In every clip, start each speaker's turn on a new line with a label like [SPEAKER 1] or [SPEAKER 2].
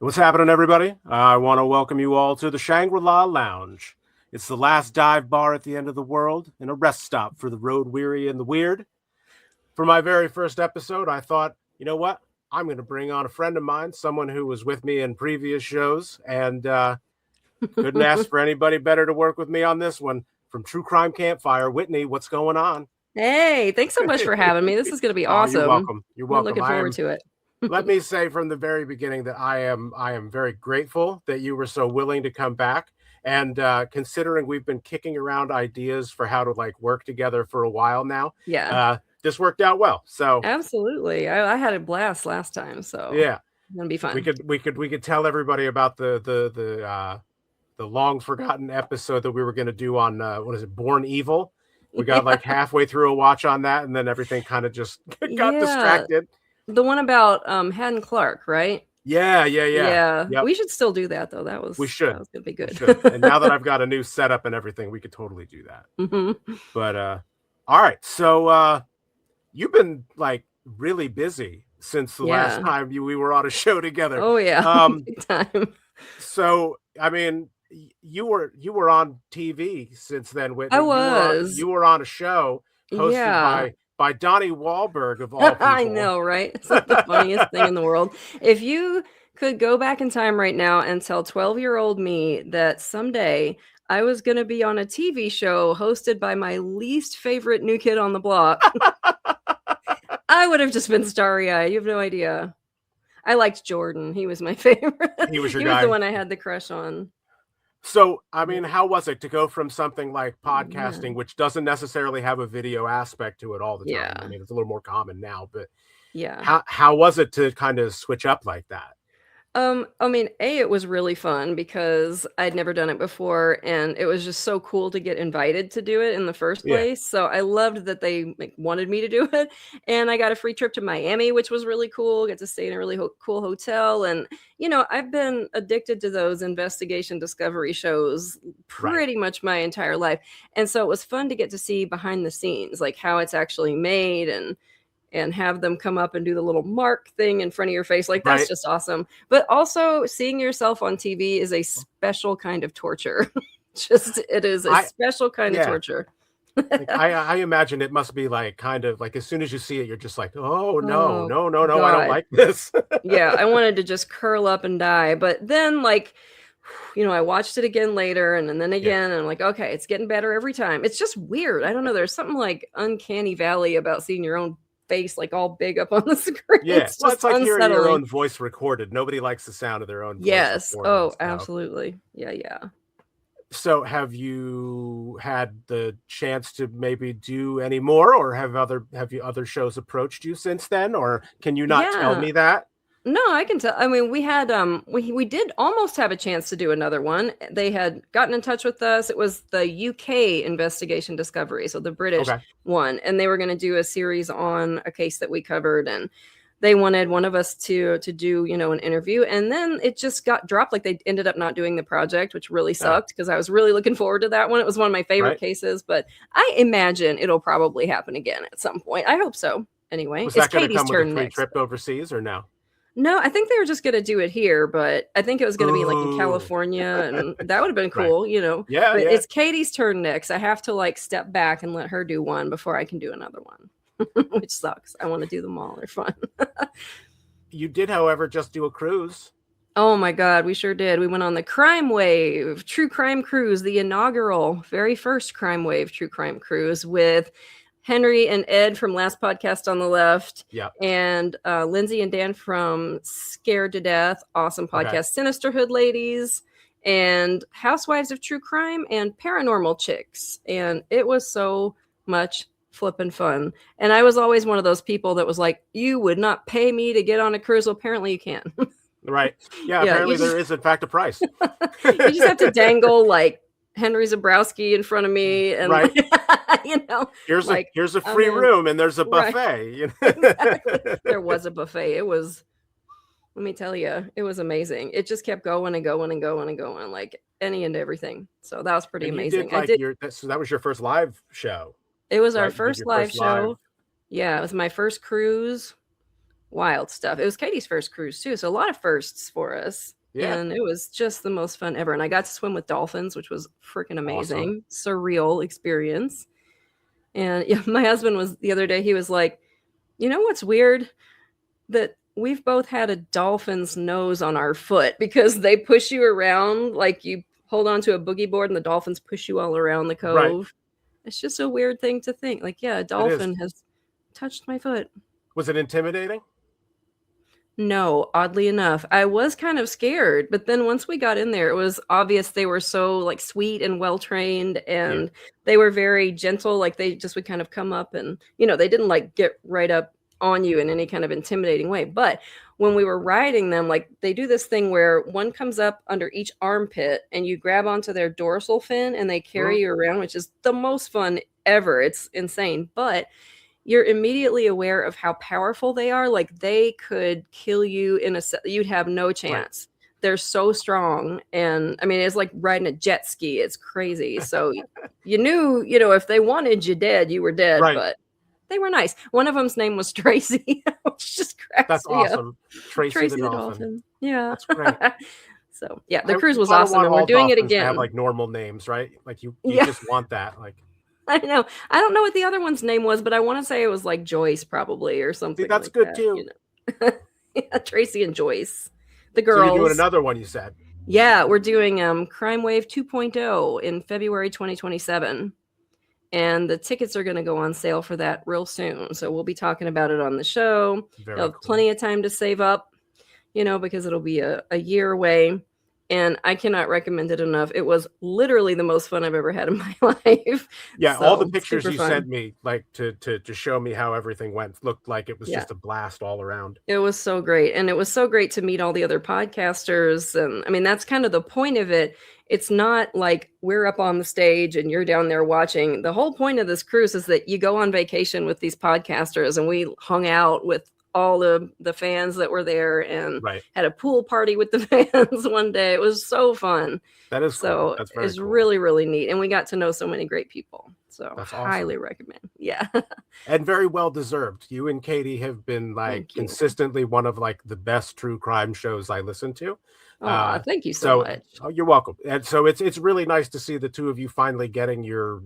[SPEAKER 1] What's happening, everybody? I want to welcome you all to the Shangri-La Lounge. It's the last dive bar at the end of the world and a rest stop for the road weary and the weird. For my very first episode, I thought, you know what? I'm going to bring on a friend of mine, someone who was with me in previous shows, and couldn't ask for anybody better to work with me on this one. From True Crime Campfire, Whitney, what's going on?
[SPEAKER 2] Hey, thanks so much for having me. This is going to be awesome.
[SPEAKER 1] You're welcome. You're welcome.
[SPEAKER 2] I'm looking forward to it.
[SPEAKER 1] Let me say from the very beginning that I am very grateful that you were so willing to come back. And considering we've been kicking around ideas for how to work together for a while now, this worked out well. So
[SPEAKER 2] absolutely, I had a blast last time. So
[SPEAKER 1] yeah,
[SPEAKER 2] it's gonna be fun.
[SPEAKER 1] We could tell everybody about the long forgotten episode that we were going to do on what is it, Born Evil. We got halfway through a watch on that, and then everything kind of just got distracted.
[SPEAKER 2] The one about Haddon Clark, right?
[SPEAKER 1] Yeah.
[SPEAKER 2] Yep. We should still do that though. That was gonna be good.
[SPEAKER 1] And now that I've got a new setup and everything, we could totally do that. But all right, so you've been really busy since the last time we were on a show together.
[SPEAKER 2] Oh yeah, big time.
[SPEAKER 1] So I mean, you were on TV since then. Whitney.
[SPEAKER 2] I was.
[SPEAKER 1] You were on a show hosted by Donnie Wahlberg of all people.
[SPEAKER 2] I know, right? It's like the funniest thing in the world. If you could go back in time right now and tell 12-year-old me that someday I was going to be on a TV show hosted by my least favorite new kid on the block, I would have just been starry-eyed. You have no idea. I liked Jordan. He was my favorite.
[SPEAKER 1] He was your
[SPEAKER 2] guy.
[SPEAKER 1] He was
[SPEAKER 2] the one I had the crush on.
[SPEAKER 1] So, I mean, how was it to go from something like podcasting, which doesn't necessarily have a video aspect to it all the time?
[SPEAKER 2] Yeah.
[SPEAKER 1] I mean, it's a little more common now, but
[SPEAKER 2] yeah.
[SPEAKER 1] How was it to kind of switch up like that?
[SPEAKER 2] I mean, it was really fun because I'd never done it before, and it was just so cool to get invited to do it in the first place. So I loved that they wanted me to do it, and I got a free trip to Miami, which was really cool. Get to stay in a really cool hotel, and I've been addicted to those investigation discovery shows pretty much my entire life, and so it was fun to get to see behind the scenes, like how it's actually made, and have them come up and do the little mark thing in front of your face. That's just awesome. But also seeing yourself on TV is a special kind of torture. It is a special kind of torture.
[SPEAKER 1] I imagine it must be kind of as soon as you see it, you're just like, oh, no, God. I don't like this.
[SPEAKER 2] Yeah, I wanted to just curl up and die. But then I watched it again later and then again, and I'm like, okay, it's getting better every time. It's just weird. I don't know. There's something uncanny valley about seeing your own face all big up on the screen.
[SPEAKER 1] Yeah, it's like hearing your own voice recorded. Nobody likes the sound of their own voice.
[SPEAKER 2] Yes. Oh, absolutely. Yeah.
[SPEAKER 1] So have you had the chance to maybe do any more, or have other shows approached you since then, or can you not tell me that?
[SPEAKER 2] No, I can tell. I mean, we had we did almost have a chance to do another one. They had gotten in touch with us. It was the UK investigation discovery, so the British one, and they were going to do a series on a case that we covered, and they wanted one of us to do an interview, and then it just got dropped. They ended up not doing the project, which really sucked because I was really looking forward to that one. It was one of my favorite cases, but I imagine it'll probably happen again at some point. I hope so. Anyway,
[SPEAKER 1] was that going to come with a free trip overseas or no?
[SPEAKER 2] No, I think they were just going to do it here, but I think it was going to be in California, and that would have been cool,
[SPEAKER 1] Yeah,
[SPEAKER 2] but it's Katie's turn next. I have to step back and let her do one before I can do another one, which sucks. I want to do them all. They're fun.
[SPEAKER 1] You did, however, just do a cruise.
[SPEAKER 2] Oh my God, we sure did. We went on the Crime Wave True Crime Cruise, the inaugural, very first Crime Wave True Crime Cruise with Henry and Ed from Last Podcast on the Left, and Lindsay and Dan from Scared to Death, awesome podcast, Sinisterhood Ladies, and Housewives of True Crime, and Paranormal Chicks. And it was so much flippin' fun. And I was always one of those people that was like, you would not pay me to get on a cruise. Well, apparently you can.
[SPEAKER 1] Right. Yeah, apparently there is, in fact, a price.
[SPEAKER 2] You just have to dangle Henry Zabrowski in front of me, and
[SPEAKER 1] here's a free room, and there's a buffet.
[SPEAKER 2] Exactly. There was a buffet. It was, let me tell you, it was amazing. It just kept going and going and going and going, any and everything. So that was pretty amazing.
[SPEAKER 1] So that was your first live show.
[SPEAKER 2] It was our first live show. Yeah, it was my first cruise. Wild stuff. It was Katie's first cruise too, so a lot of firsts for us.
[SPEAKER 1] Yeah.
[SPEAKER 2] and it was just the most fun ever, and I got to swim with dolphins, which was freaking
[SPEAKER 1] Awesome.
[SPEAKER 2] amazing, surreal experience, and, yeah, my husband was the other day, he was like, "You know what's weird? That we've both had a dolphin's nose on our foot because they push you around, like, you hold on to a boogie board and the dolphins push you all around the
[SPEAKER 1] Right.
[SPEAKER 2] cove." It's just a weird thing to think, like, yeah, a
[SPEAKER 1] It is.
[SPEAKER 2] dolphin has touched my foot.
[SPEAKER 1] Was it intimidating?
[SPEAKER 2] No, oddly enough. I was kind of scared, but then once we got in there, it was obvious they were so, like, sweet and well-trained,
[SPEAKER 1] Yeah.
[SPEAKER 2] and they were very gentle, like, they just would kind of come up and, they didn't, like, get right up on you in any kind of intimidating way, but when we were riding them, like, they do this thing where one comes up under each armpit, and you grab onto their dorsal fin, and they
[SPEAKER 1] Mhm.
[SPEAKER 2] carry you around, which is the most fun ever, it's insane, but you're immediately aware of how powerful they are, like, they could kill you in a se you'd have no
[SPEAKER 1] Right.
[SPEAKER 2] chance. They're so strong, and, I mean, it's like riding a jet ski, it's crazy, so you knew, if they wanted you dead, you were dead,
[SPEAKER 1] Right.
[SPEAKER 2] but they were nice. One of them's name was Tracy, which just cracks
[SPEAKER 1] That's
[SPEAKER 2] me up.
[SPEAKER 1] awesome. Tracy the
[SPEAKER 2] Tracy the
[SPEAKER 1] dolphin.
[SPEAKER 2] dolphin. Yeah.
[SPEAKER 1] That's great.
[SPEAKER 2] So, yeah, the
[SPEAKER 1] I
[SPEAKER 2] cruise
[SPEAKER 1] you
[SPEAKER 2] was
[SPEAKER 1] kinda
[SPEAKER 2] awesome,
[SPEAKER 1] want
[SPEAKER 2] and we're
[SPEAKER 1] all
[SPEAKER 2] doing it
[SPEAKER 1] dolphins to have,
[SPEAKER 2] again.
[SPEAKER 1] like, normal names, right? Like, you
[SPEAKER 2] Yeah,
[SPEAKER 1] just want that, like
[SPEAKER 2] I know. I don't know what the other one's name was, but I wanna say it was, like, Joyce probably or
[SPEAKER 1] see,
[SPEAKER 2] something
[SPEAKER 1] that's
[SPEAKER 2] like
[SPEAKER 1] good
[SPEAKER 2] that,
[SPEAKER 1] too.
[SPEAKER 2] Yeah, Tracy and Joyce, the
[SPEAKER 1] So you're doing
[SPEAKER 2] girls.
[SPEAKER 1] another one, you said?
[SPEAKER 2] Yeah, we're doing, Crime Wave 2.0 in February 2027, and the tickets are gonna go on sale for that real soon, so we'll be talking about it on the show. You'll
[SPEAKER 1] Very
[SPEAKER 2] have
[SPEAKER 1] cool.
[SPEAKER 2] plenty of time to save up, because it'll be a year away, and I cannot recommend it enough. It was literally the most fun I've ever had in my life,
[SPEAKER 1] Yeah, all the
[SPEAKER 2] so
[SPEAKER 1] pictures
[SPEAKER 2] super
[SPEAKER 1] you sent
[SPEAKER 2] fun.
[SPEAKER 1] me, like, to show me how everything went looked like it was
[SPEAKER 2] Yeah.
[SPEAKER 1] just a blast all around.
[SPEAKER 2] It was so great, and it was so great to meet all the other podcasters, and, I mean, that's kind of the point of it. It's not like we're up on the stage and you're down there watching. The whole point of this cruise is that you go on vacation with these podcasters, and we hung out with all the fans that were there and
[SPEAKER 1] Right.
[SPEAKER 2] had a pool party with the fans one day. It was so fun.
[SPEAKER 1] That is cool.
[SPEAKER 2] So,
[SPEAKER 1] That's very
[SPEAKER 2] it's
[SPEAKER 1] cool.
[SPEAKER 2] really, really neat, and we got to know so many great people. So,
[SPEAKER 1] That's awesome.
[SPEAKER 2] highly recommend. Yeah.
[SPEAKER 1] And very well deserved. You and Katie have been, like,
[SPEAKER 2] Thank you.
[SPEAKER 1] consistently one of, like, the best true crime shows I listen to.
[SPEAKER 2] Aw, thank you so
[SPEAKER 1] So
[SPEAKER 2] much.
[SPEAKER 1] oh, you're welcome. And so it's really nice to see the 2 of you finally getting your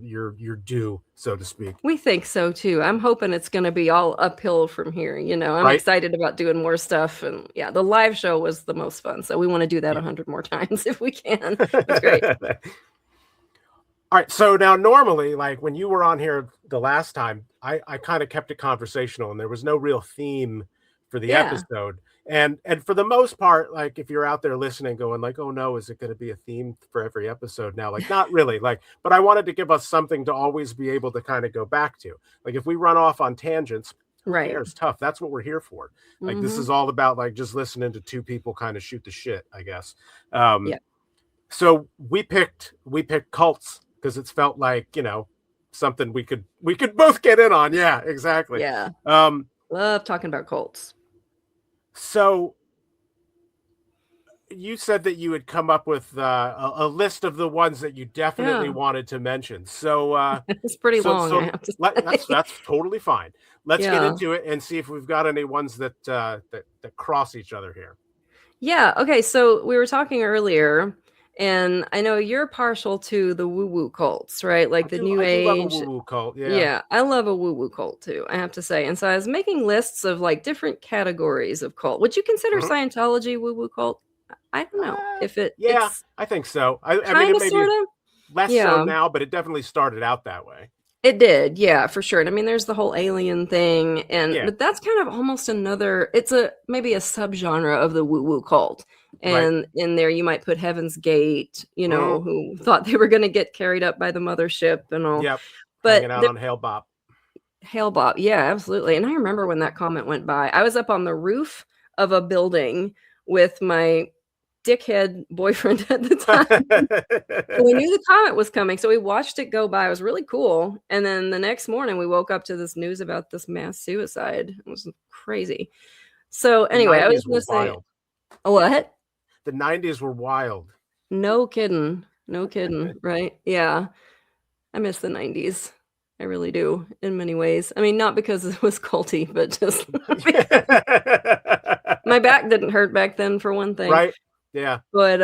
[SPEAKER 1] due, so to speak,
[SPEAKER 2] We think so too. I'm hoping it's gonna be all uphill from here, I'm
[SPEAKER 1] right?
[SPEAKER 2] excited about doing more stuff, and, yeah, the live show was the most fun, so we wanna do that
[SPEAKER 1] Yeah.
[SPEAKER 2] 100 more times if we can. It's great.
[SPEAKER 1] Alright, so now normally, like, when you were on here the last time, I kinda kept it conversational, and there was no real theme for the
[SPEAKER 2] Yeah,
[SPEAKER 1] episode, and for the most part, like, if you're out there listening going like, "Oh, no, is it gonna be a theme for every episode now?" Like, not really, like but I wanted to give us something to always be able to kinda go back to. Like, if we run off on tangents, who
[SPEAKER 2] right.
[SPEAKER 1] cares? Tough, that's what we're here for. Like, this
[SPEAKER 2] Mhm.
[SPEAKER 1] is all about, like, just listening to 2 people kinda shoot the shit, I guess.
[SPEAKER 2] Yeah.
[SPEAKER 1] So we picked cults because it's felt like, something we could both get in on. Yeah, exactly.
[SPEAKER 2] Yeah.
[SPEAKER 1] Um,
[SPEAKER 2] Love talking about cults.
[SPEAKER 1] so you said that you had come up with a list of the ones that you definitely
[SPEAKER 2] Yeah.
[SPEAKER 1] wanted to mention. So
[SPEAKER 2] It's pretty
[SPEAKER 1] so
[SPEAKER 2] long, I
[SPEAKER 1] so
[SPEAKER 2] have to
[SPEAKER 1] that's
[SPEAKER 2] say.
[SPEAKER 1] that's totally fine. Let's get
[SPEAKER 2] Yeah.
[SPEAKER 1] into it and see if we've got any ones that cross each other here.
[SPEAKER 2] Yeah, okay, so we were talking earlier, and I know you're partial to the woo-woo cults, right?
[SPEAKER 1] I
[SPEAKER 2] Like the
[SPEAKER 1] do
[SPEAKER 2] new
[SPEAKER 1] I do love a
[SPEAKER 2] age.
[SPEAKER 1] woo woo cult. Yeah.
[SPEAKER 2] Yeah, I love a woo-woo cult too, I have to say, and so I was making lists of, like, different categories of cult. Would you consider
[SPEAKER 1] Mhm.
[SPEAKER 2] Scientology woo-woo cult? I don't know if
[SPEAKER 1] Yeah,
[SPEAKER 2] it's
[SPEAKER 1] I think so. I mean, it
[SPEAKER 2] kinda,
[SPEAKER 1] may be
[SPEAKER 2] sorta?
[SPEAKER 1] less so
[SPEAKER 2] Yeah,
[SPEAKER 1] now, but it definitely started out that way.
[SPEAKER 2] it did, yeah, for sure, and I mean, there's the whole alien thing, and
[SPEAKER 1] Yeah,
[SPEAKER 2] but that's kind of almost another it's a maybe a subgenre of the woo-woo cult,
[SPEAKER 1] right.
[SPEAKER 2] and in there, you might put Heaven's Gate,
[SPEAKER 1] Mhm.
[SPEAKER 2] who thought they were gonna get carried up by the mothership and all,
[SPEAKER 1] Yep.
[SPEAKER 2] but
[SPEAKER 1] Hanging out on Hale Bop.
[SPEAKER 2] Hail Bob, yeah, absolutely, and I remember when that comment went by. I was up on the roof of a building with my dickhead boyfriend at the time, and we knew the comet was coming, so we watched it go by. It was really cool, and then the next morning, we woke up to this news about this mass suicide. It was crazy. So,
[SPEAKER 1] The
[SPEAKER 2] anyway, I was
[SPEAKER 1] 90s were
[SPEAKER 2] gonna say.
[SPEAKER 1] wild.
[SPEAKER 2] What?
[SPEAKER 1] The 90s were wild.
[SPEAKER 2] No kidding. No kidding, right? Yeah. I miss the '90s. I really do, in many ways. I mean, not because it was culty, but just because my back didn't hurt back then, for one thing.
[SPEAKER 1] Right? Yeah.
[SPEAKER 2] But,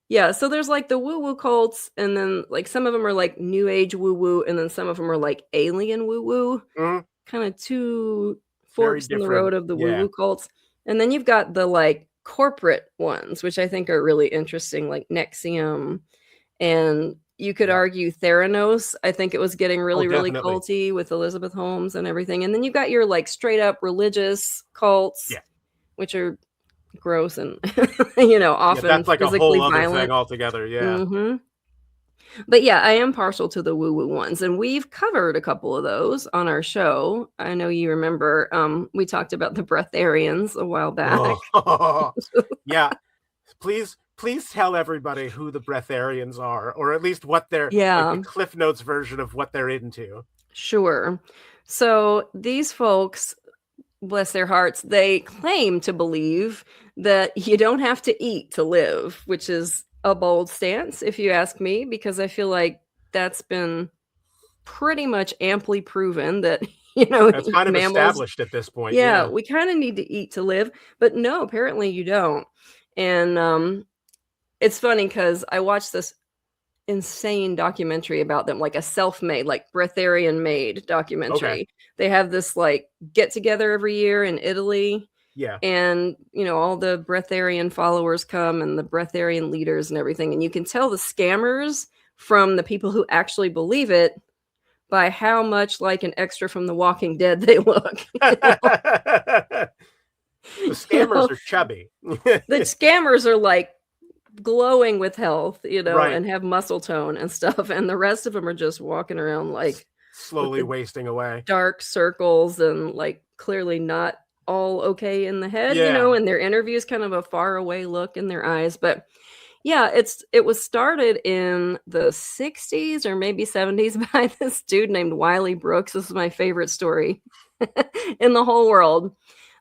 [SPEAKER 2] yeah, so there's, like, the woo-woo cults, and then, like, some of them are, like, new age woo-woo, and then some of them are, like, alien woo-woo,
[SPEAKER 1] Mhm.
[SPEAKER 2] kinda 2
[SPEAKER 1] Very
[SPEAKER 2] forks in the
[SPEAKER 1] different.
[SPEAKER 2] road of the
[SPEAKER 1] Yeah.
[SPEAKER 2] woo-woo cults, and then you've got the, like, corporate ones, which I think are really interesting, like Nexium, and you could
[SPEAKER 1] Yeah.
[SPEAKER 2] argue Theranos. I think it was getting
[SPEAKER 1] Oh,
[SPEAKER 2] really, really
[SPEAKER 1] definitely.
[SPEAKER 2] culty with Elizabeth Holmes and everything, and then you've got your, like, straight up religious cults,
[SPEAKER 1] Yeah.
[SPEAKER 2] which are gross and,
[SPEAKER 1] Yeah,
[SPEAKER 2] often
[SPEAKER 1] that's like a
[SPEAKER 2] physically
[SPEAKER 1] whole other thing
[SPEAKER 2] violent.
[SPEAKER 1] altogether, yeah.
[SPEAKER 2] Mhm. But, yeah, I am partial to the woo-woo ones, and we've covered a couple of those on our show. I know you remember, we talked about the breatharians a while back.
[SPEAKER 1] Oh, yeah. Please tell everybody who the breatharians are, or at least what they're like, the
[SPEAKER 2] Yeah,
[SPEAKER 1] Cliff Notes version of what they're into.
[SPEAKER 2] sure. So, these folks, bless their hearts, they claim to believe that you don't have to eat to live, which is a bold stance, if you ask me, because I feel like that's been pretty much amply proven that,
[SPEAKER 1] It's kind of
[SPEAKER 2] mammals.
[SPEAKER 1] established at this point,
[SPEAKER 2] Yeah,
[SPEAKER 1] yeah.
[SPEAKER 2] we kinda need to eat to live, but no, apparently you don't. And, it's funny because I watched this insane documentary about them, like a self-made, like breatharian made
[SPEAKER 1] Okay.
[SPEAKER 2] documentary. They have this, like, get together every year in Italy,
[SPEAKER 1] Yeah.
[SPEAKER 2] and, all the breatharian followers come and the breatharian leaders and everything, and you can tell the scammers from the people who actually believe it by how much like an extra from The Walking Dead they look.
[SPEAKER 1] The
[SPEAKER 2] You
[SPEAKER 1] scammers
[SPEAKER 2] know?
[SPEAKER 1] are chubby.
[SPEAKER 2] The scammers are, like, glowing with health,
[SPEAKER 1] Right.
[SPEAKER 2] and have muscle tone and stuff, and the rest of them are just walking around,
[SPEAKER 1] S
[SPEAKER 2] like, with
[SPEAKER 1] slowly
[SPEAKER 2] the
[SPEAKER 1] wasting away.
[SPEAKER 2] dark circles and, like, clearly not all okay in the head,
[SPEAKER 1] Yeah.
[SPEAKER 2] and their interviews kind of a far away look in their eyes, but, yeah, it was started in the '60s or maybe '70s by this dude named Wiley Brooks. This is my favorite story in the whole world.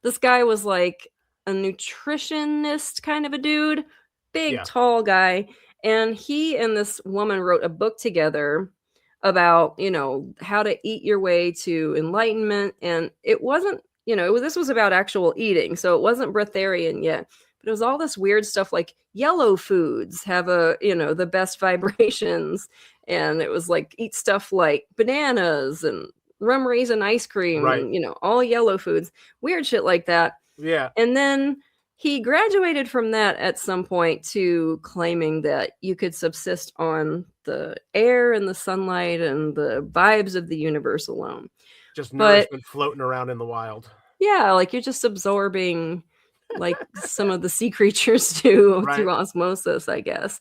[SPEAKER 2] This guy was like a nutritionist kind of a dude, big,
[SPEAKER 1] Yeah.
[SPEAKER 2] tall guy, and he and this woman wrote a book together about, how to eat your way to enlightenment, and it wasn't, this was about actual eating, so it wasn't breatharian yet, but it was all this weird stuff like yellow foods have the best vibrations, and it was like eat stuff like bananas and rum raisin ice cream
[SPEAKER 1] Right.
[SPEAKER 2] and, all yellow foods, weird shit like that.
[SPEAKER 1] Yeah.
[SPEAKER 2] And then he graduated from that at some point to claiming that you could subsist on the air and the sunlight and the vibes of the universe alone.
[SPEAKER 1] Just
[SPEAKER 2] But
[SPEAKER 1] nourishment floating around in the wild.
[SPEAKER 2] yeah, like you're just absorbing like some of the sea creatures do
[SPEAKER 1] Right.
[SPEAKER 2] through osmosis, I guess.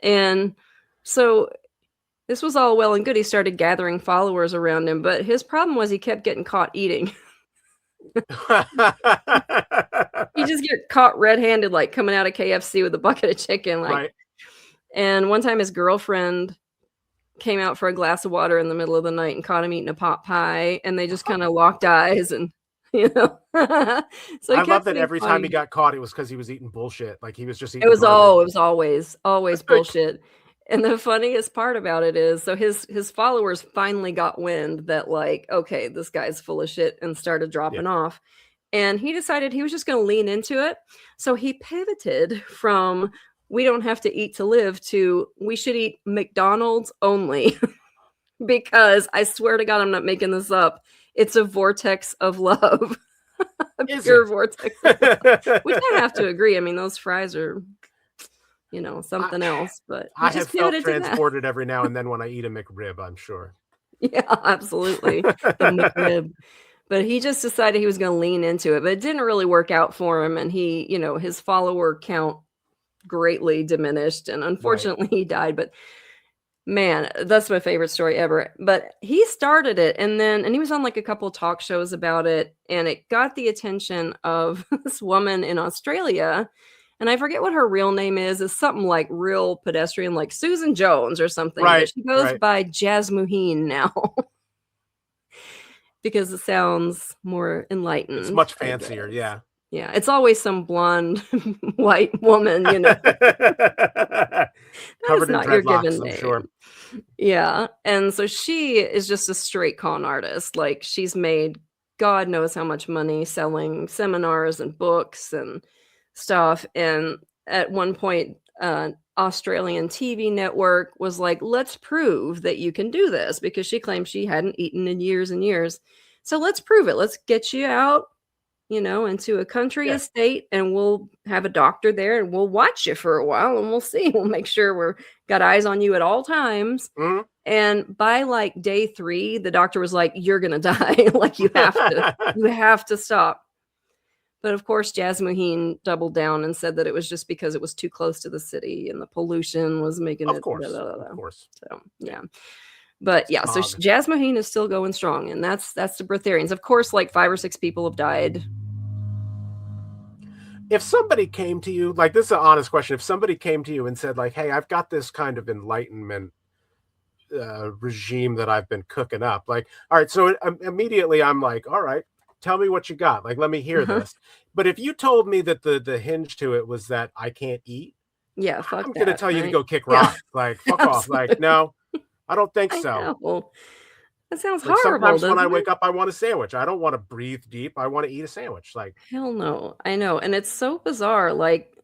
[SPEAKER 2] And so this was all well and good. He started gathering followers around him, but his problem was he kept getting caught eating. He just get caught red-handed, like, coming out of KFC with a bucket of chicken, like,
[SPEAKER 1] Right.
[SPEAKER 2] and one time his girlfriend came out for a glass of water in the middle of the night and caught him eating a pot pie, and they just kinda locked eyes and, you know? So he
[SPEAKER 1] I love
[SPEAKER 2] kept
[SPEAKER 1] that
[SPEAKER 2] getting
[SPEAKER 1] every
[SPEAKER 2] caught
[SPEAKER 1] time he
[SPEAKER 2] eating.
[SPEAKER 1] got caught, it was because he was eating bullshit, like, he was just
[SPEAKER 2] It
[SPEAKER 1] eating
[SPEAKER 2] was
[SPEAKER 1] garbage.
[SPEAKER 2] all it was always bullshit, and the funniest part about it is, so his followers finally got wind that, like, "Okay, this guy's full of shit," and started
[SPEAKER 1] Yeah.
[SPEAKER 2] dropping off, and he decided he was just gonna lean into it, so he pivoted from, "We don't have to eat to live," to, "We should eat McDonald's only," because I swear to God, I'm not making this up, it's a vortex of love, a
[SPEAKER 1] Is
[SPEAKER 2] pure
[SPEAKER 1] it?
[SPEAKER 2] vortex of love, which I have to agree, I mean, those fries are,
[SPEAKER 1] I
[SPEAKER 2] something else, but he
[SPEAKER 1] I
[SPEAKER 2] just
[SPEAKER 1] have felt
[SPEAKER 2] pivoted to that.
[SPEAKER 1] transported every now and then when I eat a McRib, I'm sure.
[SPEAKER 2] Yeah, absolutely, the McRib. But he just decided he was gonna lean into it, but it didn't really work out for him, and his follower count greatly diminished, and
[SPEAKER 1] Right.
[SPEAKER 2] unfortunately, he died, but man, that's my favorite story ever. But he started it, and he was on, like, a couple talk shows about it, and it got the attention of this woman in Australia, and I forget what her real name is. It's something like real pedestrian, like Susan Jones or something, but
[SPEAKER 1] Right,
[SPEAKER 2] she goes
[SPEAKER 1] right.
[SPEAKER 2] by Jasmuheen now because it sounds more
[SPEAKER 1] It's
[SPEAKER 2] enlightened,
[SPEAKER 1] much
[SPEAKER 2] I
[SPEAKER 1] fancier,
[SPEAKER 2] guess.
[SPEAKER 1] yeah.
[SPEAKER 2] Yeah, it's always some blonde white woman, that is
[SPEAKER 1] Covered in
[SPEAKER 2] not your
[SPEAKER 1] dreadlocks,
[SPEAKER 2] given
[SPEAKER 1] I'm
[SPEAKER 2] name.
[SPEAKER 1] sure.
[SPEAKER 2] Yeah, and so she is just a straight con artist, like, she's made God knows how much money selling seminars and books and stuff, and at one point, Australian TV network was like, "Let's prove that you can do this," because she claimed she hadn't eaten in years and years. So let's prove it. Let's get you out, into a country
[SPEAKER 1] Yeah.
[SPEAKER 2] estate, and we'll have a doctor there, and we'll watch you for a while, and we'll see. We'll make sure we're got eyes on you at all times.
[SPEAKER 1] Mhm.
[SPEAKER 2] And by like day 3, the doctor was like, "You're gonna die. Like you have to stop." But of course, Jasmuheen doubled down and said that it was just because it was too close to the city and the pollution was making
[SPEAKER 1] Of
[SPEAKER 2] it blah,
[SPEAKER 1] course.
[SPEAKER 2] blah,
[SPEAKER 1] Of
[SPEAKER 2] blah.
[SPEAKER 1] course.
[SPEAKER 2] So, yeah. But yeah, so
[SPEAKER 1] Smog.
[SPEAKER 2] Jasmuheen is still going strong, and that's the Breatharians. Of course, like 5 or 6 people have died.
[SPEAKER 1] If somebody came to you, like, this is an honest question. If somebody came to you and said, like, hey, I've got this kind of enlightenment regime that I've been cooking up, like, all right, so immediately I'm like, all right, tell me what you got. Like, let me hear this. But if you told me that the hinge to it was that I can't eat,
[SPEAKER 2] Yeah, fuck
[SPEAKER 1] I'm
[SPEAKER 2] that,
[SPEAKER 1] gonna tell you to
[SPEAKER 2] right?
[SPEAKER 1] go kick
[SPEAKER 2] Yeah.
[SPEAKER 1] rocks. Like, fuck off. Like,
[SPEAKER 2] Absolutely.
[SPEAKER 1] no, I don't think
[SPEAKER 2] I
[SPEAKER 1] so.
[SPEAKER 2] know. That sounds
[SPEAKER 1] Like,
[SPEAKER 2] horrible,
[SPEAKER 1] sometimes when I
[SPEAKER 2] doesn't
[SPEAKER 1] wake
[SPEAKER 2] it?
[SPEAKER 1] up, I want a sandwich. I don't want to breathe deep. I want to eat a sandwich. Like,
[SPEAKER 2] Hell no. I know, and it's so bizarre, like,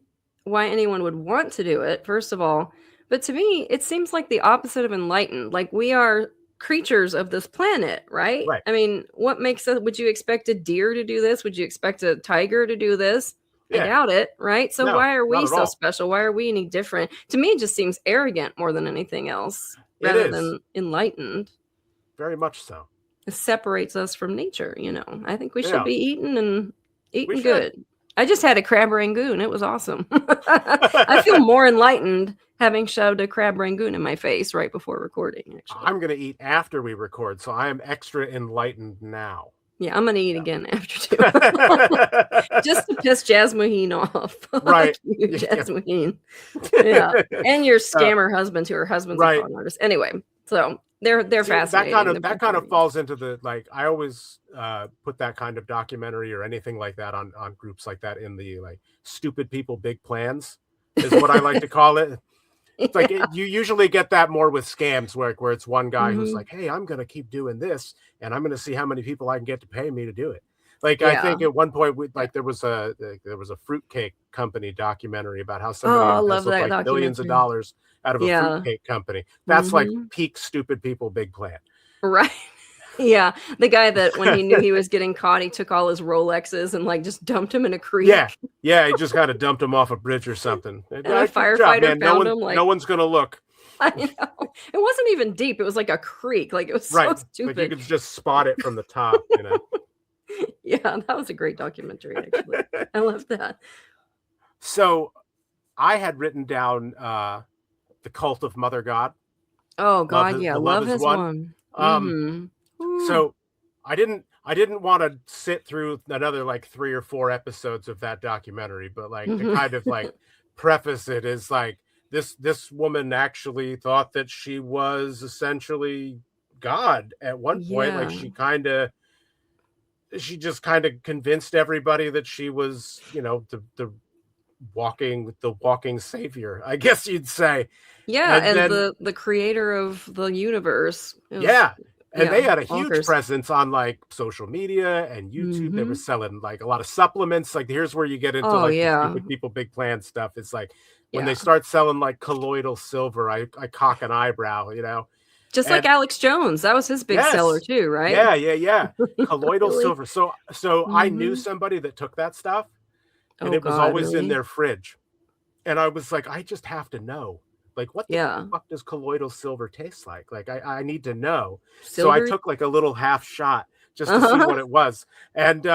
[SPEAKER 2] why anyone would want to do it, first of all. But to me, it seems like the opposite of enlightened. Like, we are creatures of this planet, right?
[SPEAKER 1] right.
[SPEAKER 2] I mean, what makes it would you expect a deer to do this? Would you expect a tiger to do this? I
[SPEAKER 1] Yeah.
[SPEAKER 2] doubt it, right? So
[SPEAKER 1] No,
[SPEAKER 2] why are
[SPEAKER 1] not
[SPEAKER 2] we
[SPEAKER 1] at
[SPEAKER 2] so
[SPEAKER 1] all.
[SPEAKER 2] special? Why are we any different? To me, it just seems arrogant more than anything else,
[SPEAKER 1] It
[SPEAKER 2] rather
[SPEAKER 1] is
[SPEAKER 2] than enlightened.
[SPEAKER 1] very much so.
[SPEAKER 2] It separates us from nature, I think we should
[SPEAKER 1] Yeah,
[SPEAKER 2] be eating and
[SPEAKER 1] we
[SPEAKER 2] eating
[SPEAKER 1] should.
[SPEAKER 2] good. I just had a crab rangoon, it was awesome. I feel more enlightened having shoved a crab rangoon in my face right before recording, actually.
[SPEAKER 1] I'm gonna eat after we record, so I am extra enlightened now.
[SPEAKER 2] Yeah, I'm gonna eat again after too.
[SPEAKER 1] Yeah.
[SPEAKER 2] Just to piss Jasmuheen off. Like
[SPEAKER 1] Right.
[SPEAKER 2] you,
[SPEAKER 1] Yeah.
[SPEAKER 2] Jasmuheen. Yeah, and your
[SPEAKER 1] Uh,
[SPEAKER 2] scammer husband, who her husband's a
[SPEAKER 1] right.
[SPEAKER 2] con artist. Anyway, so they're
[SPEAKER 1] See, that kind
[SPEAKER 2] fascinating,
[SPEAKER 1] of
[SPEAKER 2] the
[SPEAKER 1] that kind of
[SPEAKER 2] Breatharians.
[SPEAKER 1] falls into the, like, I always put that kind of documentary or anything like that on groups like that in the, like, stupid people big plans is what I like to call it. It's like
[SPEAKER 2] Yeah.
[SPEAKER 1] you usually get that more with scams where it's one guy who's
[SPEAKER 2] Mhm.
[SPEAKER 1] like, "Hey, I'm gonna keep doing this, and I'm gonna see how many people I can get to pay me to do it." Like, I
[SPEAKER 2] Yeah.
[SPEAKER 1] think at one point, we
[SPEAKER 2] Yeah.
[SPEAKER 1] like there was a fruitcake company documentary about how somebody
[SPEAKER 2] Oh, I love
[SPEAKER 1] embezzled
[SPEAKER 2] that
[SPEAKER 1] like millions of
[SPEAKER 2] documentary.
[SPEAKER 1] dollars out of a
[SPEAKER 2] Yeah.
[SPEAKER 1] fruitcake company. That's like
[SPEAKER 2] Mhm.
[SPEAKER 1] peak stupid people big plan.
[SPEAKER 2] Right. Yeah. The guy that when he knew he was getting caught, he took all his Rolexes and, like, just dumped him in a
[SPEAKER 1] Yeah,
[SPEAKER 2] creek.
[SPEAKER 1] yeah, he just kind of dumped him off a bridge or something.
[SPEAKER 2] And a
[SPEAKER 1] Good job,
[SPEAKER 2] firefighter
[SPEAKER 1] man.
[SPEAKER 2] found him,
[SPEAKER 1] No
[SPEAKER 2] like
[SPEAKER 1] one's gonna look.
[SPEAKER 2] I know. It wasn't even deep, it was like a creek, like, it was so
[SPEAKER 1] Right. Like, you
[SPEAKER 2] stupid.
[SPEAKER 1] could just spot it from the top, you know?
[SPEAKER 2] Yeah, that was a great documentary, actually. I love that.
[SPEAKER 1] So I had written down the cult of Mother God.
[SPEAKER 2] Oh
[SPEAKER 1] Love
[SPEAKER 2] god,
[SPEAKER 1] is
[SPEAKER 2] yeah,
[SPEAKER 1] the love
[SPEAKER 2] love
[SPEAKER 1] is
[SPEAKER 2] has
[SPEAKER 1] one.
[SPEAKER 2] won.
[SPEAKER 1] Um,
[SPEAKER 2] Mhm. Ooh.
[SPEAKER 1] so I didn't want to sit through another like 3 or 4 episodes of that documentary, but like to
[SPEAKER 2] Mhm.
[SPEAKER 1] kind of like preface it is like this woman actually thought that she was essentially God at one point. Like,
[SPEAKER 2] Yeah.
[SPEAKER 1] she just kind of convinced everybody that she was, the walking savior, I guess you'd say.
[SPEAKER 2] Yeah,
[SPEAKER 1] And
[SPEAKER 2] and
[SPEAKER 1] then
[SPEAKER 2] the creator of the universe. It was
[SPEAKER 1] yeah, and
[SPEAKER 2] yeah,
[SPEAKER 1] they had a huge
[SPEAKER 2] bonkers.
[SPEAKER 1] presence on like social media and YouTube. They were
[SPEAKER 2] Mhm.
[SPEAKER 1] selling like a lot of supplements. Like, here's where you get into
[SPEAKER 2] Oh,
[SPEAKER 1] like the
[SPEAKER 2] yeah.
[SPEAKER 1] stupid people big plan stuff. It's like when they
[SPEAKER 2] Yeah.
[SPEAKER 1] start selling like colloidal silver, I cock an eyebrow.
[SPEAKER 2] Just like
[SPEAKER 1] And
[SPEAKER 2] Alex Jones, that was his big seller
[SPEAKER 1] yes,
[SPEAKER 2] too, right?
[SPEAKER 1] yeah, yeah, yeah, colloidal
[SPEAKER 2] Really?
[SPEAKER 1] silver. So I knew
[SPEAKER 2] Mhm.
[SPEAKER 1] somebody that took that stuff, and
[SPEAKER 2] Oh
[SPEAKER 1] it was
[SPEAKER 2] god,
[SPEAKER 1] always in
[SPEAKER 2] really?
[SPEAKER 1] their fridge. And I was like, I just have to know. Like, what the
[SPEAKER 2] Yeah.
[SPEAKER 1] fuck does colloidal silver taste like? Like, I need to know. So I
[SPEAKER 2] Silvery?
[SPEAKER 1] took like a little half shot just to see
[SPEAKER 2] Uh-huh.
[SPEAKER 1] what it was. And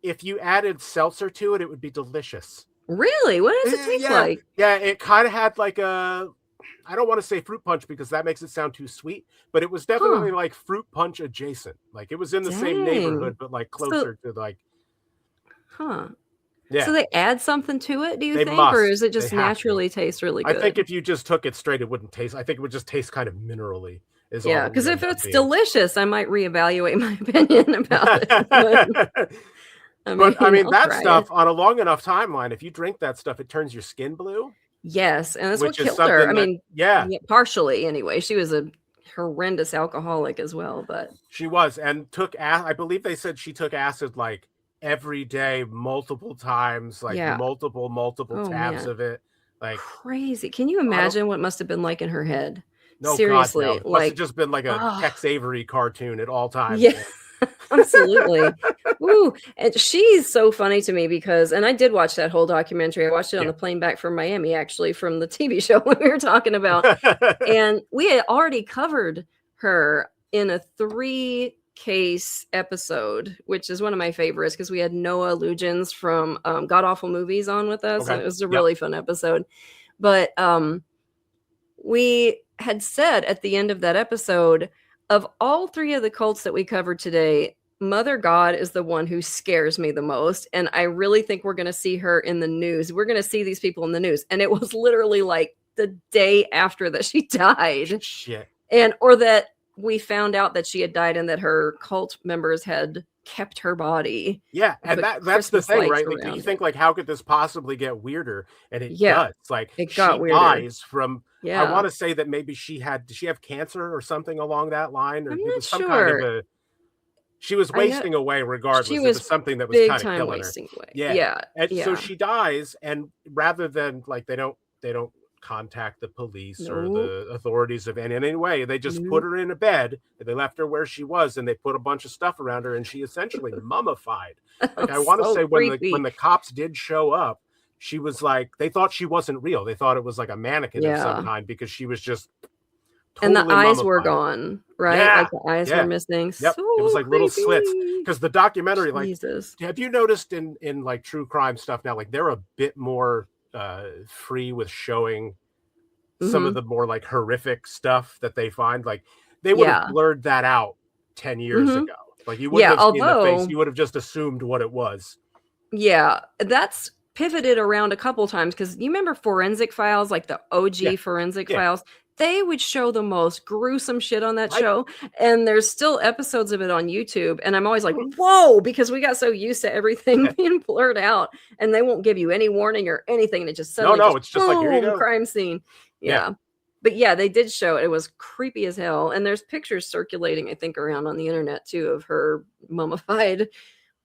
[SPEAKER 1] if you added seltzer to it, it would be delicious.
[SPEAKER 2] Really? What does it taste
[SPEAKER 1] Yeah.
[SPEAKER 2] like?
[SPEAKER 1] Yeah, it kind of had like I don't want to say fruit punch because that makes it sound too sweet, but it was definitely
[SPEAKER 2] Huh.
[SPEAKER 1] like fruit punch adjacent. Like, it was in the same
[SPEAKER 2] Dang.
[SPEAKER 1] neighborhood, but like
[SPEAKER 2] So
[SPEAKER 1] closer to like,
[SPEAKER 2] huh. So
[SPEAKER 1] yeah,
[SPEAKER 2] they add something to it, do you
[SPEAKER 1] they
[SPEAKER 2] think, or
[SPEAKER 1] must.
[SPEAKER 2] is it
[SPEAKER 1] They
[SPEAKER 2] just
[SPEAKER 1] have to.
[SPEAKER 2] naturally taste really
[SPEAKER 1] I think
[SPEAKER 2] good?
[SPEAKER 1] if you just took it straight, it wouldn't taste. I think it would just taste kind of minerally, is all
[SPEAKER 2] Yeah,
[SPEAKER 1] it would
[SPEAKER 2] because if
[SPEAKER 1] end up
[SPEAKER 2] it's
[SPEAKER 1] being.
[SPEAKER 2] delicious, I might reevaluate my opinion about it, but, I
[SPEAKER 1] But I
[SPEAKER 2] mean,
[SPEAKER 1] mean,
[SPEAKER 2] I'll
[SPEAKER 1] that
[SPEAKER 2] try it.
[SPEAKER 1] stuff on a long enough timeline, if you drink that stuff, it turns your skin blue,
[SPEAKER 2] Yes, and that's what
[SPEAKER 1] which is
[SPEAKER 2] killed her.
[SPEAKER 1] something
[SPEAKER 2] I
[SPEAKER 1] that,
[SPEAKER 2] mean,
[SPEAKER 1] yeah,
[SPEAKER 2] yeah, partially anyway. She was a horrendous alcoholic as well, but
[SPEAKER 1] she was, and took. I believe they said she took acid like every day, multiple times, like
[SPEAKER 2] Yeah.
[SPEAKER 1] multiple
[SPEAKER 2] Oh,
[SPEAKER 1] tabs
[SPEAKER 2] man.
[SPEAKER 1] of it. Like,
[SPEAKER 2] Crazy. Can you
[SPEAKER 1] I don't
[SPEAKER 2] imagine what must have been like in her head?
[SPEAKER 1] no, God, no.
[SPEAKER 2] Seriously,
[SPEAKER 1] It must have
[SPEAKER 2] like,
[SPEAKER 1] just been like a
[SPEAKER 2] ah,
[SPEAKER 1] Tex Avery cartoon at all times,
[SPEAKER 2] yeah,
[SPEAKER 1] man.
[SPEAKER 2] absolutely. Ooh, and she's so funny to me because and I did watch that whole documentary. I watched it on
[SPEAKER 1] Yeah.
[SPEAKER 2] the plane back from Miami, actually, from the TV show we were talking about, and we had already covered her in a 3-case episode, which is one of my favorites because we had Noah Lugeons from, God Awful Movies on with us, and
[SPEAKER 1] Okay.
[SPEAKER 2] it was a
[SPEAKER 1] Yep.
[SPEAKER 2] really fun episode. But, we had said at the end of that episode, of all 3 of the cults that we covered today, Mother God is the one who scares me the most, and I really think we're gonna see her in the news. We're gonna see these people in the news, and it was literally, like, the day after that she died,
[SPEAKER 1] Shit.
[SPEAKER 2] and or that we found out that she had died and that her cult members had kept her body
[SPEAKER 1] Yeah,
[SPEAKER 2] and
[SPEAKER 1] and
[SPEAKER 2] put
[SPEAKER 1] that's the
[SPEAKER 2] Christmas
[SPEAKER 1] thing,
[SPEAKER 2] lights
[SPEAKER 1] right? Like, you
[SPEAKER 2] around it.
[SPEAKER 1] think, like, how could this possibly get weirder? And it
[SPEAKER 2] Yeah,
[SPEAKER 1] does. Like,
[SPEAKER 2] it got
[SPEAKER 1] she
[SPEAKER 2] weirder.
[SPEAKER 1] dies from I
[SPEAKER 2] Yeah.
[SPEAKER 1] wanna say that maybe did she have cancer or something along that line? Or
[SPEAKER 2] I'm
[SPEAKER 1] it
[SPEAKER 2] not
[SPEAKER 1] was some kind of
[SPEAKER 2] sure.
[SPEAKER 1] a she was
[SPEAKER 2] I know
[SPEAKER 1] wasting away
[SPEAKER 2] she
[SPEAKER 1] regardless. It
[SPEAKER 2] was
[SPEAKER 1] was something that was
[SPEAKER 2] big
[SPEAKER 1] kinda
[SPEAKER 2] time
[SPEAKER 1] killing her.
[SPEAKER 2] wasting away.
[SPEAKER 1] Yeah,
[SPEAKER 2] Yeah,
[SPEAKER 1] and so
[SPEAKER 2] yeah.
[SPEAKER 1] she dies, and rather than, like, they don't contact the police or
[SPEAKER 2] Nope,
[SPEAKER 1] the authorities of any way, they just put
[SPEAKER 2] nope.
[SPEAKER 1] her in a bed, and they left her where she was, and they put a bunch of stuff around her, and she essentially mummified. Like, I wanna
[SPEAKER 2] So
[SPEAKER 1] say when
[SPEAKER 2] creepy.
[SPEAKER 1] the cops did show up, she was like they thought she wasn't real. They thought it was like a mannequin of some
[SPEAKER 2] Yeah,
[SPEAKER 1] kind because she was just
[SPEAKER 2] and the
[SPEAKER 1] totally
[SPEAKER 2] eyes were
[SPEAKER 1] mummified.
[SPEAKER 2] gone, right? Like,
[SPEAKER 1] Yeah,
[SPEAKER 2] the eyes were
[SPEAKER 1] yeah.
[SPEAKER 2] missing.
[SPEAKER 1] Yep, it was
[SPEAKER 2] So
[SPEAKER 1] like little slits.
[SPEAKER 2] creepy.
[SPEAKER 1] Because the documentary, like,
[SPEAKER 2] Jesus.
[SPEAKER 1] have you noticed in, like, true crime stuff now, like, they're a bit more, free with showing some of
[SPEAKER 2] Mhm.
[SPEAKER 1] the more, like, horrific stuff that they find, like, they would have
[SPEAKER 2] Yeah.
[SPEAKER 1] blurred that out 10 years
[SPEAKER 2] Mhm.
[SPEAKER 1] ago. Like, you wouldn't
[SPEAKER 2] Yeah,
[SPEAKER 1] have seen the face,
[SPEAKER 2] although
[SPEAKER 1] you would have just assumed what it was.
[SPEAKER 2] yeah, that's pivoted around a couple times because you remember Forensic Files, like the
[SPEAKER 1] Yeah,
[SPEAKER 2] OG Forensic
[SPEAKER 1] yeah,
[SPEAKER 2] Files? They would show the most gruesome shit on that
[SPEAKER 1] right?
[SPEAKER 2] show, and there's still episodes of it on YouTube, and I'm always like,
[SPEAKER 1] Mhm.
[SPEAKER 2] "Whoa," because we got so used to everything
[SPEAKER 1] Yeah.
[SPEAKER 2] being blurred out, and they won't give you any warning or anything, and it just
[SPEAKER 1] No,
[SPEAKER 2] suddenly
[SPEAKER 1] no,
[SPEAKER 2] just
[SPEAKER 1] it's just like, "Here you
[SPEAKER 2] boom,
[SPEAKER 1] go."
[SPEAKER 2] crime scene.
[SPEAKER 1] Yeah.
[SPEAKER 2] Yeah. But yeah, they did show it. It was creepy as hell, and there's pictures circulating, I think, around on the internet too of her mummified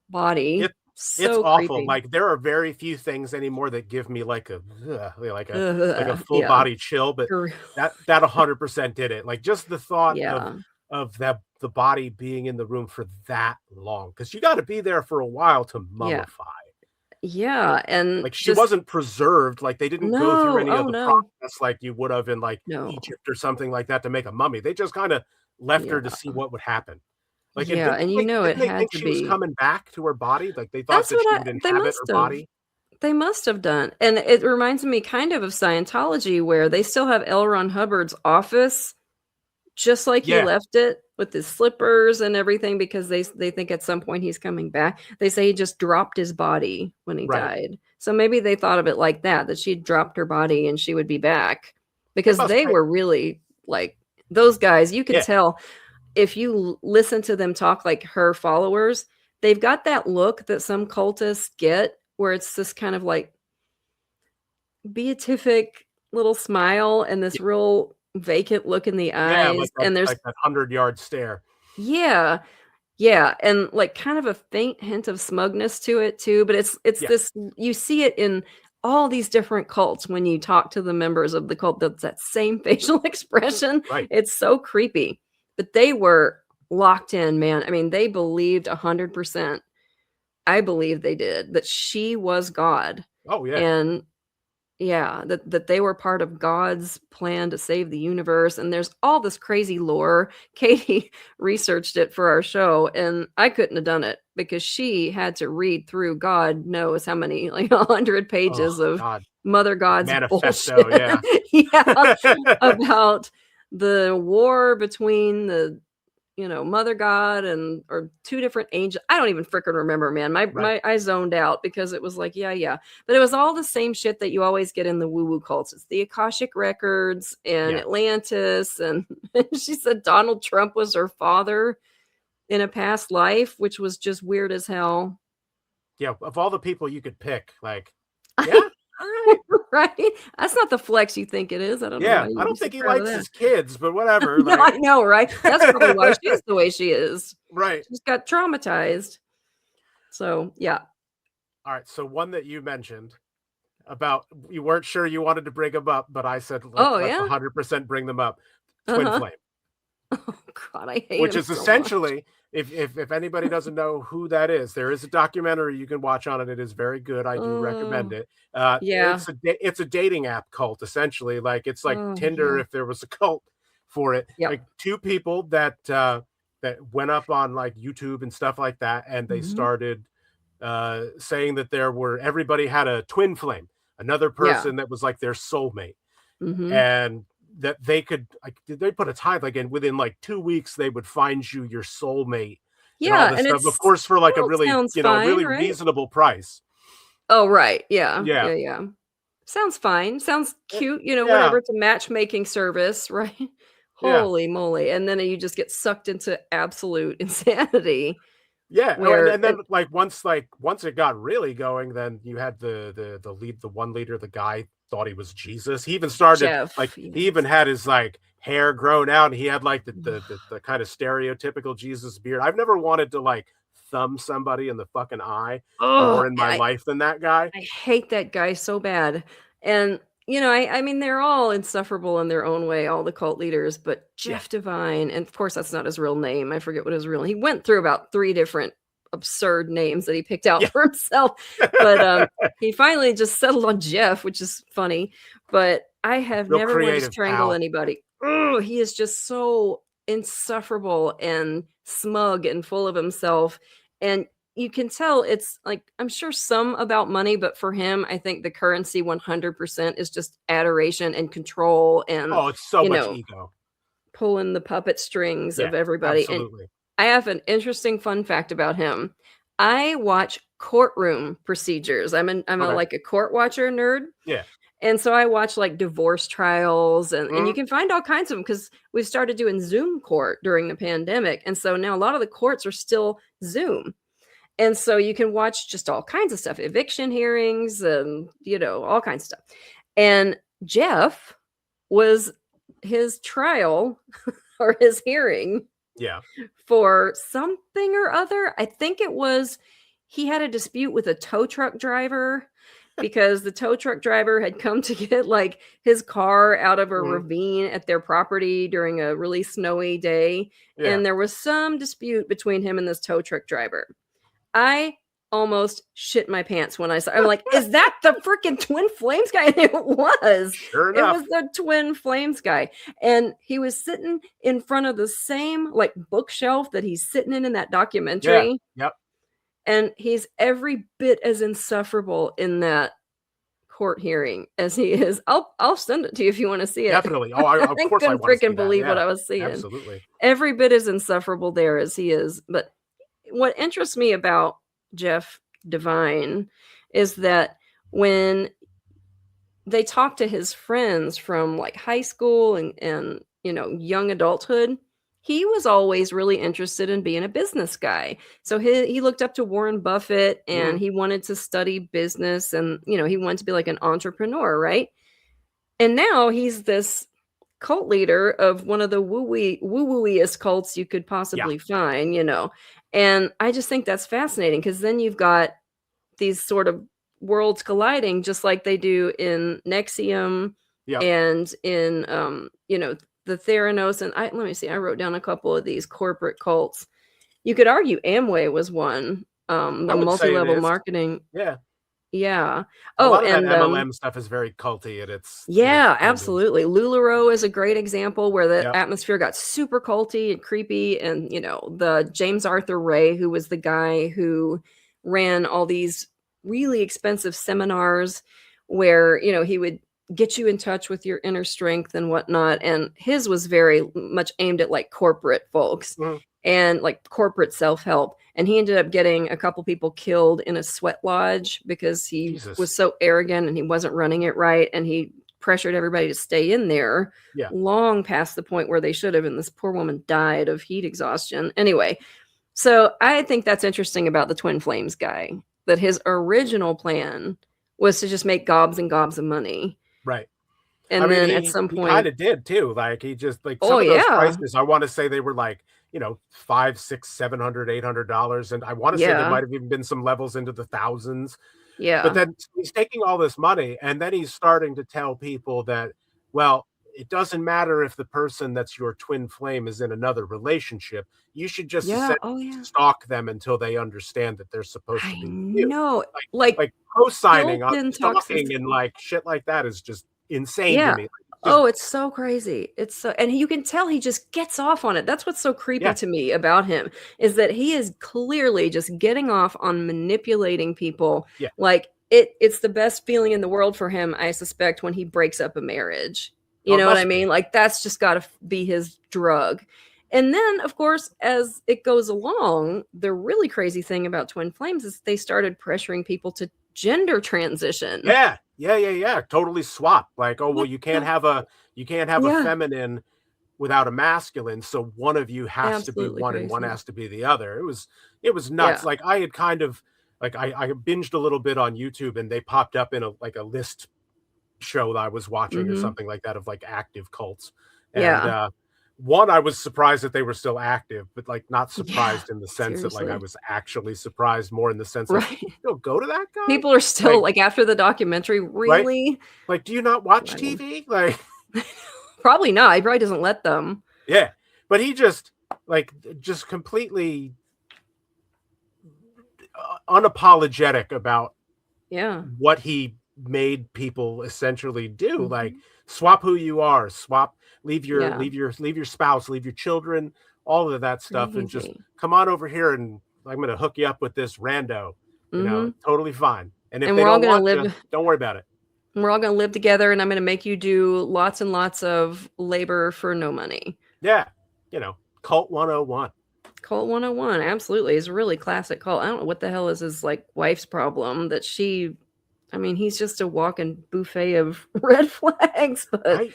[SPEAKER 2] body.
[SPEAKER 1] It it's
[SPEAKER 2] So
[SPEAKER 1] awful.
[SPEAKER 2] creepy.
[SPEAKER 1] Like, there are very few things anymore that give me like a ugh, like a full
[SPEAKER 2] Yeah.
[SPEAKER 1] body chill, but
[SPEAKER 2] Gr
[SPEAKER 1] that 100% did it. Like, just the thought
[SPEAKER 2] Yeah.
[SPEAKER 1] of that the body being in the room for that long, because you got to be there for a while to
[SPEAKER 2] Yeah.
[SPEAKER 1] mummify.
[SPEAKER 2] Yeah, and
[SPEAKER 1] Like, she
[SPEAKER 2] just
[SPEAKER 1] wasn't preserved. Like, they didn't go through
[SPEAKER 2] no.
[SPEAKER 1] any of
[SPEAKER 2] Oh,
[SPEAKER 1] the
[SPEAKER 2] no.
[SPEAKER 1] process like you would have in, like,
[SPEAKER 2] No.
[SPEAKER 1] Egypt or something like that to make a mummy. They just kind of left
[SPEAKER 2] Yeah.
[SPEAKER 1] her to see what would happen. Like, and
[SPEAKER 2] Yeah, and you know it
[SPEAKER 1] didn't they
[SPEAKER 2] had
[SPEAKER 1] think
[SPEAKER 2] to
[SPEAKER 1] she was
[SPEAKER 2] be.
[SPEAKER 1] coming back to her body? Like, they thought
[SPEAKER 2] That's
[SPEAKER 1] that
[SPEAKER 2] what
[SPEAKER 1] she
[SPEAKER 2] I
[SPEAKER 1] would
[SPEAKER 2] they
[SPEAKER 1] inhabit her
[SPEAKER 2] must have.
[SPEAKER 1] body?
[SPEAKER 2] They must have done, and it reminds me kind of Scientology where they still have L. Ron Hubbard's office just like he
[SPEAKER 1] Yeah,
[SPEAKER 2] left it with his slippers and everything because they think at some point he's coming back. They say he just dropped his body when he
[SPEAKER 1] right.
[SPEAKER 2] died. So maybe they thought of it like that, that she dropped her body and she would be back
[SPEAKER 1] It
[SPEAKER 2] because
[SPEAKER 1] must
[SPEAKER 2] they
[SPEAKER 1] I
[SPEAKER 2] were really like those guys, you can
[SPEAKER 1] yeah,
[SPEAKER 2] tell if you listen to them talk like her followers, they've got that look that some cultists get where it's this kind of like beatific little smile and
[SPEAKER 1] yeah,
[SPEAKER 2] this real vacant look in the
[SPEAKER 1] yeah,
[SPEAKER 2] eyes, and there's
[SPEAKER 1] like that 100-yard stare.
[SPEAKER 2] yeah, yeah, and, like, kind of a faint hint of smugness to it too, but it's
[SPEAKER 1] Yeah,
[SPEAKER 2] this you see it in all these different cults when you talk to the members of the cult, that's that same facial expression,
[SPEAKER 1] right.
[SPEAKER 2] it's so creepy, but they were locked in, man, I mean, they believed 100%, I believe they did, that she was God,
[SPEAKER 1] Oh, yeah.
[SPEAKER 2] and yeah, that they were part of God's plan to save the universe, and there's all this crazy lore. Katie researched it for our show, and I couldn't have done it because she had to read through God knows how many, like 100
[SPEAKER 1] Oh,
[SPEAKER 2] pages of
[SPEAKER 1] God.
[SPEAKER 2] Mother God's
[SPEAKER 1] Manifesto,
[SPEAKER 2] bullshit.
[SPEAKER 1] yeah.
[SPEAKER 2] Yeah, about the war between the Mother God and or 2 different angels. I don't even fricking remember, man. My
[SPEAKER 1] Right.
[SPEAKER 2] my I zoned out because it was like, yeah, yeah. But it was all the same shit that you always get in the woo-woo cults. It's the Akashic records and
[SPEAKER 1] Yeah.
[SPEAKER 2] Atlantis, and she said Donald Trump was her father in a past life, which was just weird as hell.
[SPEAKER 1] Yeah, of all the people you could pick, like, yeah, alright.
[SPEAKER 2] Right? That's not the flex you think it is. I don't know
[SPEAKER 1] Yeah,
[SPEAKER 2] why
[SPEAKER 1] I
[SPEAKER 2] you'd be
[SPEAKER 1] don't
[SPEAKER 2] so
[SPEAKER 1] think he
[SPEAKER 2] proud of
[SPEAKER 1] likes
[SPEAKER 2] that.
[SPEAKER 1] his kids, but whatever,
[SPEAKER 2] No,
[SPEAKER 1] like
[SPEAKER 2] I know, right? That's probably why she's the way she is.
[SPEAKER 1] Right.
[SPEAKER 2] She's got traumatized. So, yeah.
[SPEAKER 1] All right. So one that you mentioned about you weren't sure you wanted to bring them up, but I said
[SPEAKER 2] Oh,
[SPEAKER 1] let's
[SPEAKER 2] yeah?
[SPEAKER 1] 100% bring them up. Twin
[SPEAKER 2] Uh-huh.
[SPEAKER 1] Flame,
[SPEAKER 2] Oh god, I hate
[SPEAKER 1] which
[SPEAKER 2] him
[SPEAKER 1] is
[SPEAKER 2] so much.
[SPEAKER 1] essentially if anybody doesn't know who that is, there is a documentary you can watch on it. It is very good. I do recommend
[SPEAKER 2] Oh,
[SPEAKER 1] it.
[SPEAKER 2] yeah.
[SPEAKER 1] It's a dating app cult essentially. Like it's like
[SPEAKER 2] Oh,
[SPEAKER 1] Tinder
[SPEAKER 2] yeah.
[SPEAKER 1] if there was a cult for it.
[SPEAKER 2] Yep.
[SPEAKER 1] Like two people that went up on like YouTube and stuff like that, and they
[SPEAKER 2] Mhm.
[SPEAKER 1] started saying that everybody had a twin flame, another
[SPEAKER 2] Yeah.
[SPEAKER 1] person that was like their soulmate,
[SPEAKER 2] Mhm.
[SPEAKER 1] and that they could like they put a time like in within like 2 weeks they would find you your soulmate and all
[SPEAKER 2] Yeah,
[SPEAKER 1] this
[SPEAKER 2] and
[SPEAKER 1] stuff, of
[SPEAKER 2] it's
[SPEAKER 1] course, for like a
[SPEAKER 2] well, it
[SPEAKER 1] really
[SPEAKER 2] sounds fine,
[SPEAKER 1] really
[SPEAKER 2] right?
[SPEAKER 1] reasonable price.
[SPEAKER 2] Oh, right. Yeah.
[SPEAKER 1] Yeah.
[SPEAKER 2] Yeah, yeah. Sounds fine. Sounds
[SPEAKER 1] Eh,
[SPEAKER 2] cute,
[SPEAKER 1] yeah.
[SPEAKER 2] whatever. It's a matchmaking service, right?
[SPEAKER 1] Yeah.
[SPEAKER 2] Holy moly. And then you just get sucked into absolute insanity
[SPEAKER 1] Yeah. Oh,
[SPEAKER 2] where
[SPEAKER 1] and then like once it got really going, then you had the lead, the one leader, the guy thought he was Jesus. He even started like
[SPEAKER 2] Jeff,
[SPEAKER 1] he even
[SPEAKER 2] yes.
[SPEAKER 1] had his like hair grown out, and he had like the kind of stereotypical Jesus beard. I've never wanted to like thumb somebody in the fucking eye more
[SPEAKER 2] Oh,
[SPEAKER 1] in my life than that guy.
[SPEAKER 2] I hate that guy so bad. And, I mean, they're all insufferable in their own way, all the cult leaders, but
[SPEAKER 1] Yeah.
[SPEAKER 2] Jeff Devine, and of course, that's not his real name. I forget what his real he went through about 3 different absurd names that he picked out
[SPEAKER 1] Yeah.
[SPEAKER 2] for himself, but, he finally just settled on Jeff, which is funny, but I have
[SPEAKER 1] Real
[SPEAKER 2] never wanted to
[SPEAKER 1] creative
[SPEAKER 2] strangle
[SPEAKER 1] pal.
[SPEAKER 2] anybody. Ugh, he is just so insufferable and smug and full of himself, and you can tell it's like I'm sure some about money, but for him, I think the currency 100% is just adoration and control and,
[SPEAKER 1] Oh, it's so
[SPEAKER 2] you
[SPEAKER 1] much
[SPEAKER 2] know,
[SPEAKER 1] ego.
[SPEAKER 2] pulling the puppet strings
[SPEAKER 1] Yeah,
[SPEAKER 2] of everybody. And
[SPEAKER 1] absolutely.
[SPEAKER 2] I have an interesting fun fact about him. I watch courtroom procedures. I'm a
[SPEAKER 1] Okay.
[SPEAKER 2] like a court watcher nerd.
[SPEAKER 1] Yeah.
[SPEAKER 2] And so I watch like divorce trials and you
[SPEAKER 1] Mhm.
[SPEAKER 2] can find all kinds of them because we started doing Zoom court during the pandemic. And so now a lot of the courts are still Zoom. And so you can watch just all kinds of stuff, eviction hearings and, all kinds of stuff. And Jeff was his trial or his hearing
[SPEAKER 1] Yeah.
[SPEAKER 2] for something or other. I think it was he had a dispute with a tow truck driver because the tow truck driver had come to get like his car out of a
[SPEAKER 1] Mhm.
[SPEAKER 2] ravine at their property during a really snowy day.
[SPEAKER 1] Yeah.
[SPEAKER 2] And there was some dispute between him and this tow truck driver. I almost shit my pants when I'm like, "Is that the freaking Twin Flames guy?" And it was.
[SPEAKER 1] Sure
[SPEAKER 2] It was
[SPEAKER 1] enough.
[SPEAKER 2] the Twin Flames guy, and he was sitting in front of the same, like, bookshelf that he's sitting in that
[SPEAKER 1] Yeah.
[SPEAKER 2] documentary,
[SPEAKER 1] Yep.
[SPEAKER 2] and he's every bit as insufferable in that court hearing as he is. I'll send it to you if you wanna see it.
[SPEAKER 1] Definitely. Oh, of
[SPEAKER 2] I
[SPEAKER 1] course I
[SPEAKER 2] couldn't
[SPEAKER 1] wanna see
[SPEAKER 2] freaking
[SPEAKER 1] that.
[SPEAKER 2] believe what
[SPEAKER 1] Yeah.
[SPEAKER 2] I was seeing.
[SPEAKER 1] Absolutely.
[SPEAKER 2] Every bit as insufferable there as he is, but what interests me about Jeff Devine is that when they talk to his friends from like high school and young adulthood, he was always really interested in being a business guy. So he looked up to Warren Buffett and
[SPEAKER 1] Mhm.
[SPEAKER 2] he wanted to study business and he wanted to be like an entrepreneur, right? And now he's this cult leader of one of the woo-wooiest cults you could
[SPEAKER 1] Yeah.
[SPEAKER 2] possibly find. And I just think that's fascinating because then you've got these sort of worlds colliding just like they do in Nexium
[SPEAKER 1] Yep.
[SPEAKER 2] and in, the Theranos. And let me see, I wrote down a couple of these corporate cults. You could argue Amway was one,
[SPEAKER 1] I
[SPEAKER 2] the
[SPEAKER 1] would say it
[SPEAKER 2] multi-level
[SPEAKER 1] is.
[SPEAKER 2] marketing.
[SPEAKER 1] Yeah.
[SPEAKER 2] Yeah.
[SPEAKER 1] A
[SPEAKER 2] Oh,
[SPEAKER 1] lot of that
[SPEAKER 2] and,
[SPEAKER 1] MLM stuff is very culty, and it's
[SPEAKER 2] yeah,
[SPEAKER 1] kind of
[SPEAKER 2] absolutely. LuLaRoe is a great example where the
[SPEAKER 1] yep.
[SPEAKER 2] atmosphere got super culty and creepy. And, the James Arthur Ray, who was the guy who ran all these really expensive seminars where, he would get you in touch with your inner strength and whatnot. And his was very much aimed at like corporate folks
[SPEAKER 1] Mhm.
[SPEAKER 2] and like corporate self help. And he ended up getting a couple people killed in a sweat lodge because he
[SPEAKER 1] Jesus.
[SPEAKER 2] was so arrogant and he wasn't running it right. And he pressured everybody to stay in there
[SPEAKER 1] Yeah.
[SPEAKER 2] long past the point where they should have. And this poor woman died of heat exhaustion. Anyway, so I think that's interesting about the Twin Flames guy, that his original plan was to just make gobs and gobs of money.
[SPEAKER 1] Right. I
[SPEAKER 2] And
[SPEAKER 1] mean,
[SPEAKER 2] then at
[SPEAKER 1] he
[SPEAKER 2] some
[SPEAKER 1] he
[SPEAKER 2] point,
[SPEAKER 1] kinda did too, like, he just like,
[SPEAKER 2] oh,
[SPEAKER 1] some of those
[SPEAKER 2] yeah.
[SPEAKER 1] prices, I wanna say they were, like, $500, $600, $700, $800, and I want to say there
[SPEAKER 2] Yeah.
[SPEAKER 1] might have even been some levels into the thousands. But
[SPEAKER 2] Yeah.
[SPEAKER 1] then he's taking all this money, and then he's starting to tell people that, well, it doesn't matter if the person that's your twin flame is in another relationship. You should just
[SPEAKER 2] Yeah.
[SPEAKER 1] essentially
[SPEAKER 2] Oh, yeah.
[SPEAKER 1] stalk them until they understand that they're supposed to
[SPEAKER 2] I
[SPEAKER 1] be with you.
[SPEAKER 2] know.
[SPEAKER 1] Like
[SPEAKER 2] Like,
[SPEAKER 1] like co-signing
[SPEAKER 2] guilt
[SPEAKER 1] on
[SPEAKER 2] and
[SPEAKER 1] stalking and
[SPEAKER 2] toxicity.
[SPEAKER 1] like shit like that is just insane to
[SPEAKER 2] Yeah.
[SPEAKER 1] me. Just
[SPEAKER 2] Oh, it's so crazy. It's so and you can tell he just gets off on it. That's what's so creepy
[SPEAKER 1] yeah,
[SPEAKER 2] to me about him, is that he is clearly just getting off on manipulating people.
[SPEAKER 1] yeah.
[SPEAKER 2] Like, it's the best feeling in the world for him, I suspect, when he breaks up a marriage.
[SPEAKER 1] Oh,
[SPEAKER 2] You
[SPEAKER 1] it
[SPEAKER 2] know what I
[SPEAKER 1] must be.
[SPEAKER 2] mean? Like, that's just gotta be his drug. And then, of course, as it goes along, the really crazy thing about twin flames is they started pressuring people to gender transition.
[SPEAKER 1] Yeah. Yeah, yeah, yeah. Totally swap. Like, oh, well,
[SPEAKER 2] What the
[SPEAKER 1] you can't have a
[SPEAKER 2] Yeah,
[SPEAKER 1] feminine without a masculine, so one of you has to be
[SPEAKER 2] absolutely
[SPEAKER 1] one and one
[SPEAKER 2] crazy.
[SPEAKER 1] has to be the other. It was nuts.
[SPEAKER 2] Yeah.
[SPEAKER 1] Like I had kind of like I binged a little bit on YouTube and they popped up in a list show that I was watching or
[SPEAKER 2] Mhm.
[SPEAKER 1] something like that of like active cults. And
[SPEAKER 2] Yeah.
[SPEAKER 1] one, I was surprised that they were still active, but like not
[SPEAKER 2] Yeah.
[SPEAKER 1] surprised in the sense that like I
[SPEAKER 2] Seriously.
[SPEAKER 1] was actually surprised, more in the sense like
[SPEAKER 2] Right.
[SPEAKER 1] people still go to that guy?
[SPEAKER 2] People are still
[SPEAKER 1] Like,
[SPEAKER 2] like, after the documentary,
[SPEAKER 1] right?
[SPEAKER 2] "Really?"
[SPEAKER 1] Like, do you not watch
[SPEAKER 2] Wild.
[SPEAKER 1] TV? Like,
[SPEAKER 2] Probably not, he probably doesn't let them.
[SPEAKER 1] yeah. But he just like just completely unapologetic about
[SPEAKER 2] Yeah.
[SPEAKER 1] what he made people essentially do. Like
[SPEAKER 2] Mhm.
[SPEAKER 1] swap who you are,
[SPEAKER 2] Yeah.
[SPEAKER 1] leave your spouse, leave your children, all of that stuff, and just
[SPEAKER 2] Crazy.
[SPEAKER 1] come on over here and I'm gonna hook you up with this rando.
[SPEAKER 2] Mhm.
[SPEAKER 1] Totally fine. And if
[SPEAKER 2] And
[SPEAKER 1] they
[SPEAKER 2] we're all
[SPEAKER 1] don't
[SPEAKER 2] gonna
[SPEAKER 1] want
[SPEAKER 2] live
[SPEAKER 1] you, don't worry about it.
[SPEAKER 2] together, and I'm gonna make you do lots and lots of labor for no money.
[SPEAKER 1] Yeah, cult 101.
[SPEAKER 2] Cult 101, absolutely, it's a really classic cult. I don't know what the hell is his, like, wife's problem that she I mean, he's just a walking buffet of red flags, but
[SPEAKER 1] Right?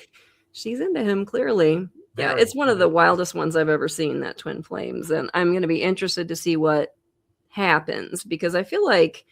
[SPEAKER 2] she's into him clearly. Yeah,
[SPEAKER 1] Very,
[SPEAKER 2] it's one of
[SPEAKER 1] very
[SPEAKER 2] the
[SPEAKER 1] crazy.
[SPEAKER 2] wildest ones I've ever seen, that Twin Flames, and I'm gonna be interested to see what happens because I feel like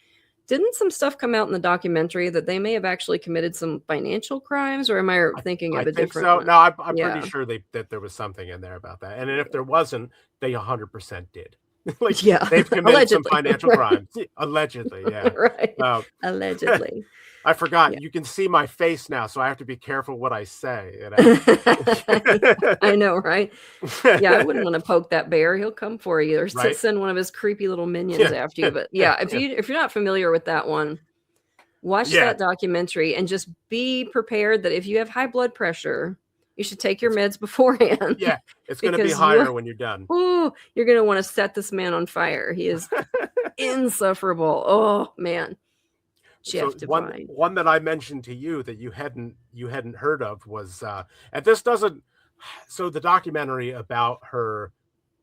[SPEAKER 2] didn't some stuff come out in the documentary that they may have actually committed some financial crimes, or am I
[SPEAKER 1] I
[SPEAKER 2] thinking
[SPEAKER 1] I
[SPEAKER 2] of a
[SPEAKER 1] think
[SPEAKER 2] different
[SPEAKER 1] so.
[SPEAKER 2] one?
[SPEAKER 1] No, I'm pretty
[SPEAKER 2] Yeah.
[SPEAKER 1] sure that there was something in there about that, and then if
[SPEAKER 2] Yeah.
[SPEAKER 1] there wasn't, they 100% did. Like,
[SPEAKER 2] Yeah,
[SPEAKER 1] they've committed some
[SPEAKER 2] allegedly,
[SPEAKER 1] financial
[SPEAKER 2] right,
[SPEAKER 1] crimes. Allegedly, yeah.
[SPEAKER 2] right,
[SPEAKER 1] Uh,
[SPEAKER 2] allegedly.
[SPEAKER 1] I forgot,
[SPEAKER 2] Yeah.
[SPEAKER 1] you can see my face now, so I have to be careful what I say.
[SPEAKER 2] I know, right? Yeah, I wouldn't wanna poke that bear, he'll come for you or
[SPEAKER 1] Right?
[SPEAKER 2] send one of his creepy little minions
[SPEAKER 1] Yeah.
[SPEAKER 2] after you, but yeah, if you're not familiar with that one, watch
[SPEAKER 1] Yeah,
[SPEAKER 2] that documentary and just be prepared that if you have high blood pressure, you should take your
[SPEAKER 1] it's
[SPEAKER 2] meds beforehand
[SPEAKER 1] yeah, it's gonna be
[SPEAKER 2] because you're
[SPEAKER 1] higher when you're done.
[SPEAKER 2] ooh, you're gonna wanna set this man on fire. He is insufferable. Oh, man.
[SPEAKER 1] So
[SPEAKER 2] Jeff
[SPEAKER 1] one
[SPEAKER 2] Divine.
[SPEAKER 1] one that I mentioned to you that you hadn't heard of was and this doesn't so the documentary about her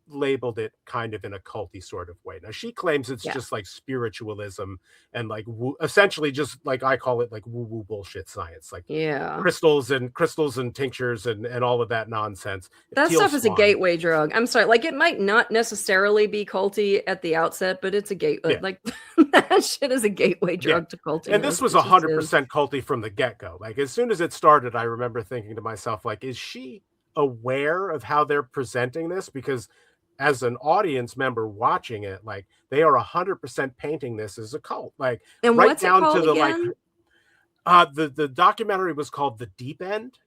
[SPEAKER 1] labeled it kind of in a culty sort of way. Now she claims it's
[SPEAKER 2] Yeah.
[SPEAKER 1] just like spiritualism and like essentially just like I call it like woo woo bullshit science, like
[SPEAKER 2] Yeah.
[SPEAKER 1] crystals and tinctures and all of that nonsense.
[SPEAKER 2] That
[SPEAKER 1] Teal
[SPEAKER 2] stuff is a
[SPEAKER 1] swan,
[SPEAKER 2] gateway drug. I'm sorry, like, it might not necessarily be culty at the outset, but it's a gateway.
[SPEAKER 1] yeah,
[SPEAKER 2] Like, that shit is a gateway
[SPEAKER 1] yeah.
[SPEAKER 2] drug to
[SPEAKER 1] And this
[SPEAKER 2] cultiness.
[SPEAKER 1] was
[SPEAKER 2] It just is.
[SPEAKER 1] 100% culty from the get go. Like as soon as it started, I remember thinking to myself, like, is she aware of how they're presenting this? Because as an audience member watching it, like they are 100% painting this as a cult, like
[SPEAKER 2] And
[SPEAKER 1] right
[SPEAKER 2] what's it
[SPEAKER 1] down to
[SPEAKER 2] called
[SPEAKER 1] the like
[SPEAKER 2] again?
[SPEAKER 1] the documentary was called The Deep End.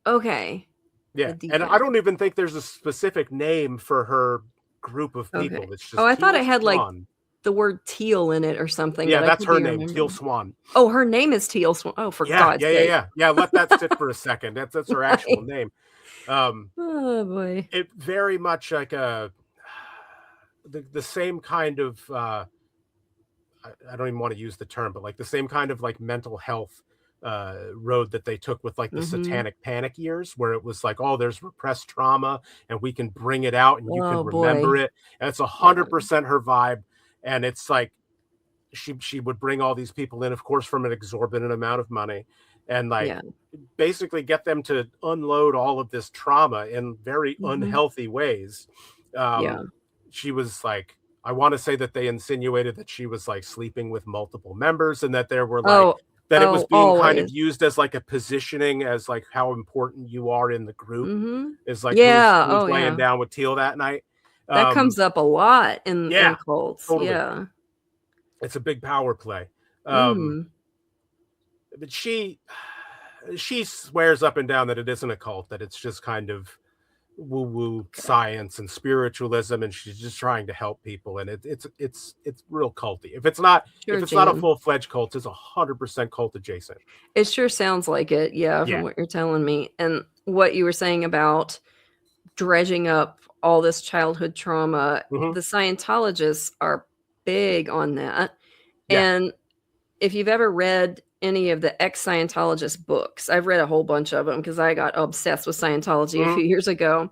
[SPEAKER 2] Okay. The
[SPEAKER 1] Yeah,
[SPEAKER 2] deep
[SPEAKER 1] and I
[SPEAKER 2] end.
[SPEAKER 1] don't even think there's a specific name for her group of
[SPEAKER 2] Okay.
[SPEAKER 1] people. It's
[SPEAKER 2] Oh,
[SPEAKER 1] just
[SPEAKER 2] I thought
[SPEAKER 1] Teal
[SPEAKER 2] it had, like,
[SPEAKER 1] Swan.
[SPEAKER 2] the word teal in it or something,
[SPEAKER 1] Yeah,
[SPEAKER 2] but I
[SPEAKER 1] that's
[SPEAKER 2] could
[SPEAKER 1] her
[SPEAKER 2] be
[SPEAKER 1] name, Teal
[SPEAKER 2] remembering.
[SPEAKER 1] Swan.
[SPEAKER 2] Oh, her name is Teal Swan. Oh, for
[SPEAKER 1] Yeah,
[SPEAKER 2] God's
[SPEAKER 1] yeah, yeah,
[SPEAKER 2] sake.
[SPEAKER 1] yeah, yeah. Let that sit for a second. That's her actual
[SPEAKER 2] Right.
[SPEAKER 1] name. Um,
[SPEAKER 2] Oh, boy.
[SPEAKER 1] it very much like a the same kind of I don't even want to use the term, but like the same kind of like mental health road that they took with like the
[SPEAKER 2] Mhm.
[SPEAKER 1] satanic panic years, where it was like, oh, there's repressed trauma and we can bring it out and you can
[SPEAKER 2] Oh,
[SPEAKER 1] remember
[SPEAKER 2] boy.
[SPEAKER 1] it. And it's a
[SPEAKER 2] Yeah.
[SPEAKER 1] hundred percent her vibe. And it's like she would bring all these people in, of course, from an exorbitant amount of money, and like
[SPEAKER 2] Yeah.
[SPEAKER 1] basically get them to unload all of this trauma in very
[SPEAKER 2] Mhm.
[SPEAKER 1] unhealthy ways. Um,
[SPEAKER 2] Yeah.
[SPEAKER 1] she was like, I want to say that they insinuated that she was like sleeping with multiple members and that there were like
[SPEAKER 2] Oh,
[SPEAKER 1] that it was
[SPEAKER 2] oh,
[SPEAKER 1] being kind of
[SPEAKER 2] always.
[SPEAKER 1] used as like a positioning as like how important you are in the group
[SPEAKER 2] Mhm.
[SPEAKER 1] is like
[SPEAKER 2] Yeah.
[SPEAKER 1] who's
[SPEAKER 2] Oh,
[SPEAKER 1] laying
[SPEAKER 2] yeah.
[SPEAKER 1] down with Teal that night.
[SPEAKER 2] That comes up a lot in
[SPEAKER 1] Yeah,
[SPEAKER 2] cults,
[SPEAKER 1] totally.
[SPEAKER 2] yeah.
[SPEAKER 1] It's a big power play.
[SPEAKER 2] Mhm.
[SPEAKER 1] But she swears up and down that it isn't a cult, that it's just kind of woo-woo
[SPEAKER 2] Okay.
[SPEAKER 1] science and spiritualism, and she's just trying to help people. And it's real culty. If it's not a
[SPEAKER 2] Sure,
[SPEAKER 1] full-fledged cult, it's 100% cult adjacent.
[SPEAKER 2] it sure sounds like it, yeah, from
[SPEAKER 1] Yeah.
[SPEAKER 2] what you're telling me, and what you were saying about dredging up all this childhood trauma,
[SPEAKER 1] Hmm.
[SPEAKER 2] the Scientologists are big on that,
[SPEAKER 1] Yeah.
[SPEAKER 2] and if you've ever read any of the ex-Scientologist books, I've read a whole bunch of them because I got obsessed with Scientology a
[SPEAKER 1] Hmm.
[SPEAKER 2] few years ago,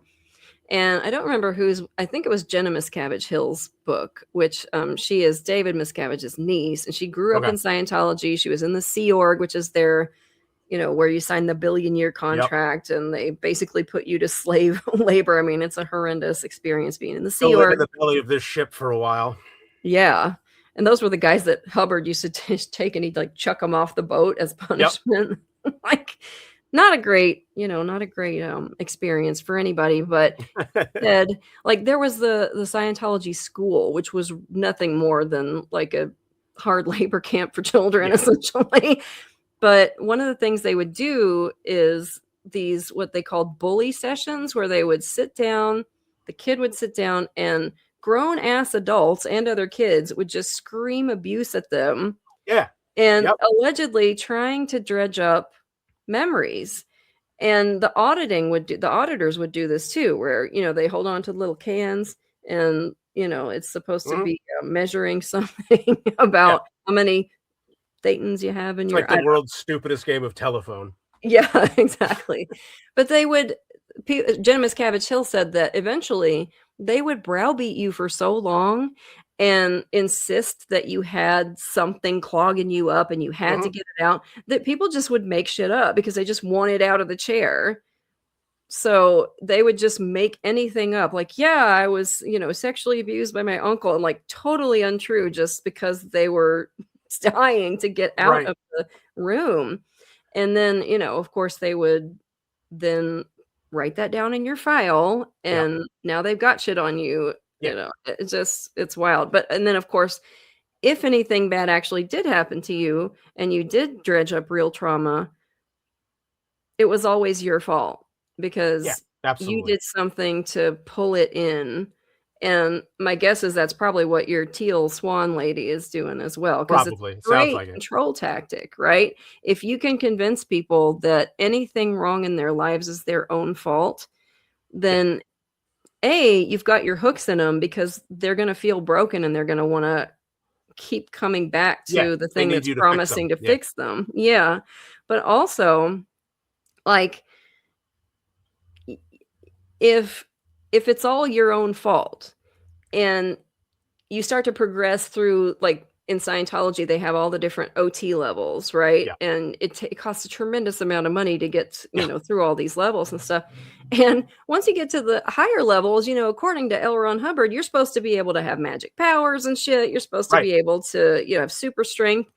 [SPEAKER 2] and I don't remember I think it was Jenna Miscavige Hill's book, which, she is David Miscavige's niece, and she grew up
[SPEAKER 1] Okay.
[SPEAKER 2] in Scientology. She was in the Sea Org, which is their, where you sign the billion-year
[SPEAKER 1] Yep.
[SPEAKER 2] contract, and they basically put you to slave labor. I mean, it's a horrendous experience being in the
[SPEAKER 1] Go
[SPEAKER 2] Sea
[SPEAKER 1] live in
[SPEAKER 2] Org.
[SPEAKER 1] the belly of this ship for a while.
[SPEAKER 2] Yeah, and those were the guys that Hubbard used to take, and he'd, like, chuck them off the boat as
[SPEAKER 1] Yep.
[SPEAKER 2] punishment. Like, not a great, experience for anybody, but said like, there was the Scientology school, which was nothing more than, like, a hard labor camp for children,
[SPEAKER 1] Yeah.
[SPEAKER 2] essentially. But one of the things they would do is these what they called bully sessions where they would sit down, the kid would sit down, and grown ass adults and other kids would just scream abuse at them
[SPEAKER 1] Yeah.
[SPEAKER 2] and
[SPEAKER 1] Yep.
[SPEAKER 2] allegedly trying to dredge up memories. And the auditors would do this too, where, they hold on to little cans and, it's supposed to
[SPEAKER 1] Hmm.
[SPEAKER 2] be, measuring something
[SPEAKER 1] Yeah.
[SPEAKER 2] about how many thetans you have in
[SPEAKER 1] It's like
[SPEAKER 2] your
[SPEAKER 1] the world's stupidest game of telephone.
[SPEAKER 2] Yeah, exactly. But they would Jen Miscavige Hill said that eventually they would browbeat you for so long and insist that you had something clogging you up and you had to
[SPEAKER 1] Hmm.
[SPEAKER 2] get it out, that people just would make shit up because they just wanted out of the chair. So they would just make anything up, like, "Yeah, I was, sexually abused by my uncle," and, like, totally untrue just because they were dying to get out
[SPEAKER 1] Right.
[SPEAKER 2] of the room. And then, of course, they would then write that down in your file,
[SPEAKER 1] Yep.
[SPEAKER 2] and now they've got shit on you,
[SPEAKER 1] Yeah.
[SPEAKER 2] it's wild. But and then, of course, if anything bad actually did happen to you and you did dredge up real trauma, it was always your fault
[SPEAKER 1] Yeah.
[SPEAKER 2] because you
[SPEAKER 1] Absolutely.
[SPEAKER 2] did something to pull it in, and my guess is that's probably what your teal swan lady is doing as well, because it's
[SPEAKER 1] Probably.
[SPEAKER 2] a
[SPEAKER 1] Sounds
[SPEAKER 2] great
[SPEAKER 1] like it.
[SPEAKER 2] control tactic, right? If you can convince people that anything wrong in their lives is their own fault,
[SPEAKER 1] Yeah.
[SPEAKER 2] then A, you've got your hooks in them because they're gonna feel broken and they're gonna wanna keep coming back
[SPEAKER 1] Yeah.
[SPEAKER 2] to the
[SPEAKER 1] They
[SPEAKER 2] thing
[SPEAKER 1] need
[SPEAKER 2] that's
[SPEAKER 1] you to fix them.
[SPEAKER 2] promising to
[SPEAKER 1] Yeah.
[SPEAKER 2] fix them. Yeah. But also, like, I if it's all your own fault and you start to progress through, like, in Scientology, they have all the different OT levels, right?
[SPEAKER 1] Yeah.
[SPEAKER 2] And it costs a tremendous amount of money to get,
[SPEAKER 1] Yeah.
[SPEAKER 2] through all these levels and stuff. And once you get to the higher levels, according to L. Ron Hubbard, you're supposed to be able to have magic powers and shit. You're supposed to
[SPEAKER 1] Right.
[SPEAKER 2] be able to, have super strength.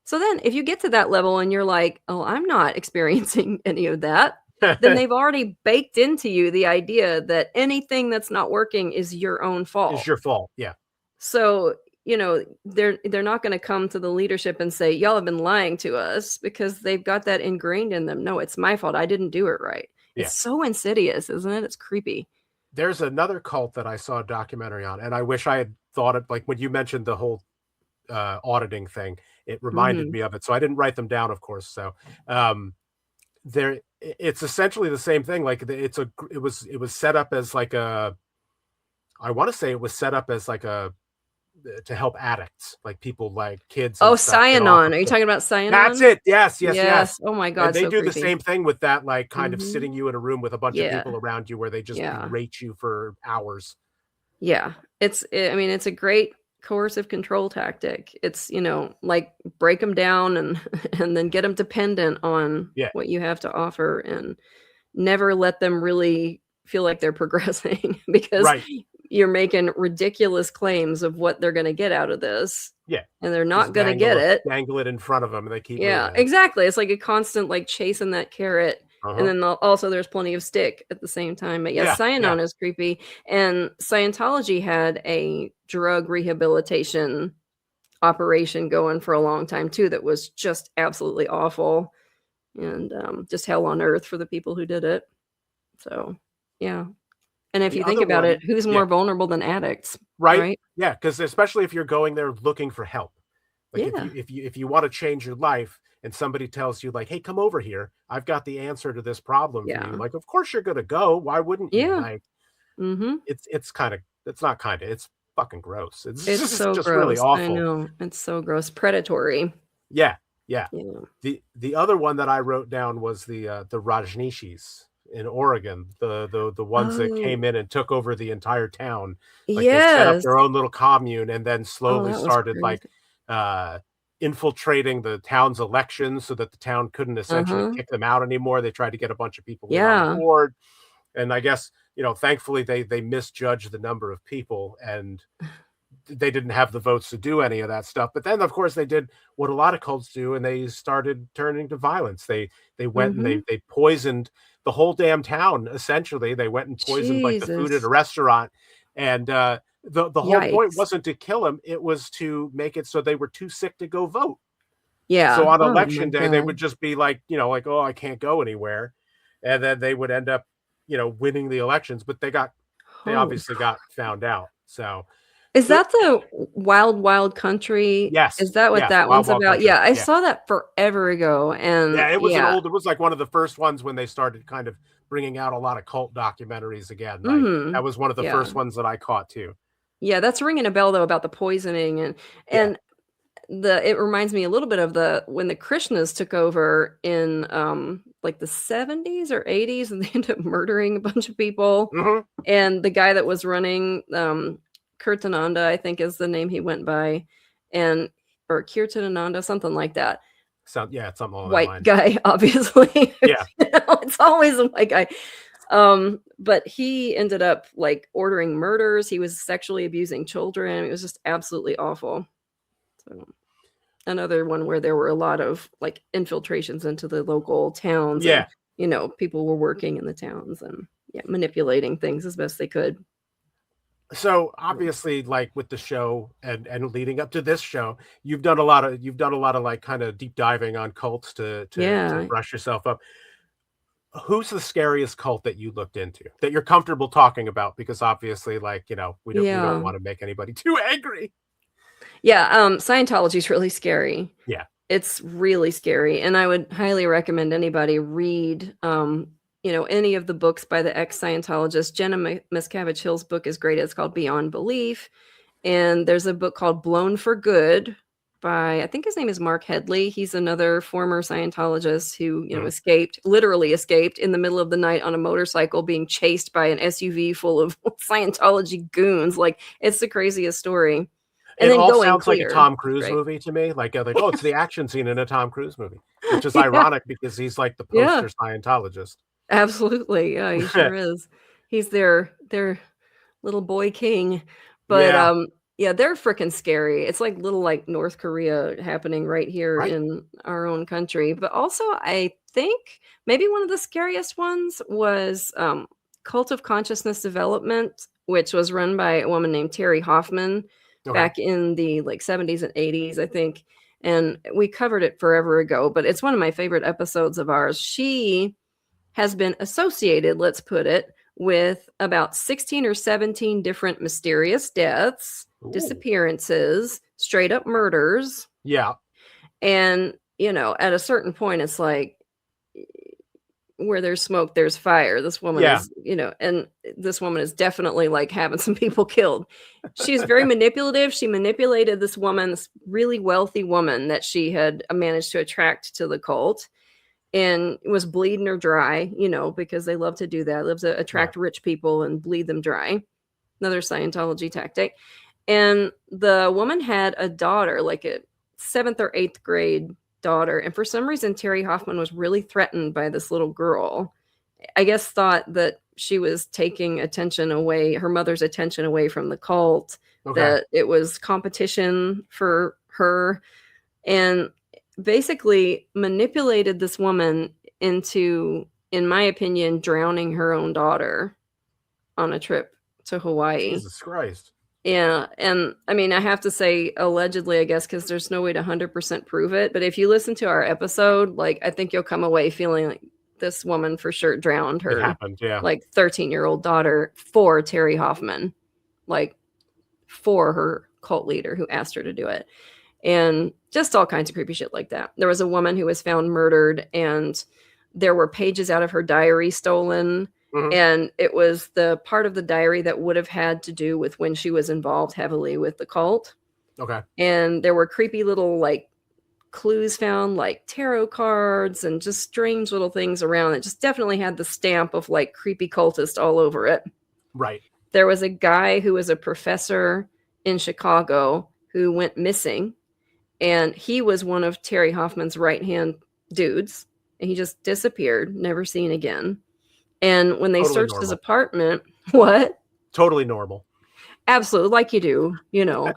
[SPEAKER 2] So then if you get to that level and you're like, "Oh, I'm not experiencing any of that," then they've already baked into you the idea that anything that's not working is your own
[SPEAKER 1] It's
[SPEAKER 2] fault.
[SPEAKER 1] your fault. Yeah.
[SPEAKER 2] So, they're not gonna come to the leadership and say, "Y'all have been lying to us," because they've got that ingrained in them. "No, it's my fault. I didn't do it right." It's
[SPEAKER 1] Yeah.
[SPEAKER 2] so insidious, isn't it? It's creepy.
[SPEAKER 1] There's another cult that I saw a documentary on, and I wish I had thought of, like, when you mentioned the whole auditing thing, it reminded
[SPEAKER 2] Mhm.
[SPEAKER 1] me of it. So I didn't write them down, of course. So um, it's essentially the same thing. Like it was set up as like a. I want to say it was set up as like a to help addicts, like people like kids
[SPEAKER 2] Oh,
[SPEAKER 1] and stuff get off
[SPEAKER 2] Synanon.
[SPEAKER 1] of
[SPEAKER 2] Are you
[SPEAKER 1] it.
[SPEAKER 2] talking about
[SPEAKER 1] That's
[SPEAKER 2] Synanon?
[SPEAKER 1] it. Yes, yes, yes.
[SPEAKER 2] Yes. Oh my
[SPEAKER 1] And
[SPEAKER 2] god,
[SPEAKER 1] they
[SPEAKER 2] so
[SPEAKER 1] do the
[SPEAKER 2] creepy.
[SPEAKER 1] same thing with that, like kind of
[SPEAKER 2] Mhm.
[SPEAKER 1] sitting you in a room with a bunch of
[SPEAKER 2] Yeah.
[SPEAKER 1] people around you where they just
[SPEAKER 2] Yeah.
[SPEAKER 1] berate you for hours.
[SPEAKER 2] Yeah. I mean, it's a great coercive control tactic. It's, like, break them down and and then get them dependent on
[SPEAKER 1] Yeah.
[SPEAKER 2] what you have to offer and never let them really feel like they're progressing because
[SPEAKER 1] Right.
[SPEAKER 2] you're making ridiculous claims of what they're gonna get out of this,
[SPEAKER 1] Yeah.
[SPEAKER 2] and they're
[SPEAKER 1] Just
[SPEAKER 2] not gonna get it.
[SPEAKER 1] dangle it in front of them, and they keep
[SPEAKER 2] Yeah,
[SPEAKER 1] moving.
[SPEAKER 2] exactly. It's like a constant, like, chasing that carrot and
[SPEAKER 1] Uh-huh.
[SPEAKER 2] then also there's plenty of stick at the same time, but yes,
[SPEAKER 1] Yeah, yeah.
[SPEAKER 2] Cyanon is creepy, and Scientology had a drug rehabilitation operation going for a long time too that was just absolutely awful and, just hell on earth for the people who did it. So, yeah, and if
[SPEAKER 1] The
[SPEAKER 2] you think
[SPEAKER 1] other
[SPEAKER 2] about it,
[SPEAKER 1] one,
[SPEAKER 2] who's
[SPEAKER 1] yeah,
[SPEAKER 2] more vulnerable than addicts,
[SPEAKER 1] right?
[SPEAKER 2] right?
[SPEAKER 1] Yeah, because especially if you're going there looking for help. Like
[SPEAKER 2] Yeah,
[SPEAKER 1] if you want to change your life and somebody tells you like, "Hey, come over here. I've got the answer to this problem for you."
[SPEAKER 2] yeah,
[SPEAKER 1] Like, of course you're gonna go. Why wouldn't you?
[SPEAKER 2] yeah,
[SPEAKER 1] Like,
[SPEAKER 2] mhm.
[SPEAKER 1] it's kind of it's not kind of it's fucking gross. It's
[SPEAKER 2] It's so
[SPEAKER 1] just really
[SPEAKER 2] gross, I
[SPEAKER 1] awful.
[SPEAKER 2] know, it's so gross, predatory.
[SPEAKER 1] Yeah, yeah.
[SPEAKER 2] Yeah.
[SPEAKER 1] The other one that I wrote down was the Rajneeshis in Oregon, the ones that
[SPEAKER 2] Oh,
[SPEAKER 1] came in and took over the entire town. Like they set up
[SPEAKER 2] yes.
[SPEAKER 1] their own little commune and then
[SPEAKER 2] Oh,
[SPEAKER 1] slowly
[SPEAKER 2] that was
[SPEAKER 1] started like
[SPEAKER 2] crazy.
[SPEAKER 1] uh infiltrating the town's elections so that the town couldn't essentially
[SPEAKER 2] Uh-huh.
[SPEAKER 1] kick them out anymore. They tried to get a bunch of people in on the
[SPEAKER 2] Yeah.
[SPEAKER 1] board. And I guess, thankfully they misjudged the number of people and they didn't have the votes to do any of that stuff. But then, of course, they did what a lot of cults do, and they started turning to violence. They went and
[SPEAKER 2] Mhm.
[SPEAKER 1] they poisoned the whole damn town. Essentially, they went and poisoned like the food at a
[SPEAKER 2] Jesus.
[SPEAKER 1] restaurant, and the whole point
[SPEAKER 2] Yikes.
[SPEAKER 1] wasn't to kill them; it was to make it so they were too sick to go vote. So
[SPEAKER 2] Yeah.
[SPEAKER 1] on
[SPEAKER 2] Oh my
[SPEAKER 1] election day, they would
[SPEAKER 2] god.
[SPEAKER 1] just be like, like, oh, I can't go anywhere, and then they would end up, winning the elections. But they
[SPEAKER 2] Holy
[SPEAKER 1] obviously
[SPEAKER 2] crap.
[SPEAKER 1] got found out. So
[SPEAKER 2] Is
[SPEAKER 1] the
[SPEAKER 2] that the Wild Wild Country? Is
[SPEAKER 1] yes,
[SPEAKER 2] that what
[SPEAKER 1] yes,
[SPEAKER 2] that
[SPEAKER 1] Wild
[SPEAKER 2] one's
[SPEAKER 1] Wild
[SPEAKER 2] about?
[SPEAKER 1] Country,
[SPEAKER 2] Yeah, I
[SPEAKER 1] yeah.
[SPEAKER 2] saw that forever ago, and
[SPEAKER 1] Yeah,
[SPEAKER 2] yeah.
[SPEAKER 1] it was like one of the first ones when they started kind of bringing out a lot of cult documentaries again. That
[SPEAKER 2] Mhm.
[SPEAKER 1] was one of the
[SPEAKER 2] Yeah.
[SPEAKER 1] first ones that I caught too.
[SPEAKER 2] Yeah, that's ringing a bell, though, about the poisoning
[SPEAKER 1] Yeah.
[SPEAKER 2] and it reminds me a little bit of the when the Krishnas took over in, like, the '70s or '80s, and they ended up murdering a bunch of people,
[SPEAKER 1] Mhm.
[SPEAKER 2] and the guy that was running, Kirtananda, I think is the name he went by, and or Kirtananda, something like that.
[SPEAKER 1] So yeah, it's something along that
[SPEAKER 2] White
[SPEAKER 1] line.
[SPEAKER 2] guy, obviously.
[SPEAKER 1] Yeah.
[SPEAKER 2] It's always a white guy. But he ended up, like, ordering murders, he was sexually abusing children, it was just absolutely awful. So another one where there were a lot of, like, infiltrations into the local towns and,
[SPEAKER 1] Yeah.
[SPEAKER 2] people were working in the towns and, yeah, manipulating things as best they could.
[SPEAKER 1] So
[SPEAKER 2] So
[SPEAKER 1] obviously, like with the show and leading up to this show, you've done a lot of like kind of deep diving on cults to
[SPEAKER 2] yeah.
[SPEAKER 1] brush yourself up. Who's the scariest cult that you looked into that you're comfortable talking about? Because obviously, like, we don't
[SPEAKER 2] Yeah.
[SPEAKER 1] want to make anybody too angry.
[SPEAKER 2] Yeah, Scientology is really scary.
[SPEAKER 1] Yeah.
[SPEAKER 2] It's really scary, and I would highly recommend anybody read, any of the books by the ex-Scientologist. Jenna Miscavige Hill's book is great, it's called Beyond Belief, and there's a book called Blown for Good by I think his name is Mark Headley. He's another former Scientologist who,
[SPEAKER 1] Mhm.
[SPEAKER 2] escaped literally escaped in the middle of the night on a motorcycle being chased by an SUV full of Scientology goons, like, it's the craziest story, and
[SPEAKER 1] It
[SPEAKER 2] then
[SPEAKER 1] all
[SPEAKER 2] going
[SPEAKER 1] sounds like a
[SPEAKER 2] clear.
[SPEAKER 1] Tom
[SPEAKER 2] It's
[SPEAKER 1] Cruise
[SPEAKER 2] great.
[SPEAKER 1] movie to me, like, "Oh, it's the action scene in a Tom Cruise movie," which is
[SPEAKER 2] Yeah,
[SPEAKER 1] ironic because he's like the
[SPEAKER 2] yeah.
[SPEAKER 1] poster Scientologist.
[SPEAKER 2] Absolutely, yeah, he sure is. He's their little boy king, but,
[SPEAKER 1] Yeah,
[SPEAKER 2] yeah, they're freaking scary. It's like little, like, North Korea happening right here
[SPEAKER 1] right?
[SPEAKER 2] in our own country, but also I think maybe one of the scariest ones was, Cult of Consciousness Development, which was run by a woman named Terry Hoffman
[SPEAKER 1] Okay.
[SPEAKER 2] back in the, like, '70s and '80s, I think, and we covered it forever ago, but it's one of my favorite episodes of ours. She has been associated, let's put it, with about 16 or 17 different mysterious deaths,
[SPEAKER 1] Ooh.
[SPEAKER 2] disappearances, straight up murders,
[SPEAKER 1] Yeah,
[SPEAKER 2] and, at a certain point, it's like, where there's smoke, there's fire. This woman
[SPEAKER 1] yeah,
[SPEAKER 2] is, and this woman is definitely, like, having some people killed. She's very manipulative. She manipulated this woman, this really wealthy woman that she had, managed to attract to the cult, and was bleeding her dry, because they love to do that. Love to
[SPEAKER 1] right.
[SPEAKER 2] attract rich people and bleed them dry. Another Scientology tactic. And the woman had a daughter, like a 7th or 8th grade daughter, and for some reason, Terry Hoffman was really threatened by this little girl. I guess thought that she was taking attention away her mother's attention away from the cult,
[SPEAKER 1] Okay.
[SPEAKER 2] that it was competition for her, and basically manipulated this woman into in my opinion, drowning her own daughter on a trip to Hawaii.
[SPEAKER 1] Jesus Christ.
[SPEAKER 2] Yeah, and I mean, I have to say allegedly, I guess, because there's no way to 100% prove it. But if you listen to our episode, like, I think you'll come away feeling like this woman for sure drowned
[SPEAKER 1] It
[SPEAKER 2] her,
[SPEAKER 1] happened, yeah.
[SPEAKER 2] like, 13-year-old daughter for Terry Hoffman, like, for her cult leader who asked her to do it. And just all kinds of creepy shit like that. There was a woman who was found murdered, and there were pages out of her diary stolen.
[SPEAKER 1] Mhm.
[SPEAKER 2] And it was the part of the diary that would have had to do with when she was involved heavily with the cult.
[SPEAKER 1] Okay.
[SPEAKER 2] And there were creepy little, like, clues found, like tarot cards and just strange little things around. It just definitely had the stamp of, like, creepy cultist all over it.
[SPEAKER 1] Right.
[SPEAKER 2] There was a guy who was a professor in Chicago who went missing, and he was one of Terry Hoffman's right-hand dudes, and he just disappeared, never seen again. And when they
[SPEAKER 1] Totally
[SPEAKER 2] searched his
[SPEAKER 1] normal.
[SPEAKER 2] apartment, what?
[SPEAKER 1] Totally normal.
[SPEAKER 2] Absolutely, like you do, you know.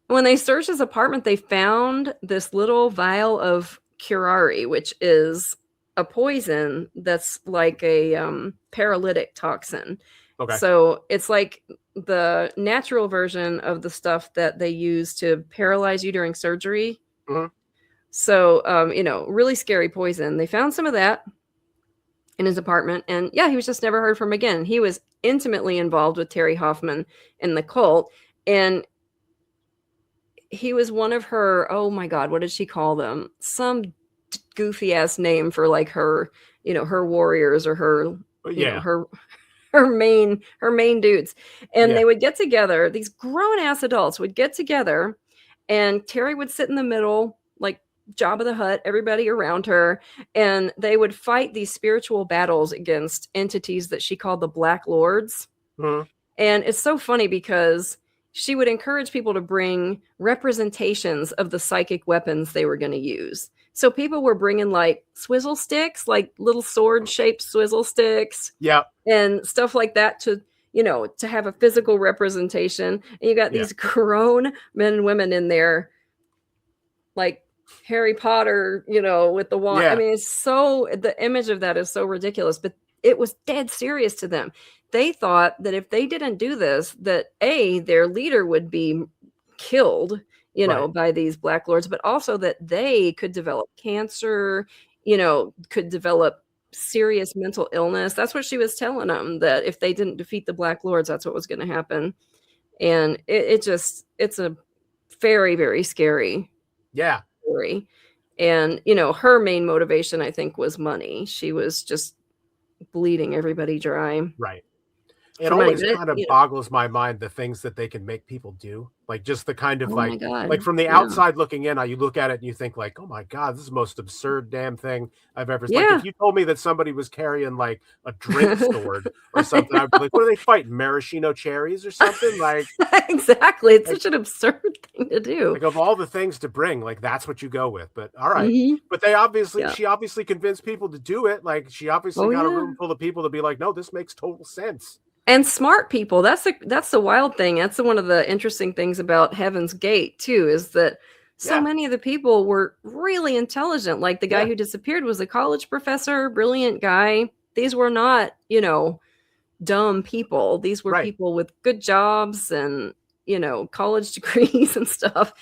[SPEAKER 2] When they searched his apartment, they found this little vial of curare, which is a poison that's like a paralytic toxin.
[SPEAKER 1] Okay.
[SPEAKER 2] So it's like the natural version of the stuff that they use to paralyze you during surgery.
[SPEAKER 1] Mhm.
[SPEAKER 2] So, you know, really scary poison. They found some of that in his apartment, and yeah, he was just never heard from again. He was intimately involved with Terry Hoffman and the cult, and he was one of her, oh my God, what did she call them? Some goofy ass name for, like, her, you know, her warriors or her, you know, her main dudes. And they would get together, these grown ass adults would get together, and Terry would sit in the middle, like Jabba the Hutt, everybody around her, and they would fight these spiritual battles against entities that she called the Black Lords.
[SPEAKER 1] Mhm.
[SPEAKER 2] And it's so funny because she would encourage people to bring representations of the psychic weapons they were going to use. So people were bringing, like, swizzle sticks, like little sword-shaped swizzle sticks, and stuff like that to, you know, to have a physical representation. And you got these grown men and women in there, like Harry Potter, you know, with the wand. I mean, it's so, the image of that is so ridiculous, but it was dead serious to them. They thought that if they didn't do this, that their leader would be killed, you know, by these Black Lords, but also that they could develop cancer, you know, could develop serious mental illness. That's what she was telling them, that if they didn't defeat the Black Lords, that's what was going to happen. And it's a very, very scary story. And, you know, her main motivation, I think, was money. She was just bleeding everybody dry.
[SPEAKER 1] Right. It always kind of boggles my mind, the things that they can make people do. Like, just the kind of, like from the outside looking in, you look at it and you think, like, oh my God, this is the most absurd damn thing I've ever seen. Like, if you told me that somebody was carrying, like, a drink sword or something, I'd be like, what are they fighting? Maraschino cherries or something? Like,
[SPEAKER 2] exactly. It's such an absurd thing to do.
[SPEAKER 1] Like, of all the things to bring, like, that's what you go with. But all right. But they obviously, she obviously convinced people to do it. Like, she obviously got a room full of people to be like, no, this makes total sense.
[SPEAKER 2] And smart people. That's the wild thing. That's one of the interesting things about Heaven's Gate too, is that so many of the people were really intelligent. Like the guy who disappeared was a college professor, brilliant guy. These were not, you know, dumb people. These were people with good jobs and, you know, college degrees and stuff.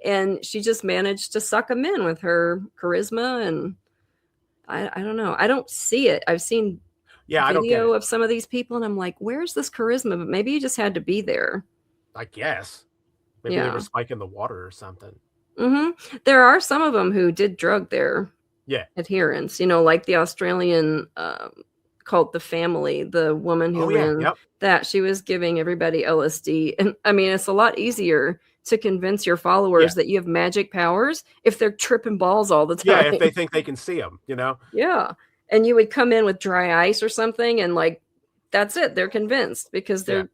[SPEAKER 2] And she just managed to suck them in with her charisma. And I don't know. I don't see it. I've seen video of some of these people, and I'm like, where's this charisma? But maybe you just had to be there.
[SPEAKER 1] I guess. Maybe they were spiking the water or something.
[SPEAKER 2] There are some of them who did drug their adherents, you know, like the Australian cult The Family, the woman who ran that, she was giving everybody LSD. And I mean, it's a lot easier to convince your followers that you have magic powers if they're tripping balls all the time.
[SPEAKER 1] Yeah, if they think they can see them, you know?
[SPEAKER 2] Yeah. And you would come in with dry ice or something, and, like, that's it. They're convinced because they're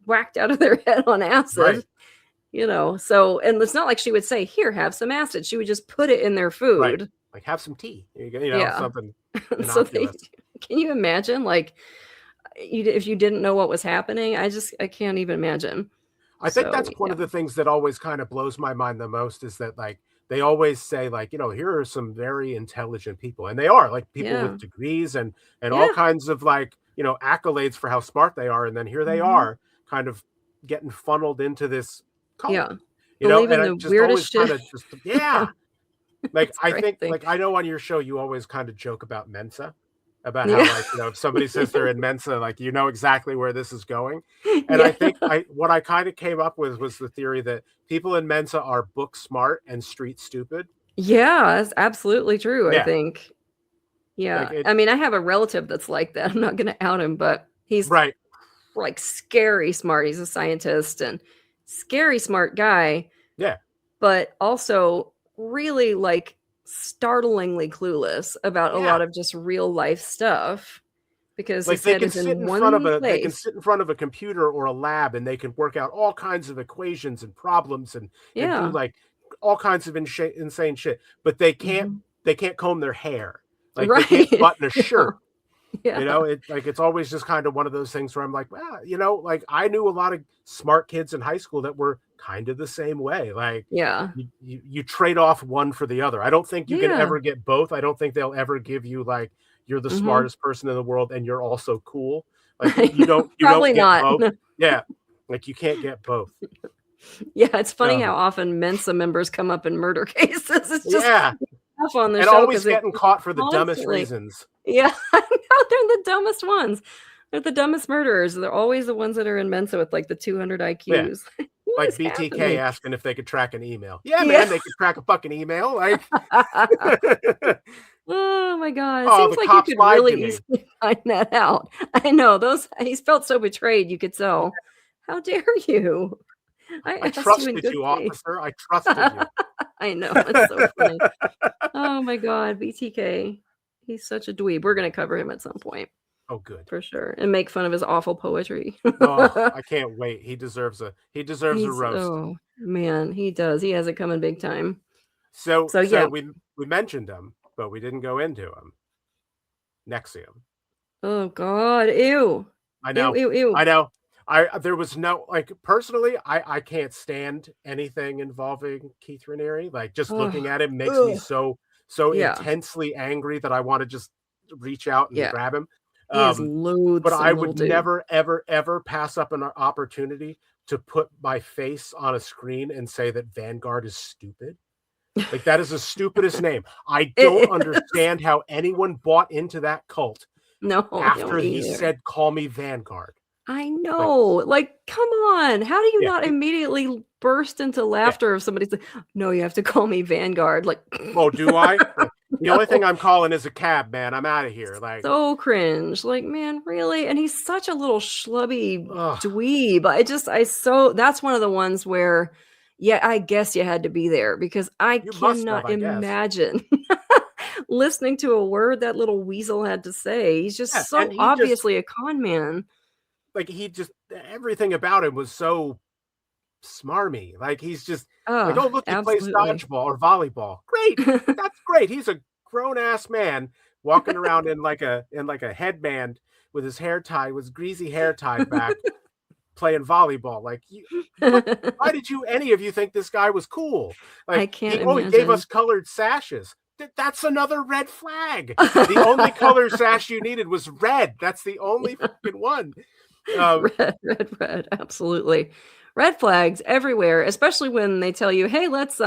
[SPEAKER 2] whacked out of their head on acid, you know? So, and it's not like she would say, here, have some acid. She would just put it in their food.
[SPEAKER 1] Like, have some tea, you know, something.
[SPEAKER 2] So can you imagine, like, if you didn't know what was happening? I can't even imagine.
[SPEAKER 1] I think that's one of the things that always kind of blows my mind the most, is that, like, they always say like, here are some very intelligent people, and they are like people with
[SPEAKER 2] Yeah.
[SPEAKER 1] degrees and all
[SPEAKER 2] Yeah.
[SPEAKER 1] kinds of like, accolades for how smart they are, and then here they
[SPEAKER 2] Mhm.
[SPEAKER 1] are kind of getting funneled into this cult,
[SPEAKER 2] Yeah. Believe
[SPEAKER 1] and
[SPEAKER 2] in
[SPEAKER 1] I
[SPEAKER 2] the
[SPEAKER 1] just always
[SPEAKER 2] weirdest
[SPEAKER 1] kind
[SPEAKER 2] shit.
[SPEAKER 1] of just
[SPEAKER 2] Yeah.
[SPEAKER 1] yeah. Like,
[SPEAKER 2] It's
[SPEAKER 1] I think
[SPEAKER 2] crazy.
[SPEAKER 1] like, I know on your show, you always kinda joke about Mensa, about how,
[SPEAKER 2] Yeah.
[SPEAKER 1] like, if somebody says they're in Mensa, like, you know exactly where this is going, and I
[SPEAKER 2] Yeah.
[SPEAKER 1] think I what I kinda came up with was the theory that people in Mensa are book smart and street stupid.
[SPEAKER 2] Yeah, that's absolutely true, I
[SPEAKER 1] Yeah,
[SPEAKER 2] think.
[SPEAKER 1] like,
[SPEAKER 2] Yeah.
[SPEAKER 1] it
[SPEAKER 2] I mean, I have a relative that's like that. I'm not gonna out him, but he's,
[SPEAKER 1] right,
[SPEAKER 2] like, scary smart. He's a scientist and scary smart guy,
[SPEAKER 1] yeah.
[SPEAKER 2] but also really, like, startlingly clueless about a
[SPEAKER 1] Yeah.
[SPEAKER 2] lot of just real life stuff because
[SPEAKER 1] Like,
[SPEAKER 2] his
[SPEAKER 1] they
[SPEAKER 2] head
[SPEAKER 1] can
[SPEAKER 2] is
[SPEAKER 1] sit
[SPEAKER 2] in
[SPEAKER 1] in front of
[SPEAKER 2] one
[SPEAKER 1] a they can
[SPEAKER 2] place.
[SPEAKER 1] sit in front of a computer or a lab, and they can work out all kinds of equations and problems and do,
[SPEAKER 2] Yeah.
[SPEAKER 1] like, all kinds of insane shit, but they can't
[SPEAKER 2] Mhm.
[SPEAKER 1] they can't comb their hair. Like, they can't
[SPEAKER 2] Right.
[SPEAKER 1] button a
[SPEAKER 2] Yeah.
[SPEAKER 1] shirt.
[SPEAKER 2] Yeah.
[SPEAKER 1] It's always just kind of one of those things where I'm like, "Well," like, I knew a lot of smart kids in high school that were kind of the same way, like,
[SPEAKER 2] Yeah.
[SPEAKER 1] you trade off one for the other. I don't think you can
[SPEAKER 2] Yeah.
[SPEAKER 1] ever get both. I don't think they'll ever give you, like, you're the
[SPEAKER 2] Mhm.
[SPEAKER 1] smartest person in the world and you're also cool. Like, you don't
[SPEAKER 2] Probably
[SPEAKER 1] get
[SPEAKER 2] not.
[SPEAKER 1] both. Yeah, like, you can't get both.
[SPEAKER 2] Yeah, it's funny
[SPEAKER 1] Um,
[SPEAKER 2] how often Mensa members come up in murder cases. It's just
[SPEAKER 1] yeah,
[SPEAKER 2] tough on the
[SPEAKER 1] and
[SPEAKER 2] show
[SPEAKER 1] always
[SPEAKER 2] because they
[SPEAKER 1] getting caught for the dumbest
[SPEAKER 2] constantly.
[SPEAKER 1] reasons,
[SPEAKER 2] Yeah, I know, they're the dumbest ones. They're the dumbest murderers. They're always the ones that are in Mensa with, like, the 200
[SPEAKER 1] yeah.
[SPEAKER 2] IQs. What
[SPEAKER 1] Like
[SPEAKER 2] is
[SPEAKER 1] BTK
[SPEAKER 2] happening?
[SPEAKER 1] asking if they could track an email. Yeah,
[SPEAKER 2] Yeah.
[SPEAKER 1] man, they could track a fucking email, like
[SPEAKER 2] Oh my god. It
[SPEAKER 1] "Oh,
[SPEAKER 2] seems
[SPEAKER 1] the
[SPEAKER 2] like you
[SPEAKER 1] cops
[SPEAKER 2] could
[SPEAKER 1] lied to
[SPEAKER 2] really
[SPEAKER 1] me.
[SPEAKER 2] easily find that out. I know, those he felt so betrayed, you could tell. How dare you? I
[SPEAKER 1] I
[SPEAKER 2] asked you in
[SPEAKER 1] trusted
[SPEAKER 2] good
[SPEAKER 1] you,
[SPEAKER 2] faith.
[SPEAKER 1] officer, I trusted you."
[SPEAKER 2] I know, it's so funny. Oh my god, BTK. He's such a dweeb. We're gonna cover him at some point,
[SPEAKER 1] Oh, good.
[SPEAKER 2] for sure, and make fun of his awful poetry.
[SPEAKER 1] Oh, I can't wait. He deserves a
[SPEAKER 2] He's
[SPEAKER 1] roast.
[SPEAKER 2] oh, man, he does. He has it coming big time.
[SPEAKER 1] So
[SPEAKER 2] So,
[SPEAKER 1] so
[SPEAKER 2] yeah.
[SPEAKER 1] we mentioned him, but we didn't go into him. Nexium.
[SPEAKER 2] Oh god, ew.
[SPEAKER 1] I
[SPEAKER 2] Ew,
[SPEAKER 1] know.
[SPEAKER 2] ew, ew.
[SPEAKER 1] I know. There was no like, personally, I can't stand anything involving Keith Raniere. Like, just
[SPEAKER 2] Oh,
[SPEAKER 1] looking at him makes me
[SPEAKER 2] ugh.
[SPEAKER 1] so
[SPEAKER 2] Yeah,
[SPEAKER 1] intensely angry that I wanna just reach out and
[SPEAKER 2] yeah.
[SPEAKER 1] grab him.
[SPEAKER 2] He is
[SPEAKER 1] But I
[SPEAKER 2] loathsome little
[SPEAKER 1] would
[SPEAKER 2] dude.
[SPEAKER 1] never, ever, ever pass up an opportunity to put my face on a screen and say that Vanguard is stupid. Like, that is the stupidest name. I don't
[SPEAKER 2] It is.
[SPEAKER 1] understand how anyone bought into that cult
[SPEAKER 2] No, I don't
[SPEAKER 1] after he
[SPEAKER 2] either.
[SPEAKER 1] said, "Call me Vanguard."
[SPEAKER 2] I
[SPEAKER 1] Like,
[SPEAKER 2] know, like, come on, how do you
[SPEAKER 1] yeah,
[SPEAKER 2] not immediately burst into
[SPEAKER 1] yeah.
[SPEAKER 2] laughter if somebody said, "No, you have to call me Vanguard," like,
[SPEAKER 1] "Oh, do I?" Like, "The only thing
[SPEAKER 2] no,
[SPEAKER 1] I'm calling is a cab, man. I'm out of here." Like,
[SPEAKER 2] so cringe, like, man, really? And he's such a little schlubby
[SPEAKER 1] ugh,
[SPEAKER 2] dweeb, that's one of the ones where, yeah, I guess you had to be there because I
[SPEAKER 1] you must have,
[SPEAKER 2] cannot
[SPEAKER 1] I guess.
[SPEAKER 2] imagine listening to a word that little weasel had to say. He's
[SPEAKER 1] Yeah,
[SPEAKER 2] just
[SPEAKER 1] and
[SPEAKER 2] so obviously a con man.
[SPEAKER 1] he just everything about him was so smarmy. Like, he's just like,
[SPEAKER 2] Oh,
[SPEAKER 1] "Oh, look, he plays
[SPEAKER 2] absolutely.
[SPEAKER 1] dodgeball or volleyball. Great. That's great. He's a grown ass man walking around in like a headband with his hair tied, with his greasy hair tied back, playing volleyball. Like, why did you any of you think this guy was cool?
[SPEAKER 2] I
[SPEAKER 1] Like,
[SPEAKER 2] can't
[SPEAKER 1] he gave us
[SPEAKER 2] imagine.
[SPEAKER 1] colored sashes. That's another red flag. The only color sash you needed was red. That's the only fucking one. Um,
[SPEAKER 2] Red, red, red, absolutely. Red flags everywhere, especially when they tell you, "Hey, let's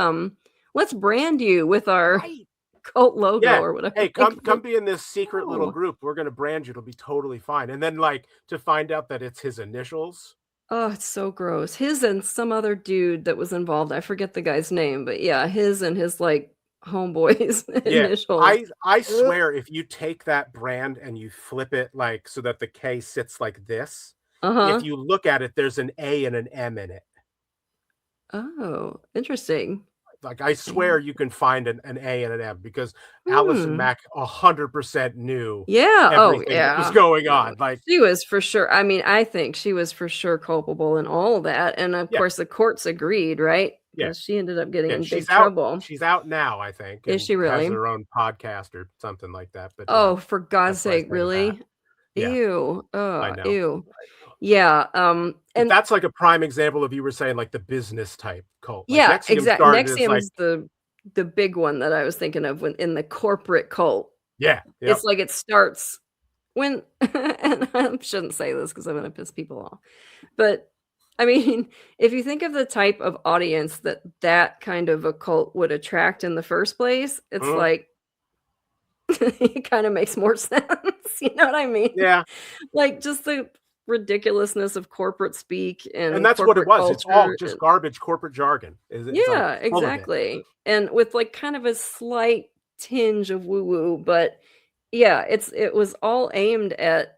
[SPEAKER 2] brand you with our
[SPEAKER 1] right.
[SPEAKER 2] cult logo,"
[SPEAKER 1] Yeah.
[SPEAKER 2] or whatever.
[SPEAKER 1] "Hey,
[SPEAKER 2] Like,
[SPEAKER 1] come be in this secret little
[SPEAKER 2] no.
[SPEAKER 1] group. We're gonna brand you. It'll be totally fine." And then, like, to find out that it's his initials.
[SPEAKER 2] Oh, it's so gross. His and some other dude that was involved, I forget the guy's name, but yeah, his and his, like, homeboys
[SPEAKER 1] Yeah.
[SPEAKER 2] initials.
[SPEAKER 1] I
[SPEAKER 2] Ugh.
[SPEAKER 1] swear if you take that brand and you flip it, like, so that the K sits like this, if
[SPEAKER 2] Uh-huh.
[SPEAKER 1] you look at it, there's an A and an M in it.
[SPEAKER 2] Oh, interesting.
[SPEAKER 1] Like, I swear
[SPEAKER 2] Yeah.
[SPEAKER 1] you can find an A and an M because Allison
[SPEAKER 2] Hmm.
[SPEAKER 1] Mack 100% knew
[SPEAKER 2] Yeah, oh,
[SPEAKER 1] everything that was
[SPEAKER 2] yeah.
[SPEAKER 1] going
[SPEAKER 2] No,
[SPEAKER 1] on. Like,
[SPEAKER 2] she was for sure I mean, I think she was for sure culpable in all that, and of
[SPEAKER 1] yeah,
[SPEAKER 2] course the courts agreed, right?
[SPEAKER 1] yeah.
[SPEAKER 2] Because she ended up getting
[SPEAKER 1] Yeah,
[SPEAKER 2] in
[SPEAKER 1] she's
[SPEAKER 2] big
[SPEAKER 1] out
[SPEAKER 2] trouble.
[SPEAKER 1] she's out now, I think,
[SPEAKER 2] Is
[SPEAKER 1] and
[SPEAKER 2] she
[SPEAKER 1] has
[SPEAKER 2] really?
[SPEAKER 1] her own podcast or something like that, but yeah,
[SPEAKER 2] Oh, for God's
[SPEAKER 1] that's what I
[SPEAKER 2] sake,
[SPEAKER 1] said of that.
[SPEAKER 2] really?
[SPEAKER 1] Yeah,
[SPEAKER 2] Ew.
[SPEAKER 1] I
[SPEAKER 2] Oh,
[SPEAKER 1] know.
[SPEAKER 2] ew. Yeah,
[SPEAKER 1] But
[SPEAKER 2] and
[SPEAKER 1] that's like a prime example of you were saying, like, the business type cult. Like,
[SPEAKER 2] yeah,
[SPEAKER 1] Nexium
[SPEAKER 2] exact
[SPEAKER 1] started as, like,
[SPEAKER 2] Nexium's the the big one that I was thinking of when in the corporate cult.
[SPEAKER 1] Yeah.
[SPEAKER 2] It's
[SPEAKER 1] Yep.
[SPEAKER 2] like it starts when and I shouldn't say this because I'm gonna piss people off. But, I mean, if you think of the type of audience that that kind of a cult would attract in the first place, it's
[SPEAKER 1] Mhm.
[SPEAKER 2] like it kinda makes more sense, you know what I mean?
[SPEAKER 1] Yeah.
[SPEAKER 2] Like, just the ridiculousness of corporate speak
[SPEAKER 1] And
[SPEAKER 2] and
[SPEAKER 1] that's what it
[SPEAKER 2] corporate
[SPEAKER 1] was. It's all
[SPEAKER 2] culture
[SPEAKER 1] just
[SPEAKER 2] and
[SPEAKER 1] garbage corporate jargon. It's like
[SPEAKER 2] yeah,
[SPEAKER 1] full of it.
[SPEAKER 2] exactly, and with, like, kind of a slight tinge of woo-woo, but yeah, it was all aimed at,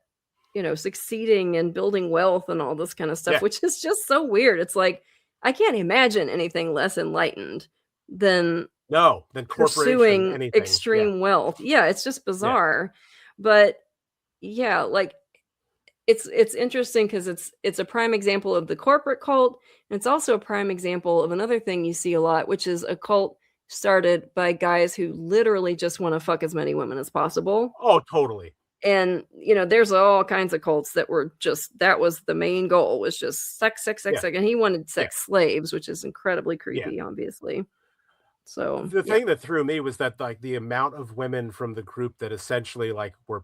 [SPEAKER 2] succeeding and building wealth and all this kinda stuff,
[SPEAKER 1] Yeah.
[SPEAKER 2] which is just so weird. It's like, I can't imagine anything less enlightened than
[SPEAKER 1] No, then corporation,
[SPEAKER 2] pursuing
[SPEAKER 1] anything. Yeah.
[SPEAKER 2] extreme wealth. Yeah, it's just
[SPEAKER 1] Yeah.
[SPEAKER 2] bizarre, but yeah, like, it's interesting because it's a prime example of the corporate cult, and it's also a prime example of another thing you see a lot, which is a cult started by guys who literally just wanna fuck as many women as possible.
[SPEAKER 1] Oh, totally.
[SPEAKER 2] And, there's all kinds of cults that were just that was the main goal was just sex, sex, sex,
[SPEAKER 1] Yeah.
[SPEAKER 2] sex, and he wanted
[SPEAKER 1] Yeah.
[SPEAKER 2] sex slaves, which is incredibly
[SPEAKER 1] Yeah.
[SPEAKER 2] creepy, obviously. So,
[SPEAKER 1] The
[SPEAKER 2] yeah.
[SPEAKER 1] thing that threw me was that, like, the amount of women from the group that essentially, like, were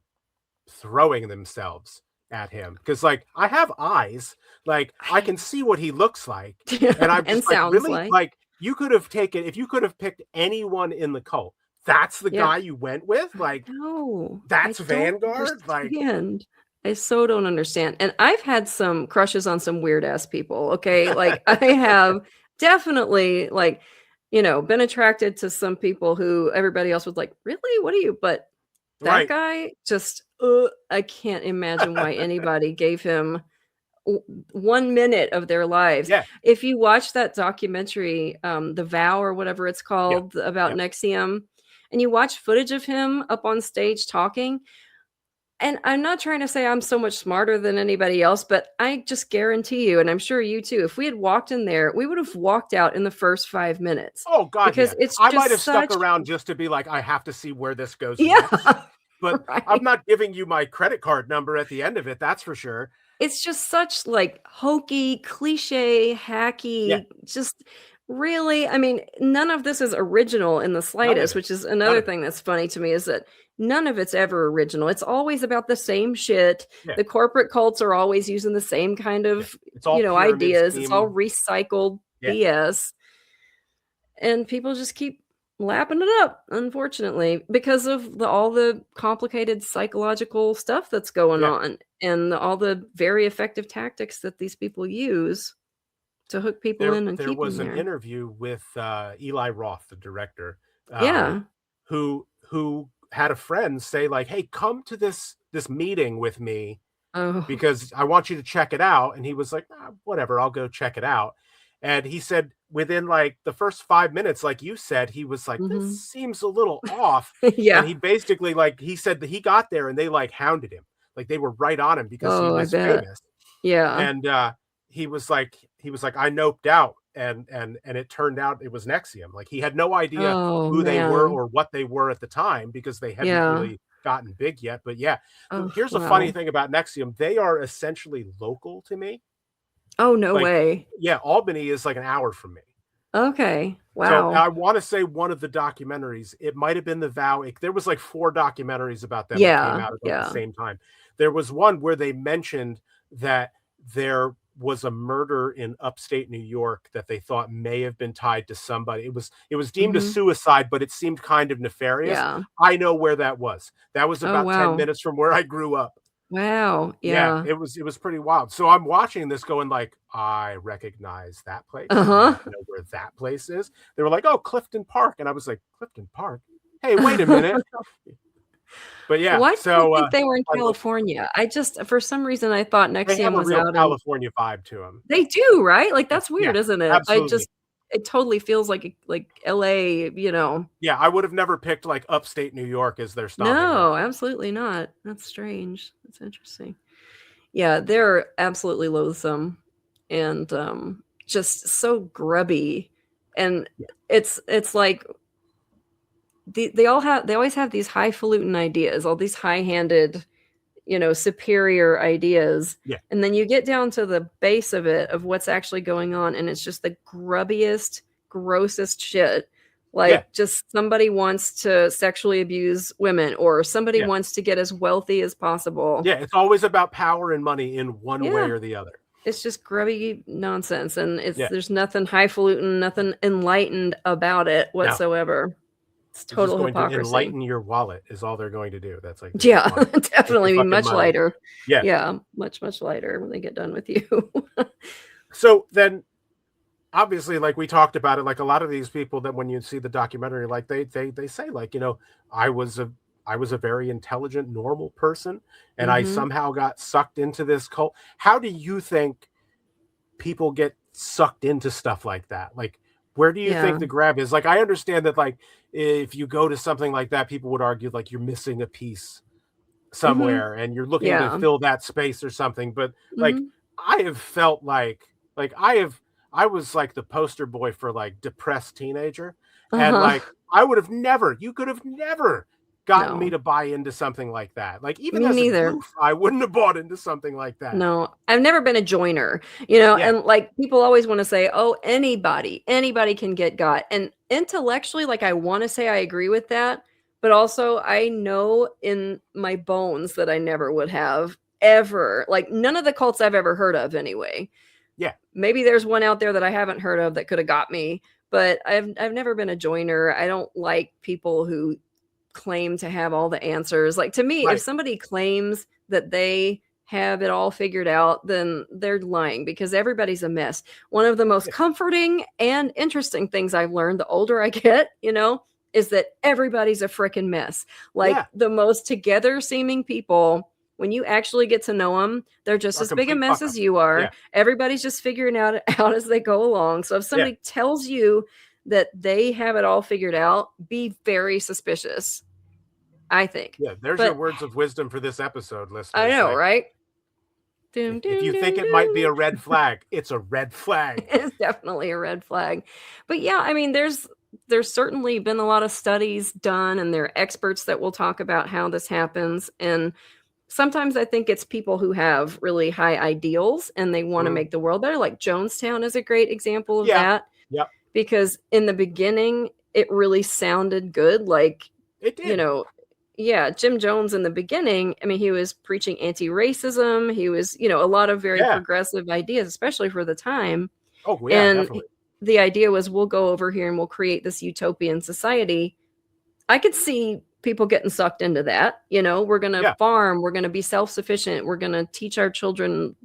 [SPEAKER 1] throwing themselves at him because, like, I have eyes, like, I can see what he looks like, and I'm
[SPEAKER 2] And
[SPEAKER 1] just like,
[SPEAKER 2] sounds
[SPEAKER 1] "Really?"
[SPEAKER 2] like.
[SPEAKER 1] Like, you could have taken if you could have picked anyone in the cult, that's the
[SPEAKER 2] Yeah.
[SPEAKER 1] guy you went with?
[SPEAKER 2] I
[SPEAKER 1] Like,
[SPEAKER 2] know.
[SPEAKER 1] that's
[SPEAKER 2] I don't
[SPEAKER 1] Vanguard? Like,
[SPEAKER 2] understand. I so don't understand. And I've had some crushes on some weird ass people, okay? Like, I have definitely, like, been attracted to some people who everybody else was like, "Really? What are you?" But that
[SPEAKER 1] right.
[SPEAKER 2] guy just, I can't imagine why anybody gave him w 1 minute of their lives.
[SPEAKER 1] Yeah.
[SPEAKER 2] If you watch that documentary, The Vow or whatever it's
[SPEAKER 1] Yeah.
[SPEAKER 2] called about
[SPEAKER 1] Yep.
[SPEAKER 2] Nexium, and you watch footage of him up on stage talking, and I'm not trying to say I'm so much smarter than anybody else, but I just guarantee you, and I'm sure you too, if we had walked in there, we would have walked out in the first 5 minutes
[SPEAKER 1] Oh, god,
[SPEAKER 2] because
[SPEAKER 1] yeah.
[SPEAKER 2] it's
[SPEAKER 1] I might have
[SPEAKER 2] just
[SPEAKER 1] stuck
[SPEAKER 2] such
[SPEAKER 1] around just to be like, "I have to see where this goes next,"
[SPEAKER 2] yeah,
[SPEAKER 1] but I'm
[SPEAKER 2] right.
[SPEAKER 1] not giving you my credit card number at the end of it, that's for sure.
[SPEAKER 2] It's just such, like, hokey, cliche,
[SPEAKER 1] Yeah.
[SPEAKER 2] hacky, just really I mean, none of this is original in the
[SPEAKER 1] None of
[SPEAKER 2] slightest,
[SPEAKER 1] it.
[SPEAKER 2] which is
[SPEAKER 1] None
[SPEAKER 2] another
[SPEAKER 1] of it.
[SPEAKER 2] thing that's funny to me is that none of it's ever original. It's always about the same shit.
[SPEAKER 1] Yeah.
[SPEAKER 2] The corporate cults are always using the same kind
[SPEAKER 1] Yeah.
[SPEAKER 2] of,
[SPEAKER 1] It's all pyramid
[SPEAKER 2] ideas. It's all
[SPEAKER 1] scheme.
[SPEAKER 2] recycled
[SPEAKER 1] Yeah.
[SPEAKER 2] BS, and people just keep lapping it up, unfortunately, because of all the complicated psychological stuff that's going
[SPEAKER 1] Yeah.
[SPEAKER 2] on and all the very effective tactics that these people use to hook people
[SPEAKER 1] There
[SPEAKER 2] in and
[SPEAKER 1] there
[SPEAKER 2] keep
[SPEAKER 1] was
[SPEAKER 2] them
[SPEAKER 1] an
[SPEAKER 2] there.
[SPEAKER 1] interview with, Eli Roth, the director,
[SPEAKER 2] Yeah.
[SPEAKER 1] who had a friend say like, "Hey, come to this meeting with me
[SPEAKER 2] Oh.
[SPEAKER 1] because I want you to check it out." And he was like, "Ah, whatever, I'll go check it out." And he said within like the first 5 minutes, like you said, he was like, "This
[SPEAKER 2] Mhm.
[SPEAKER 1] seems a little off." And
[SPEAKER 2] Yeah.
[SPEAKER 1] he basically like he said that he got there and they like hounded him. Like they were right on him because he
[SPEAKER 2] Oh, I
[SPEAKER 1] was
[SPEAKER 2] bet.
[SPEAKER 1] famous.
[SPEAKER 2] Yeah.
[SPEAKER 1] And he was like, "I noped out." And it turned out it was Nexium. Like he had no idea
[SPEAKER 2] Oh,
[SPEAKER 1] who they were
[SPEAKER 2] man.
[SPEAKER 1] or what they were at the time because they hadn't
[SPEAKER 2] Yeah.
[SPEAKER 1] really gotten big yet. But yeah,
[SPEAKER 2] Oh,
[SPEAKER 1] here's the funny
[SPEAKER 2] wow.
[SPEAKER 1] thing about Nexium. They are essentially local to me.
[SPEAKER 2] Oh, no
[SPEAKER 1] Like,
[SPEAKER 2] way.
[SPEAKER 1] yeah, Albany is like an hour from me.
[SPEAKER 2] Okay.
[SPEAKER 1] So
[SPEAKER 2] Wow.
[SPEAKER 1] I want to say one of the documentaries, it might have been The Vow. There was like 4 documentaries about them that came
[SPEAKER 2] Yeah.
[SPEAKER 1] out at like the
[SPEAKER 2] Yeah.
[SPEAKER 1] same time. There was one where they mentioned that there was a murder in upstate New York that they thought may have been tied to somebody. It was deemed a
[SPEAKER 2] Mhm.
[SPEAKER 1] suicide, but it seemed kind of nefarious.
[SPEAKER 2] Yeah.
[SPEAKER 1] I know where that was. That was
[SPEAKER 2] Oh,
[SPEAKER 1] about 10
[SPEAKER 2] wow.
[SPEAKER 1] minutes from where I grew up.
[SPEAKER 2] Wow.
[SPEAKER 1] Yeah,
[SPEAKER 2] Yeah.
[SPEAKER 1] it was pretty wild. So I'm watching this going like, "I recognize that place. I
[SPEAKER 2] Uh-huh.
[SPEAKER 1] know where that place is." They were like, "Oh, Clifton Park." And I was like, "Clifton Park? Hey, wait a minute." But yeah,
[SPEAKER 2] Why did I
[SPEAKER 1] so,
[SPEAKER 2] think they were in
[SPEAKER 1] I looked
[SPEAKER 2] California? I just for some reason, I thought
[SPEAKER 1] they have
[SPEAKER 2] Nexium
[SPEAKER 1] a
[SPEAKER 2] was
[SPEAKER 1] real
[SPEAKER 2] out in
[SPEAKER 1] California vibe to them.
[SPEAKER 2] they do, right? Like,
[SPEAKER 1] It's
[SPEAKER 2] that's weird,
[SPEAKER 1] yeah,
[SPEAKER 2] isn't it? I
[SPEAKER 1] absolutely.
[SPEAKER 2] just it totally feels like LA, you know?
[SPEAKER 1] Yeah, I would have never picked, like, upstate New York as their stomping ground.
[SPEAKER 2] No, absolutely not. That's strange. That's interesting. Yeah, they're absolutely loathsome and, just so grubby, and
[SPEAKER 1] Yeah,
[SPEAKER 2] it's like they always have these highfalutin ideas, all these high-handed, superior ideas,
[SPEAKER 1] yeah,
[SPEAKER 2] and then you get down to the base of it, of what's actually going on, and it's just the grubbiest, grossest shit.
[SPEAKER 1] Yeah.
[SPEAKER 2] Like, just somebody wants to sexually abuse women, or somebody
[SPEAKER 1] Yeah.
[SPEAKER 2] wants to get as wealthy as possible.
[SPEAKER 1] Yeah. It's always about power and money in one way
[SPEAKER 2] Yeah.
[SPEAKER 1] or the other.
[SPEAKER 2] It's just grubby nonsense, and
[SPEAKER 1] Yeah.
[SPEAKER 2] there's nothing highfalutin, nothing enlightened about it
[SPEAKER 1] No,
[SPEAKER 2] whatsoever. It's
[SPEAKER 1] they're just
[SPEAKER 2] total
[SPEAKER 1] going to
[SPEAKER 2] hypocrisy.
[SPEAKER 1] enlighten your wallet is all they're going to do. That's like, they just
[SPEAKER 2] Yeah,
[SPEAKER 1] want to take your
[SPEAKER 2] definitely
[SPEAKER 1] fucking
[SPEAKER 2] much
[SPEAKER 1] money.
[SPEAKER 2] lighter.
[SPEAKER 1] Yeah.
[SPEAKER 2] Yeah, much, much lighter when they get done with you.
[SPEAKER 1] So then obviously, like we talked about it, like a lot of these people that when you see the documentary, like they say, like, I was a very intelligent, normal person, and I
[SPEAKER 2] Mhm.
[SPEAKER 1] somehow got sucked into this cult. How do you think people get sucked into stuff like that? Like, where do you think
[SPEAKER 2] Yeah.
[SPEAKER 1] the grab is? Like, I understand that, like, if you go to something like that, people would argue like you're missing a piece
[SPEAKER 2] Mhm.
[SPEAKER 1] somewhere and you're looking to
[SPEAKER 2] Yeah.
[SPEAKER 1] fill that space or something. But like,
[SPEAKER 2] Mhm.
[SPEAKER 1] I have felt like I was like the poster boy for like depressed teenager, and
[SPEAKER 2] Uh-huh.
[SPEAKER 1] like I would have never, you could have never gotten me
[SPEAKER 2] No.
[SPEAKER 1] to buy into something like that. Like, even
[SPEAKER 2] Me
[SPEAKER 1] as a
[SPEAKER 2] neither.
[SPEAKER 1] goof, I wouldn't have bought into something like that.
[SPEAKER 2] No, I've never been a joiner,
[SPEAKER 1] Yeah.
[SPEAKER 2] and, like, people always wanna say, "Oh, anybody can get got," and intellectually, like, I wanna say I agree with that, but also I know in my bones that I never would have ever, like, none of the cults I've ever heard of anyway.
[SPEAKER 1] Yeah.
[SPEAKER 2] Maybe there's one out there that I haven't heard of that coulda got me, but I've never been a joiner. I don't like people who claim to have all the answers. Like, to me, if
[SPEAKER 1] Right.
[SPEAKER 2] somebody claims that they have it all figured out, then they're lying, because everybody's a mess. One of the most
[SPEAKER 1] Yeah.
[SPEAKER 2] comforting and interesting things I've learned the older I get, is that everybody's a freaking mess. Like,
[SPEAKER 1] Yeah.
[SPEAKER 2] the most together seeming people, when you actually get to know them, they're just
[SPEAKER 1] Are
[SPEAKER 2] as big a
[SPEAKER 1] complete
[SPEAKER 2] mess
[SPEAKER 1] fuck
[SPEAKER 2] as
[SPEAKER 1] ups.
[SPEAKER 2] you are.
[SPEAKER 1] Yeah.
[SPEAKER 2] Everybody's just figuring out as they go along. So if
[SPEAKER 1] Yeah.
[SPEAKER 2] somebody tells you that they have it all figured out, be very suspicious, I think.
[SPEAKER 1] Yeah. There's your
[SPEAKER 2] But
[SPEAKER 1] words of wisdom for this episode,
[SPEAKER 2] I
[SPEAKER 1] listeners.
[SPEAKER 2] know,
[SPEAKER 1] Like,
[SPEAKER 2] right?
[SPEAKER 1] if,
[SPEAKER 2] Doom,
[SPEAKER 1] if
[SPEAKER 2] doom,
[SPEAKER 1] you think
[SPEAKER 2] doom,
[SPEAKER 1] it might be
[SPEAKER 2] doom.
[SPEAKER 1] a red flag, it's a red flag.
[SPEAKER 2] It's definitely a red flag. But yeah, I mean, there's certainly been a lot of studies done, and there are experts that will talk about how this happens. And sometimes I think it's people who have really high ideals and they want to
[SPEAKER 1] Mhm.
[SPEAKER 2] make the world better. Like Jonestown is a great example of
[SPEAKER 1] Yeah.
[SPEAKER 2] that,
[SPEAKER 1] Yep.
[SPEAKER 2] because in the beginning it really sounded good. Like,
[SPEAKER 1] It
[SPEAKER 2] you
[SPEAKER 1] did.
[SPEAKER 2] know, yeah, Jim Jones in the beginning, I mean, he was preaching anti-racism. He was, a lot of very
[SPEAKER 1] Yeah.
[SPEAKER 2] progressive ideas, especially for the time.
[SPEAKER 1] Oh, yeah,
[SPEAKER 2] And
[SPEAKER 1] definitely.
[SPEAKER 2] the idea was, we'll go over here and we'll create this utopian society. I could see people getting sucked into that. We're going to
[SPEAKER 1] Yeah.
[SPEAKER 2] farm, we're going to be self-sufficient, we're going to teach our children,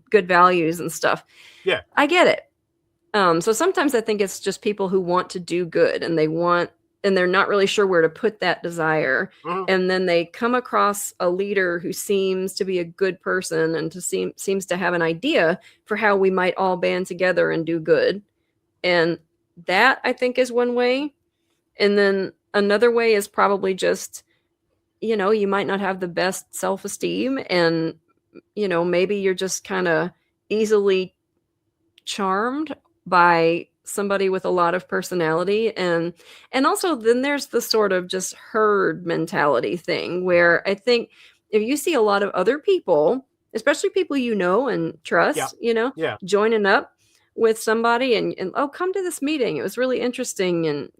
[SPEAKER 2] good values and stuff.
[SPEAKER 1] Yeah.
[SPEAKER 2] I get it. So sometimes I think it's just people who want to do good, and they're not really sure where to put that desire.
[SPEAKER 1] Mhm.
[SPEAKER 2] And then they come across a leader who seems to be a good person and seems to have an idea for how we might all band together and do good. And that, I think, is one way. And then another way is probably just, you might not have the best self-esteem, and maybe you're just kind of easily charmed by somebody with a lot of personality. And also, then there's the sort of just herd mentality thing,
[SPEAKER 1] Yeah.
[SPEAKER 2] where I think if you see a lot of other people, especially people and
[SPEAKER 1] Yeah.
[SPEAKER 2] trust,
[SPEAKER 1] Yeah.
[SPEAKER 2] joining up with somebody, and oh, come to this meeting, it was really interesting. And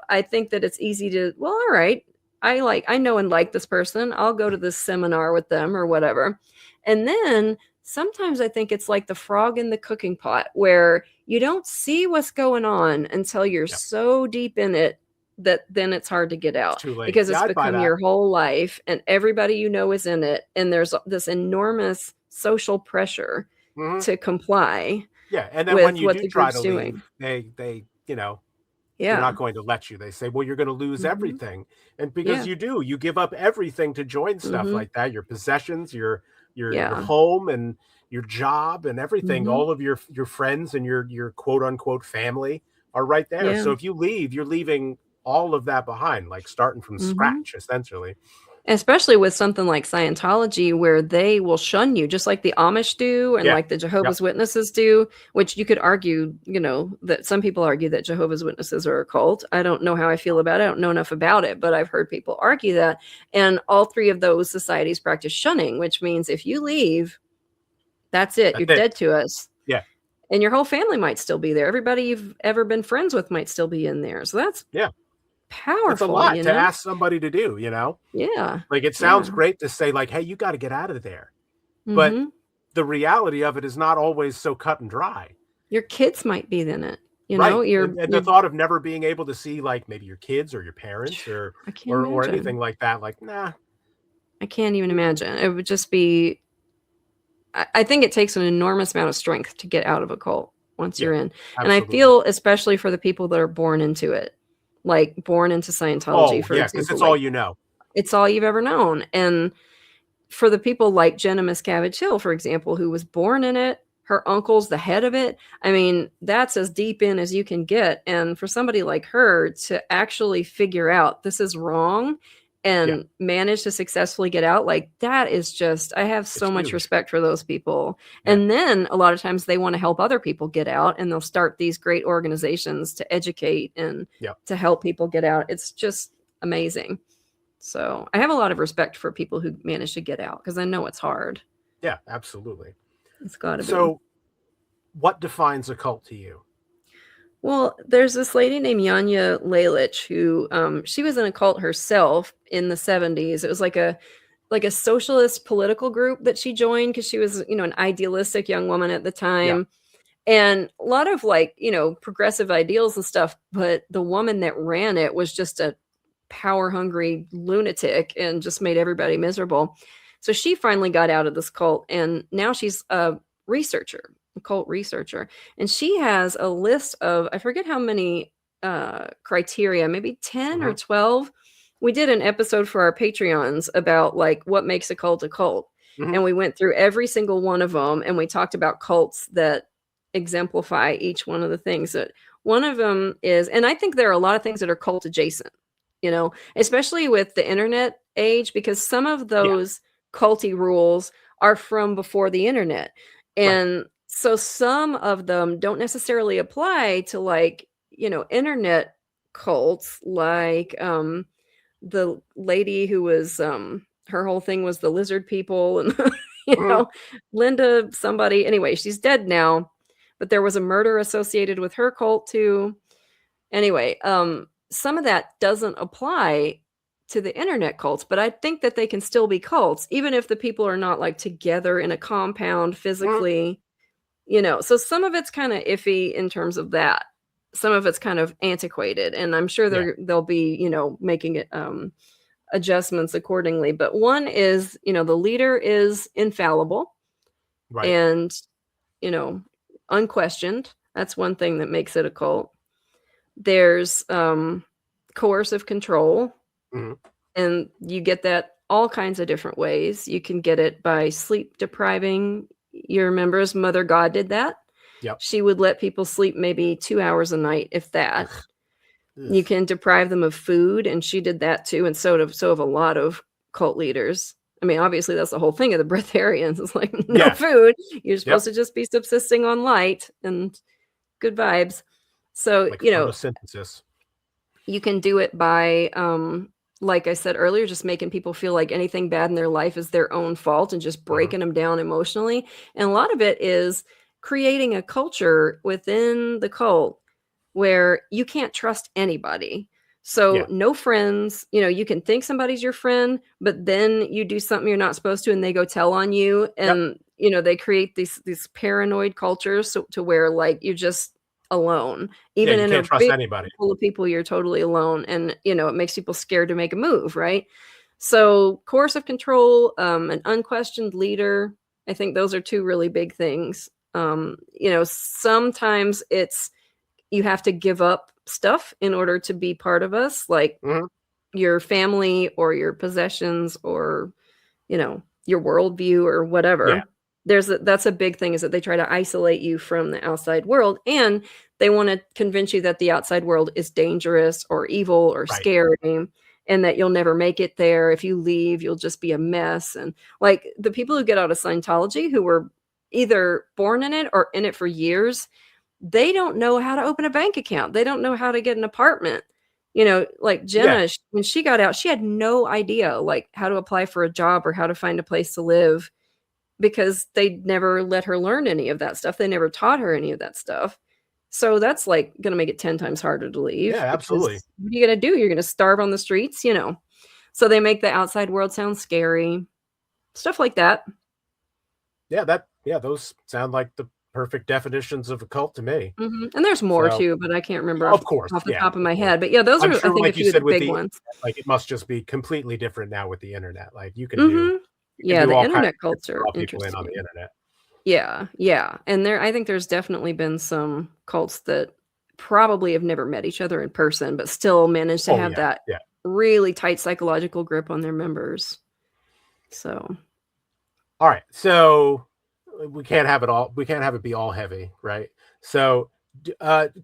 [SPEAKER 2] I think that it's easy to, well, all right, I know and like this person, I'll go to this seminar with them or whatever. And then sometimes I think it's like the frog in the cooking pot, where you don't see what's going on until you're
[SPEAKER 1] Yeah.
[SPEAKER 2] so deep in it that then it's hard to get
[SPEAKER 1] It's
[SPEAKER 2] out,
[SPEAKER 1] too late.
[SPEAKER 2] because
[SPEAKER 1] Yeah,
[SPEAKER 2] it's
[SPEAKER 1] I'd buy
[SPEAKER 2] become
[SPEAKER 1] that.
[SPEAKER 2] your whole life and everybody is in it. And there's this enormous social pressure
[SPEAKER 1] Mhm.
[SPEAKER 2] to comply
[SPEAKER 1] Yeah, and then when
[SPEAKER 2] with
[SPEAKER 1] you
[SPEAKER 2] what
[SPEAKER 1] do
[SPEAKER 2] the
[SPEAKER 1] try to
[SPEAKER 2] group's
[SPEAKER 1] leave,
[SPEAKER 2] doing.
[SPEAKER 1] they're
[SPEAKER 2] Yeah.
[SPEAKER 1] not going to let you. They say, "Well, you're gonna lose
[SPEAKER 2] Hmm.
[SPEAKER 1] everything." And because
[SPEAKER 2] Yeah.
[SPEAKER 1] you give up everything to join stuff
[SPEAKER 2] Hmm.
[SPEAKER 1] like that, your possessions, your
[SPEAKER 2] Yeah.
[SPEAKER 1] home and your job and everything,
[SPEAKER 2] Hmm.
[SPEAKER 1] all of your friends and your quote unquote family are right there.
[SPEAKER 2] Yeah.
[SPEAKER 1] So if you leave, you're leaving all of that behind, like starting from
[SPEAKER 2] Hmm.
[SPEAKER 1] scratch, essentially.
[SPEAKER 2] Especially with something like Scientology, where they will shun you just like the Amish do and
[SPEAKER 1] Yeah.
[SPEAKER 2] like the
[SPEAKER 1] Yep.
[SPEAKER 2] Jehovah's Witnesses do, which you could argue, that some people argue that Jehovah's Witnesses are a cult. I don't know how I feel about it. I don't know enough about it, but I've heard people argue that. And all three of those societies practice shunning, which means if you leave, that's it.
[SPEAKER 1] That's
[SPEAKER 2] You're
[SPEAKER 1] it.
[SPEAKER 2] dead to us.
[SPEAKER 1] Yeah.
[SPEAKER 2] and your whole family might still be there. Everybody you've ever been friends with might still be in there. So that's
[SPEAKER 1] Yeah. It's a
[SPEAKER 2] powerful,
[SPEAKER 1] lot
[SPEAKER 2] you
[SPEAKER 1] to
[SPEAKER 2] know?
[SPEAKER 1] ask somebody to do, you know?
[SPEAKER 2] Yeah.
[SPEAKER 1] Like, it sounds
[SPEAKER 2] Yeah.
[SPEAKER 1] great to say, like, "Hey, you gotta get out of there." But
[SPEAKER 2] Mhm.
[SPEAKER 1] the reality of it is not always so cut and dry.
[SPEAKER 2] Your kids might be in it, you know?
[SPEAKER 1] Right.
[SPEAKER 2] Your
[SPEAKER 1] And the
[SPEAKER 2] your
[SPEAKER 1] thought of never being able to see, like, maybe your kids or your parents or
[SPEAKER 2] I can't
[SPEAKER 1] or anything
[SPEAKER 2] imagine.
[SPEAKER 1] like that, like, nah.
[SPEAKER 2] I can't even imagine. It would just be I think it takes an enormous amount of strength to get out of a cult once
[SPEAKER 1] Yeah,
[SPEAKER 2] you're in, and I
[SPEAKER 1] absolutely.
[SPEAKER 2] feel especially for the people that are born into it, like, born into Scientology,
[SPEAKER 1] Oh,
[SPEAKER 2] for
[SPEAKER 1] yeah, because
[SPEAKER 2] example,
[SPEAKER 1] it's all
[SPEAKER 2] like,
[SPEAKER 1] you know.
[SPEAKER 2] it's all you've ever known, and for the people like Jenna Miscavige Hill, for example, who was born in it, her uncle's the head of it. I mean, that's as deep in as you can get. And for somebody like her to actually figure out this is wrong
[SPEAKER 1] Yeah,
[SPEAKER 2] and manage to successfully get out, like that is just, I have
[SPEAKER 1] it's
[SPEAKER 2] so much
[SPEAKER 1] huge.
[SPEAKER 2] respect for those people.
[SPEAKER 1] Yeah,
[SPEAKER 2] And then a lot of times they want to help other people get out and they'll start these great organizations to educate and
[SPEAKER 1] yeah,
[SPEAKER 2] to help people get out. It's just amazing. So, I have a lot of respect for people who manage to get out because I know it's hard.
[SPEAKER 1] yeah, absolutely.
[SPEAKER 2] It's gotta be.
[SPEAKER 1] So, what defines a cult to you?
[SPEAKER 2] Well, there's this lady named Yanya Lalich who, she was in a cult herself in the '70s. It was like a socialist political group that she joined because she was, you know, an idealistic young woman at the
[SPEAKER 1] Yeah,
[SPEAKER 2] time, and a lot of, like, you know, progressive ideals and stuff, but the woman that ran it was just a power hungry lunatic and just made everybody miserable. So she finally got out of this cult and now she's a researcher, a cult researcher. And she has a list of, I forget how many criteria, maybe 10 or
[SPEAKER 1] mhm,
[SPEAKER 2] 12. We did an episode for our Patreons about like what makes a cult a cult.
[SPEAKER 1] mhm,
[SPEAKER 2] And we went through every single one of them and we talked about cults that exemplify each one of the things that one of them is, and I think there are a lot of things that are cult adjacent, you know, especially with the internet age, because some of
[SPEAKER 1] yeah,
[SPEAKER 2] those culty rules are from before the internet.
[SPEAKER 1] right,
[SPEAKER 2] And so some of them don't necessarily apply to like, you know, internet cults, like the lady who was her whole thing was the lizard people and you
[SPEAKER 1] mhm,
[SPEAKER 2] know, Linda somebody, anyway, she's dead now, but there was a murder associated with her cult too. Anyway, some of that doesn't apply to the internet cults, but I think that they can still be cults, even if the people are not like together in a compound
[SPEAKER 1] mhm,
[SPEAKER 2] physically, you know. So some of it's kind of iffy in terms of that. Some of it's kind of antiquated, and I'm sure
[SPEAKER 1] yeah,
[SPEAKER 2] they'll be, you know, making it adjustments accordingly. But one is, you know, the leader is infallible
[SPEAKER 1] right,
[SPEAKER 2] and, you know, unquestioned. That's one thing that makes it a cult. There's, coercive control,
[SPEAKER 1] mhm,
[SPEAKER 2] and you get that all kinds of different ways. You can get it by sleep depriving your members. Mother God did that.
[SPEAKER 1] yep,
[SPEAKER 2] She would let people sleep maybe 2 hours a night, if that.
[SPEAKER 1] ugh,
[SPEAKER 2] You
[SPEAKER 1] ugh,
[SPEAKER 2] can deprive them of food, and she did that too, and so have a lot of cult leaders. I mean, obviously, that's the whole thing of the breatharians. It's like, no
[SPEAKER 1] yeah,
[SPEAKER 2] food. You're
[SPEAKER 1] yep,
[SPEAKER 2] supposed to just be subsisting on light and good vibes. So,
[SPEAKER 1] like
[SPEAKER 2] you know,
[SPEAKER 1] photosynthesis.
[SPEAKER 2] you can do it by, like I said earlier, just making people feel like anything bad in their life is their own fault and just
[SPEAKER 1] Mhm,
[SPEAKER 2] breaking them down emotionally. And a lot of it is creating a culture within the cult where you can't trust anybody. So,
[SPEAKER 1] yeah,
[SPEAKER 2] no friends, you know, you can think somebody's your friend, but then you do something you're not supposed to and they go tell on you.
[SPEAKER 1] yep,
[SPEAKER 2] And, you know, they create these paranoid cultures so, to where like you're just alone.
[SPEAKER 1] yeah,
[SPEAKER 2] Even
[SPEAKER 1] you
[SPEAKER 2] in a
[SPEAKER 1] can't trust
[SPEAKER 2] big
[SPEAKER 1] anybody.
[SPEAKER 2] full of people, you're totally alone. And, you know, it makes people scared to make a move, right? So, coercive control, an unquestioned leader, I think those are two really big things. You know, sometimes it's you have to give up stuff in order to be part of us, like
[SPEAKER 1] Mhm,
[SPEAKER 2] your family or your possessions or, you know, your worldview or
[SPEAKER 1] yeah,
[SPEAKER 2] whatever. That's a big thing is that they try to isolate you from the outside world and they want to convince you that the outside world is dangerous or evil or
[SPEAKER 1] right,
[SPEAKER 2] scary and that you'll never make it there. If you leave, you'll just be a mess. And like the people who get out of Scientology who were either born in it or in it for years, they don't know how to open a bank account. They don't know how to get an apartment. You know, like
[SPEAKER 1] yeah,
[SPEAKER 2] Jenna, when she got out, she had no idea like how to apply for a job or how to find a place to live. because they never let her learn any of that stuff. They never taught her any of that stuff. So that's, like, gonna make it 10 times harder to
[SPEAKER 1] Yeah,
[SPEAKER 2] leave
[SPEAKER 1] absolutely.
[SPEAKER 2] because what are you gonna do? You're gonna starve on the streets, you know? So they make the outside world sound scary, stuff like that.
[SPEAKER 1] Yeah, those sound like the perfect definitions of a cult to me.
[SPEAKER 2] Mhm, and there's more
[SPEAKER 1] So,
[SPEAKER 2] too, but I can't remember
[SPEAKER 1] of course,
[SPEAKER 2] off the
[SPEAKER 1] yeah,
[SPEAKER 2] top of
[SPEAKER 1] of
[SPEAKER 2] my
[SPEAKER 1] course.
[SPEAKER 2] head. But yeah, those
[SPEAKER 1] I'm
[SPEAKER 2] are, I
[SPEAKER 1] sure,
[SPEAKER 2] think, a
[SPEAKER 1] like you
[SPEAKER 2] few of the
[SPEAKER 1] said, with
[SPEAKER 2] big
[SPEAKER 1] the
[SPEAKER 2] ones.
[SPEAKER 1] internet, like, it must just be completely different now with the internet. Like,
[SPEAKER 2] Mhm.
[SPEAKER 1] you can
[SPEAKER 2] Yeah,
[SPEAKER 1] do
[SPEAKER 2] the
[SPEAKER 1] all kinds
[SPEAKER 2] internet
[SPEAKER 1] of things to
[SPEAKER 2] cults are
[SPEAKER 1] draw people in on the
[SPEAKER 2] interesting.
[SPEAKER 1] internet.
[SPEAKER 2] Yeah, yeah, and I think there's definitely been some cults that probably have never met each other in person, but still managed to
[SPEAKER 1] Oh,
[SPEAKER 2] have
[SPEAKER 1] yeah,
[SPEAKER 2] that
[SPEAKER 1] yeah.
[SPEAKER 2] really tight psychological grip on their members. So
[SPEAKER 1] Alright, so, we can't have it be all heavy, right? So,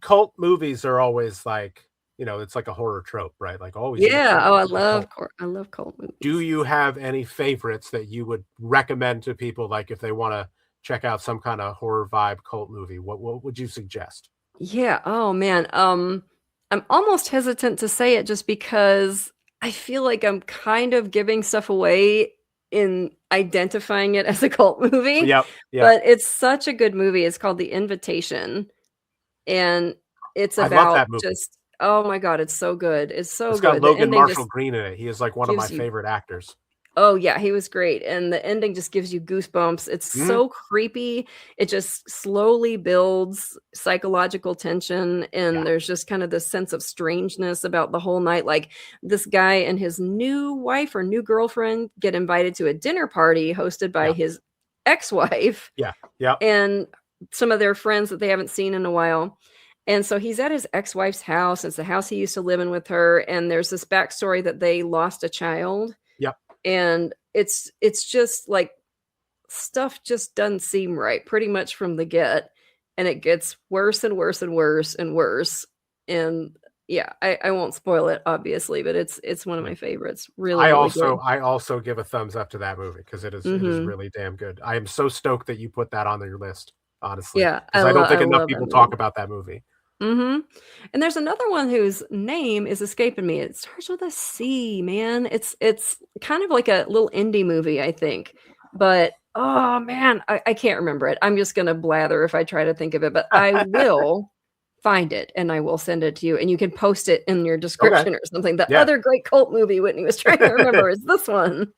[SPEAKER 1] cult movies are always like, it's like a horror trope, right? Like, always in a
[SPEAKER 2] yeah,
[SPEAKER 1] cult,
[SPEAKER 2] oh,
[SPEAKER 1] it's a cult.
[SPEAKER 2] I love cult
[SPEAKER 1] Do
[SPEAKER 2] movies.
[SPEAKER 1] you have any favorites that you would recommend to people, like, if they wanna check out some kinda horror vibe cult movie? What would you suggest?
[SPEAKER 2] Yeah, oh man, I'm almost hesitant to say it just because I feel like I'm kind of giving stuff away in identifying it as a cult movie,
[SPEAKER 1] Yep, yep.
[SPEAKER 2] but it's such a good movie. It's called The Invitation, and it's
[SPEAKER 1] I love
[SPEAKER 2] about
[SPEAKER 1] that movie.
[SPEAKER 2] just oh my god, it's so good. It's so
[SPEAKER 1] It's got
[SPEAKER 2] good. The
[SPEAKER 1] Logan
[SPEAKER 2] ending
[SPEAKER 1] Marshall
[SPEAKER 2] just
[SPEAKER 1] Green in it. He is, like, one of my
[SPEAKER 2] gives you
[SPEAKER 1] favorite actors.
[SPEAKER 2] oh, yeah, he was great, and the ending just gives you goosebumps. It's
[SPEAKER 1] Mhm.
[SPEAKER 2] so creepy. It just slowly builds psychological tension,
[SPEAKER 1] Yeah,
[SPEAKER 2] and there's just kind of this sense of strangeness about the whole night. Like, this guy and his new wife or new girlfriend get invited to a dinner party hosted by
[SPEAKER 1] yeah,
[SPEAKER 2] his ex-wife
[SPEAKER 1] yeah, yep,
[SPEAKER 2] and some of their friends that they haven't seen in a while. And so he's at his ex-wife's house. It's the house he used to live in with her, and there's this backstory that they lost a child,
[SPEAKER 1] yep.
[SPEAKER 2] and it's just like stuff just doesn't seem right pretty much from the get, and it gets worse and worse and worse and worse, and yeah, I won't spoil it, obviously, but it's one of
[SPEAKER 1] Yeah.
[SPEAKER 2] my favorites. Really, really good.
[SPEAKER 1] I also give a thumbs up to that movie because it is
[SPEAKER 2] Mhm.
[SPEAKER 1] really damn good. I am so stoked that you put that on your list, honestly,
[SPEAKER 2] Yeah,
[SPEAKER 1] because I don't
[SPEAKER 2] I
[SPEAKER 1] think enough
[SPEAKER 2] love that
[SPEAKER 1] people talk
[SPEAKER 2] movie.
[SPEAKER 1] about that movie.
[SPEAKER 2] Mhm. And there's another one whose name is escaping me. It starts with a C, man. It's kind of like a little indie movie, I think. But, oh, man, I can't remember it. I'm just gonna blather if I try to think of it, but I will find it, and I will send it to you, and you can post it in your
[SPEAKER 1] Okay,
[SPEAKER 2] description or something. The
[SPEAKER 1] yeah.
[SPEAKER 2] other great cult movie Whitney was trying to remember is this one.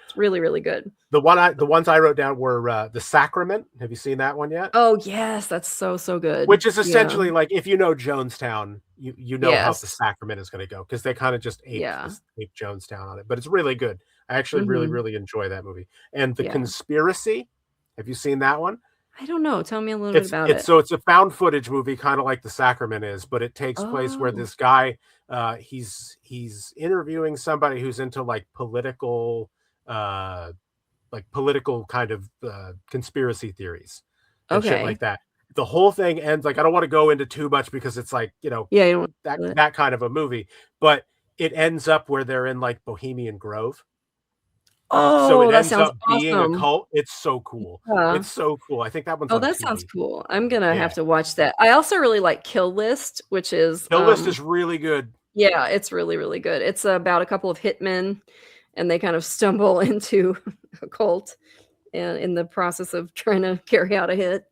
[SPEAKER 2] It's really, really good.
[SPEAKER 1] The ones I wrote down were, The Sacrament. Have you seen that one yet?
[SPEAKER 2] Oh, yes, that's so, so good.
[SPEAKER 1] Which is
[SPEAKER 2] Yeah.
[SPEAKER 1] essentially like, if you know Jonestown, you know how The
[SPEAKER 2] Yes.
[SPEAKER 1] Sacrament is gonna go because they kinda just
[SPEAKER 2] Yeah.
[SPEAKER 1] aped Jonestown on it, but it's really good. I actually really,
[SPEAKER 2] Mhm.
[SPEAKER 1] really enjoy that movie. And The
[SPEAKER 2] Yeah.
[SPEAKER 1] Conspiracy, have you seen that one?
[SPEAKER 2] I don't know. Tell me a little bit about it.
[SPEAKER 1] It's a found footage movie, kinda like The Sacrament is, but it takes place where
[SPEAKER 2] Oh,
[SPEAKER 1] this guy, he's interviewing somebody who's into, uh, like, political kind of, conspiracy theories and shit
[SPEAKER 2] okay.
[SPEAKER 1] like that. The whole thing ends like, I don't wanna go into too much because it's like,
[SPEAKER 2] Yeah, you don't
[SPEAKER 1] that
[SPEAKER 2] wanna spoil it.
[SPEAKER 1] that kind of a movie, but it ends up where they're in, like, Bohemian Grove. So
[SPEAKER 2] Oh,
[SPEAKER 1] it
[SPEAKER 2] that
[SPEAKER 1] ends
[SPEAKER 2] sounds
[SPEAKER 1] up being a
[SPEAKER 2] awesome.
[SPEAKER 1] cult. It's so cool.
[SPEAKER 2] Yeah.
[SPEAKER 1] It's so cool. I think that one's
[SPEAKER 2] Oh,
[SPEAKER 1] on
[SPEAKER 2] that sounds
[SPEAKER 1] Tubi.
[SPEAKER 2] cool. I'm gonna
[SPEAKER 1] Yeah.
[SPEAKER 2] have to watch that. I also really like Kill List, which is,
[SPEAKER 1] Kill List is really good.
[SPEAKER 2] yeah, it's really, really good. It's about a couple of hitmen, and they kind of stumble into a cult and in the process of trying to carry out a hit,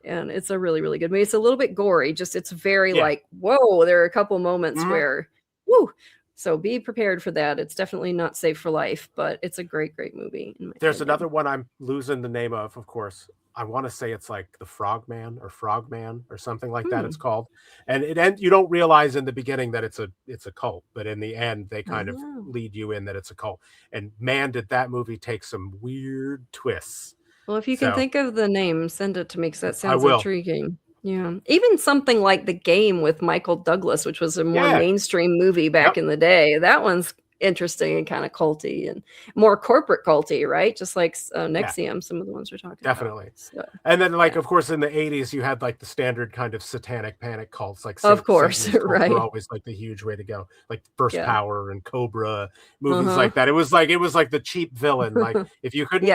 [SPEAKER 2] and it's a really, really good movie. It's a little bit gory, just it's very
[SPEAKER 1] Yeah.
[SPEAKER 2] like, "Whoa," there are a couple moments
[SPEAKER 1] Mhm.
[SPEAKER 2] where, woo, so be prepared for that. It's definitely not safe for life, but it's a great, great movie in my
[SPEAKER 1] There's
[SPEAKER 2] opinion.
[SPEAKER 1] another one I'm losing the name of course. I wanna say it's like The Frogman or something like that
[SPEAKER 2] Hmm.
[SPEAKER 1] it's called, and you don't realize in the beginning that it's a cult, but in the end, they kind of
[SPEAKER 2] Oh.
[SPEAKER 1] lead you in that it's a cult, and man, did that movie take some weird twists.
[SPEAKER 2] Well, if you can
[SPEAKER 1] So,
[SPEAKER 2] think of the name, send it to me because that
[SPEAKER 1] I
[SPEAKER 2] sounds
[SPEAKER 1] will.
[SPEAKER 2] intriguing. Yeah. Even something like The Game with Michael Douglas, which was a more
[SPEAKER 1] Yeah.
[SPEAKER 2] mainstream movie back
[SPEAKER 1] Yep.
[SPEAKER 2] in the day. That one's interesting and kinda culty and more corporate culty, right? Just like
[SPEAKER 1] Yeah.
[SPEAKER 2] NXIVM, some of the ones we're talking about.
[SPEAKER 1] Definitely.
[SPEAKER 2] So,
[SPEAKER 1] And then, like,
[SPEAKER 2] yeah.
[SPEAKER 1] of course, in the '80s, you had, like, the standard kind of satanic panic cults, like
[SPEAKER 2] Of course,
[SPEAKER 1] Satanist cults were
[SPEAKER 2] right.
[SPEAKER 1] always, like, the huge way to go, like First
[SPEAKER 2] Yeah.
[SPEAKER 1] Power and Cobra, movies
[SPEAKER 2] Uh-huh.
[SPEAKER 1] like that. It was like the cheap villain, like,
[SPEAKER 2] Yeah.
[SPEAKER 1] if you couldn't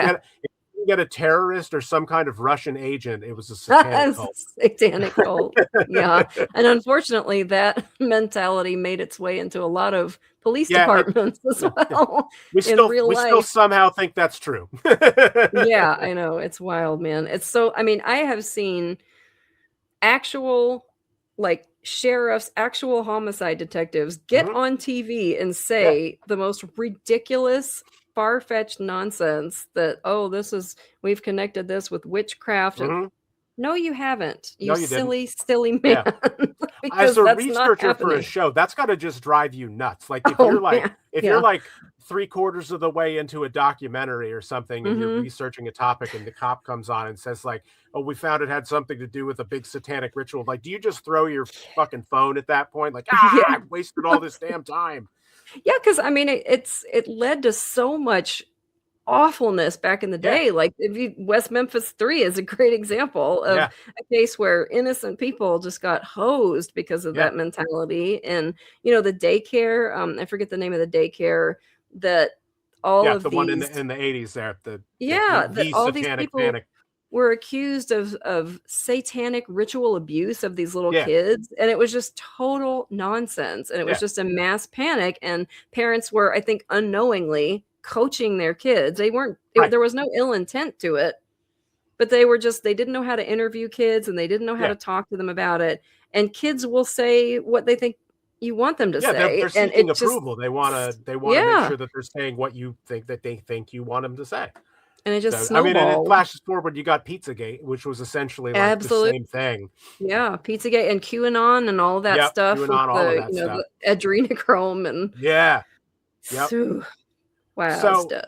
[SPEAKER 1] get a terrorist or some kind of Russian agent, it was a satanic
[SPEAKER 2] It's a
[SPEAKER 1] cult.
[SPEAKER 2] satanic cult. Yeah, and unfortunately, that mentality made its way into a lot of police
[SPEAKER 1] Yeah,
[SPEAKER 2] departments as well in real
[SPEAKER 1] we still
[SPEAKER 2] life.
[SPEAKER 1] somehow think that's true.
[SPEAKER 2] Yeah, I know, it's wild, man. It's so I mean, I have seen actual, like, sheriffs, actual homicide detectives get
[SPEAKER 1] Mhm.
[SPEAKER 2] on TV and
[SPEAKER 1] Yeah.
[SPEAKER 2] say the most ridiculous, far-fetched nonsense that, "Oh, this is we've connected this with witchcraft," and
[SPEAKER 1] Mhm.
[SPEAKER 2] no, you haven't, you
[SPEAKER 1] No, you didn't.
[SPEAKER 2] silly, silly man,
[SPEAKER 1] Yeah. As
[SPEAKER 2] because
[SPEAKER 1] a
[SPEAKER 2] that's not
[SPEAKER 1] researcher for a
[SPEAKER 2] happening.
[SPEAKER 1] show, that's gotta just drive you nuts. Like,
[SPEAKER 2] Oh, man.
[SPEAKER 1] if you're,
[SPEAKER 2] Yeah.
[SPEAKER 1] like, 3/4 of the way into a documentary or something and you're
[SPEAKER 2] Mhm.
[SPEAKER 1] researching a topic and the cop comes on and says, like, "Oh, we found it had something to do with a big satanic ritual." Like, do you just throw your fucking phone at that point? Like, "Ah,
[SPEAKER 2] Yeah.
[SPEAKER 1] I've wasted all this damn time."
[SPEAKER 2] Yeah, because I mean, it led to so much awfulness back in the
[SPEAKER 1] Yeah.
[SPEAKER 2] day, like, if you West Memphis 3 is a great example of
[SPEAKER 1] Yeah.
[SPEAKER 2] a case where innocent people just got hosed because of
[SPEAKER 1] Yeah.
[SPEAKER 2] that mentality, and, you know, the daycare, I forget the name of the daycare that all
[SPEAKER 1] Yeah,
[SPEAKER 2] of
[SPEAKER 1] the one in
[SPEAKER 2] these
[SPEAKER 1] the '80s there,
[SPEAKER 2] yeah, that
[SPEAKER 1] the
[SPEAKER 2] all these
[SPEAKER 1] satanic
[SPEAKER 2] people
[SPEAKER 1] panic.
[SPEAKER 2] were accused of satanic ritual abuse of these little
[SPEAKER 1] Yeah.
[SPEAKER 2] kids, and it was just total nonsense, and it was
[SPEAKER 1] Yeah.
[SPEAKER 2] just a mass panic, and parents were, I think, unknowingly coaching their kids. They weren't
[SPEAKER 1] Right.
[SPEAKER 2] there was no ill intent to it, but they didn't know how to interview kids, and they didn't know how
[SPEAKER 1] Yeah.
[SPEAKER 2] to talk to them about it, and kids will say what they think you want them to
[SPEAKER 1] Yeah,
[SPEAKER 2] say,
[SPEAKER 1] they're
[SPEAKER 2] and
[SPEAKER 1] seeking
[SPEAKER 2] it just
[SPEAKER 1] approval. They wanna make
[SPEAKER 2] yeah,
[SPEAKER 1] sure that they're saying what you think that they think you want them to say.
[SPEAKER 2] and it just
[SPEAKER 1] So, I mean, and it
[SPEAKER 2] snowballed.
[SPEAKER 1] flashes forward, you got Pizzagate, which was essentially like the
[SPEAKER 2] Absolutely.
[SPEAKER 1] same thing.
[SPEAKER 2] Yeah, Pizzagate and QAnon and all that
[SPEAKER 1] Yep,
[SPEAKER 2] stuff with
[SPEAKER 1] QAnon, all of
[SPEAKER 2] the,
[SPEAKER 1] that
[SPEAKER 2] you know,
[SPEAKER 1] stuff.
[SPEAKER 2] the adrenochrome and
[SPEAKER 1] Yeah, yep.
[SPEAKER 2] Phew, wild
[SPEAKER 1] So,
[SPEAKER 2] stuff.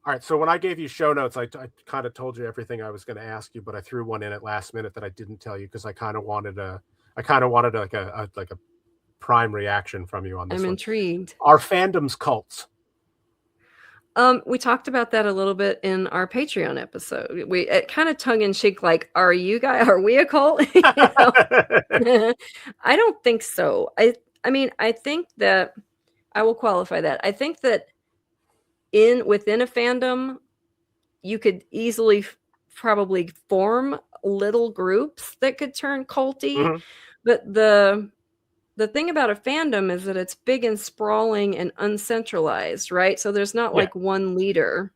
[SPEAKER 1] alright, so when I gave you show notes, I kinda told you everything I was gonna ask you, but I threw one in at last minute that I didn't tell you because I kinda wanted like a prime reaction from you on
[SPEAKER 2] I'm
[SPEAKER 1] this one.
[SPEAKER 2] intrigued.
[SPEAKER 1] Are fandoms cults?
[SPEAKER 2] We talked about that a little bit in our Patreon episode. We kinda tongue in cheek, like, are we a cult?" You know? I don't think so. I mean, I think that I will qualify that. I think that within a fandom, you could easily probably form little groups that could turn culty,
[SPEAKER 1] Mhm,
[SPEAKER 2] but the thing about a fandom is that it's big and sprawling and uncentralized, right? So there's not
[SPEAKER 1] yeah,
[SPEAKER 2] like one leader.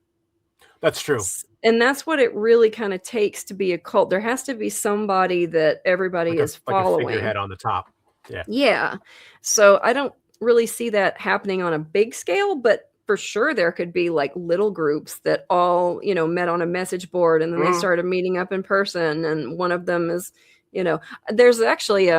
[SPEAKER 1] that's true.
[SPEAKER 2] And that's what it really kind of takes to be a cult. There has to be somebody that everybody is
[SPEAKER 1] Like a
[SPEAKER 2] following.
[SPEAKER 1] figurehead on the top. Yeah.
[SPEAKER 2] Yeah. So I don't really see that happening on a big scale, but for sure there could be like little groups that all, you know, met on a message board and then they
[SPEAKER 1] Mhm,
[SPEAKER 2] started meeting up in person and one of them is, you know, there's actually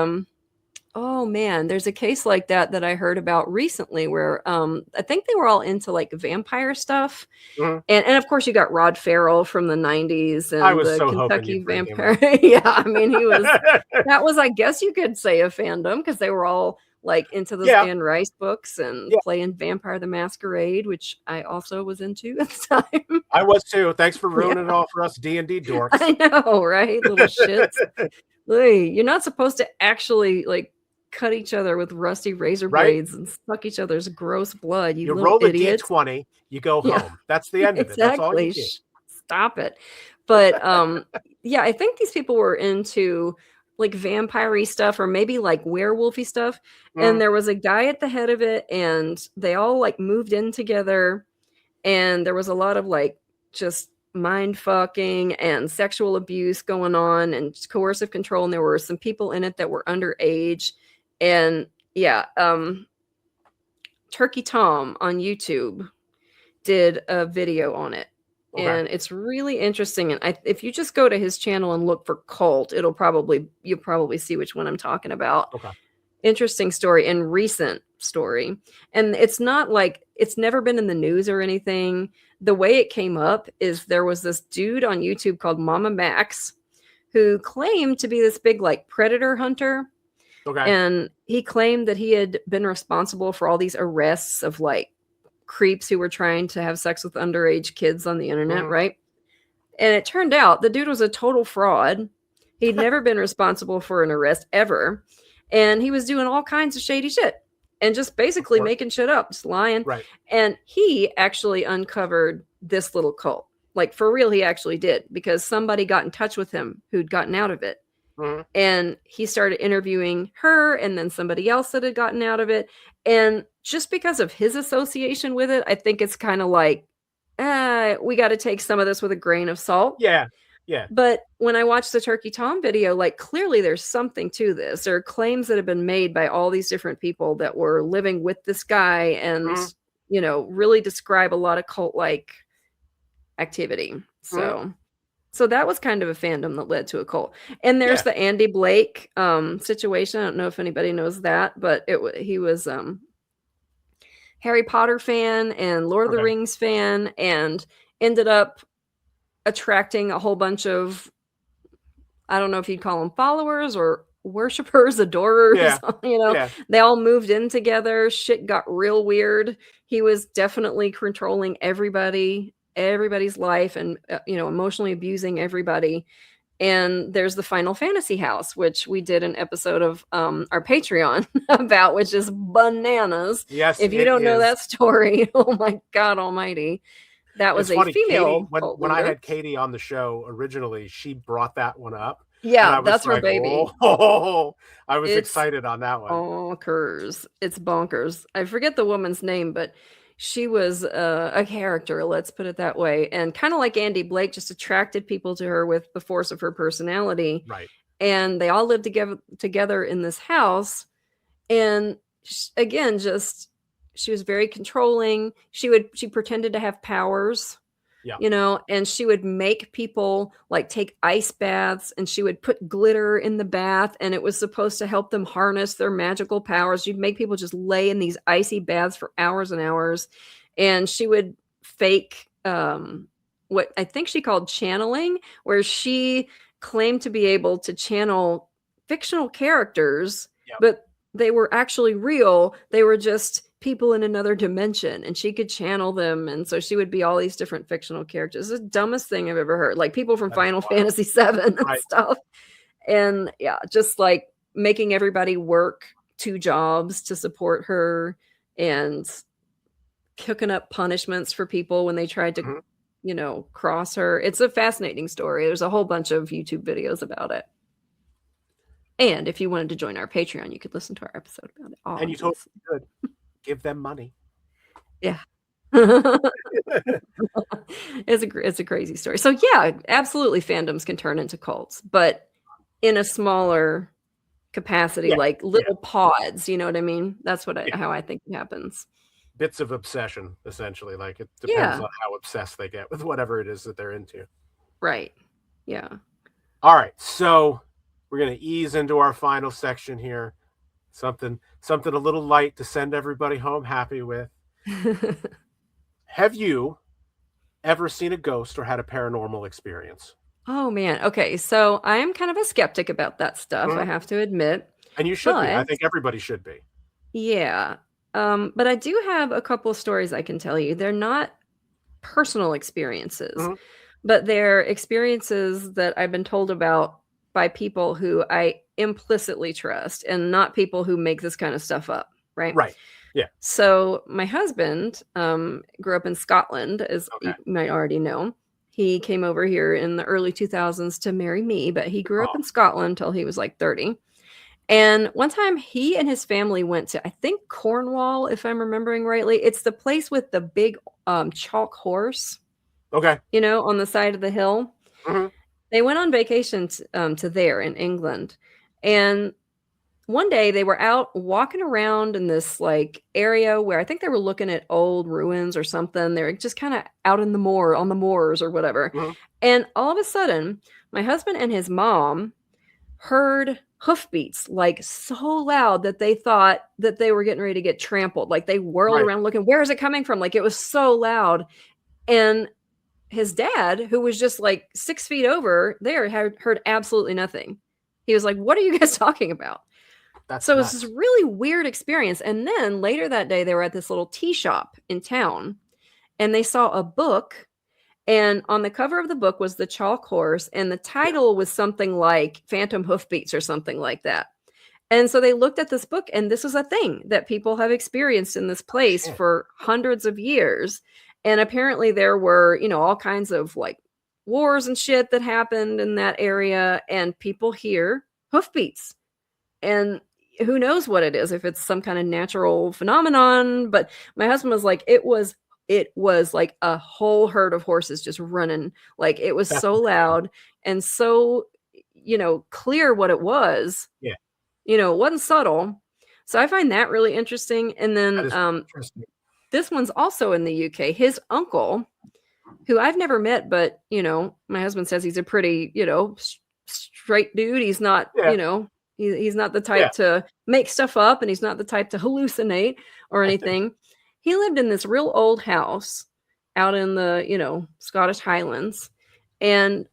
[SPEAKER 2] oh man, there's a case like that that I heard about recently where I think they were all into like vampire stuff.
[SPEAKER 1] mhm.
[SPEAKER 2] And of course you got Rod Farrell from the 90s
[SPEAKER 1] I
[SPEAKER 2] and
[SPEAKER 1] was
[SPEAKER 2] the
[SPEAKER 1] so hoping
[SPEAKER 2] Kentucky
[SPEAKER 1] you'd bring him
[SPEAKER 2] Vampire.
[SPEAKER 1] up.
[SPEAKER 2] Yeah, I mean that was I guess you could say a fandom because they were all like into those
[SPEAKER 1] Yeah,
[SPEAKER 2] Anne Rice books and
[SPEAKER 1] yeah,
[SPEAKER 2] playing Vampire the Masquerade, which I also was into at the time.
[SPEAKER 1] I was too. Thanks for
[SPEAKER 2] Yeah,
[SPEAKER 1] ruining it all for us D&D dorks.
[SPEAKER 2] I know, right? Little shits. Ey, you're not supposed to actually, like, cut each other with rusty razor
[SPEAKER 1] Right?
[SPEAKER 2] blades and suck each other's gross blood, you
[SPEAKER 1] You
[SPEAKER 2] little
[SPEAKER 1] roll a
[SPEAKER 2] idiots.
[SPEAKER 1] D20, you go
[SPEAKER 2] Yeah,
[SPEAKER 1] home. That's the end of it. That's all you
[SPEAKER 2] exactly.
[SPEAKER 1] get.
[SPEAKER 2] Stop it. But, yeah, I think these people were into, like, vampire-y stuff or maybe, like, werewolfy stuff, and
[SPEAKER 1] Mhm,
[SPEAKER 2] there was a guy at the head of it, and they all, like, moved in together, and there was a lot of, like, just mind fucking and sexual abuse going on and just coercive control, and there were some people in it that were underage, and yeah, Turkey Tom on YouTube did a video on it,
[SPEAKER 1] okay,
[SPEAKER 2] and it's really interesting, and if you just go to his channel and look for cult, you'll probably see which one I'm talking about.
[SPEAKER 1] okay,
[SPEAKER 2] Interesting story and recent story. And it's not like it's never been in the news or anything. The way it came up is there was this dude on YouTube called Mama Max who claimed to be this big like predator hunter.
[SPEAKER 1] okay,
[SPEAKER 2] And he claimed that he had been responsible for all these arrests of like creeps who were trying to have sex with underage kids on the internet,
[SPEAKER 1] mhm.
[SPEAKER 2] right? And it turned out the dude was a total fraud. He'd never been responsible for an arrest ever. And he was doing all kinds of shady shit and just
[SPEAKER 1] Of
[SPEAKER 2] basically
[SPEAKER 1] course.
[SPEAKER 2] making shit up, just lying.
[SPEAKER 1] Right.
[SPEAKER 2] And he actually uncovered this little cult. Like for real, he actually did because somebody got in touch with him who'd gotten out of it.
[SPEAKER 1] Mhm.
[SPEAKER 2] And he started interviewing her and then somebody else that had gotten out of it. And just because of his association with it, I think it's kind of like, we got to take some of this with a grain of salt.
[SPEAKER 1] Yeah. Yeah.
[SPEAKER 2] But when I watched the Turkey Tom video, like clearly there's something to this. There are claims that have been made by all these different people that were living with this guy and,
[SPEAKER 1] Mhm.
[SPEAKER 2] really describe a lot of cult-like activity.
[SPEAKER 1] Mhm.
[SPEAKER 2] So that was kind of a fandom that led to a cult. And there's
[SPEAKER 1] Yeah.
[SPEAKER 2] the Andy Blake situation. I don't know if anybody knows that, but he was Harry Potter fan and Lord of the
[SPEAKER 1] Okay.
[SPEAKER 2] Rings fan and ended up attracting a whole bunch of, I don't know if you'd call them followers or worshipers, adorers,
[SPEAKER 1] Yeah. Yeah.
[SPEAKER 2] they all moved in together. Shit got real weird. He was definitely controlling everybody's life and, emotionally abusing everybody. And there's the Final Fantasy house, which we did an episode of our Patreon about, which is bananas.
[SPEAKER 1] Yes,
[SPEAKER 2] If you
[SPEAKER 1] it
[SPEAKER 2] don't know
[SPEAKER 1] is.
[SPEAKER 2] that story, oh my God almighty. That was
[SPEAKER 1] It's
[SPEAKER 2] a
[SPEAKER 1] funny, Katie,
[SPEAKER 2] female
[SPEAKER 1] when
[SPEAKER 2] cult
[SPEAKER 1] when I
[SPEAKER 2] leader.
[SPEAKER 1] had Katie on the show originally, she brought that one up, and
[SPEAKER 2] Yeah,
[SPEAKER 1] I was
[SPEAKER 2] that's her
[SPEAKER 1] like,
[SPEAKER 2] baby.
[SPEAKER 1] "Oh," I was
[SPEAKER 2] It's
[SPEAKER 1] excited on that one.
[SPEAKER 2] bonkers. It's bonkers. I forget the woman's name, but she was a character, let's put it that way. And kind of like Andy Blake, just attracted people to her with the force of her personality.
[SPEAKER 1] Right.
[SPEAKER 2] And they all lived together in this house. And again, just she was very controlling. She pretended to have powers,
[SPEAKER 1] Yeah.
[SPEAKER 2] and she would make people like take ice baths and she would put glitter in the bath and it was supposed to help them harness their magical powers. You'd make people just lay in these icy baths for hours and hours. And she would fake what I think she called channeling, where she claimed to be able to channel fictional characters,
[SPEAKER 1] Yep.
[SPEAKER 2] but they were actually real. They were just people in another dimension and she could channel them. And so she would be all these different fictional characters. It's the dumbest thing I've ever heard. Like people from
[SPEAKER 1] That is
[SPEAKER 2] Final
[SPEAKER 1] wild.
[SPEAKER 2] Fantasy VII and
[SPEAKER 1] Right.
[SPEAKER 2] stuff. And yeah, just like making everybody work 2 jobs to support her and cooking up punishments for people when they tried to,
[SPEAKER 1] Mhm.
[SPEAKER 2] cross her. It's a fascinating story. There's a whole bunch of YouTube videos about it. And if you wanted to join our Patreon, you could listen to our episode about it.
[SPEAKER 1] And you totally
[SPEAKER 2] Obviously.
[SPEAKER 1] could. Give them money.
[SPEAKER 2] Yeah. It's a crazy story. So yeah, absolutely fandoms can turn into cults, but in a smaller capacity,
[SPEAKER 1] Yeah.
[SPEAKER 2] like
[SPEAKER 1] Yeah.
[SPEAKER 2] little pods, you know what I mean? That's
[SPEAKER 1] Yeah.
[SPEAKER 2] how I think it happens.
[SPEAKER 1] Bits of obsession, essentially. Like, it depends
[SPEAKER 2] Yeah.
[SPEAKER 1] on how obsessed they get with whatever it is that they're into.
[SPEAKER 2] Right. Yeah.
[SPEAKER 1] All right, so we're gonna ease into our final section here. Something a little light to send everybody home happy with. Have you ever seen a ghost or had a paranormal experience?
[SPEAKER 2] Oh man. Okay. So I am kind of a skeptic about that stuff, I
[SPEAKER 1] Mhm.
[SPEAKER 2] have to admit.
[SPEAKER 1] And you should be. I
[SPEAKER 2] But
[SPEAKER 1] think everybody should be.
[SPEAKER 2] yeah. But I do have a couple of stories I can tell you. They're not personal experiences,
[SPEAKER 1] Mhm.
[SPEAKER 2] but they're experiences that I've been told about by people who I implicitly trust and not people who make this kind of stuff up, right?
[SPEAKER 1] Right. Yeah.
[SPEAKER 2] So my husband grew up in Scotland, as you
[SPEAKER 1] Okay.
[SPEAKER 2] might already know. He came over here in the early 2000s to marry me, but he grew up
[SPEAKER 1] Oh,
[SPEAKER 2] in Scotland until he was like 30. And one time he and his family went to, I think, Cornwall, if I'm remembering rightly. It's the place with the big chalk horse,
[SPEAKER 1] okay.
[SPEAKER 2] on the side of the hill.
[SPEAKER 1] Mhm.
[SPEAKER 2] They went on vacation to there in England. And one day they were out walking around in this like area where I think they were looking at old ruins or something. They were just kind of out in the moor, on the moors or whatever.
[SPEAKER 1] Mhm.
[SPEAKER 2] And all of a sudden, my husband and his mom heard hoofbeats like so loud that they thought that they were getting ready to get trampled. Like they whirled
[SPEAKER 1] Right.
[SPEAKER 2] around looking, where is it coming from? Like it was so loud. And his dad, who was just like 6 feet over there, had heard absolutely nothing. He was like, "What are you guys talking about?"
[SPEAKER 1] That's
[SPEAKER 2] So it was this
[SPEAKER 1] nuts.
[SPEAKER 2] really weird experience. And then later that day, they were at this little tea shop in town and they saw a book. And on the cover of the book was the chalk horse, and the
[SPEAKER 1] Yeah.
[SPEAKER 2] title was something like Phantom Hoofbeats or something like that. And so they looked at this book, and this was a thing that people have experienced in this
[SPEAKER 1] Oh,
[SPEAKER 2] place
[SPEAKER 1] shit.
[SPEAKER 2] for hundreds of years. And apparently there were, all kinds of like wars and shit that happened in that area, and people hear hoofbeats. And who knows what it is, if it's some kind of natural phenomenon, but my husband was like, it was like a whole herd of horses just running. Like, it was
[SPEAKER 1] That's
[SPEAKER 2] so
[SPEAKER 1] insane.
[SPEAKER 2] loud and so, clear what it was.
[SPEAKER 1] Yeah,
[SPEAKER 2] It wasn't subtle. So I find that really interesting. And
[SPEAKER 1] that
[SPEAKER 2] then
[SPEAKER 1] is interesting.
[SPEAKER 2] this one's also in the UK. His uncle, who I've never met, but, my husband says he's a pretty, straight dude. He's not,
[SPEAKER 1] Yeah,
[SPEAKER 2] he's not the
[SPEAKER 1] yeah.
[SPEAKER 2] type to make stuff up, and he's not the type to hallucinate or anything. He lived in this real old house out in the, Scottish Highlands. And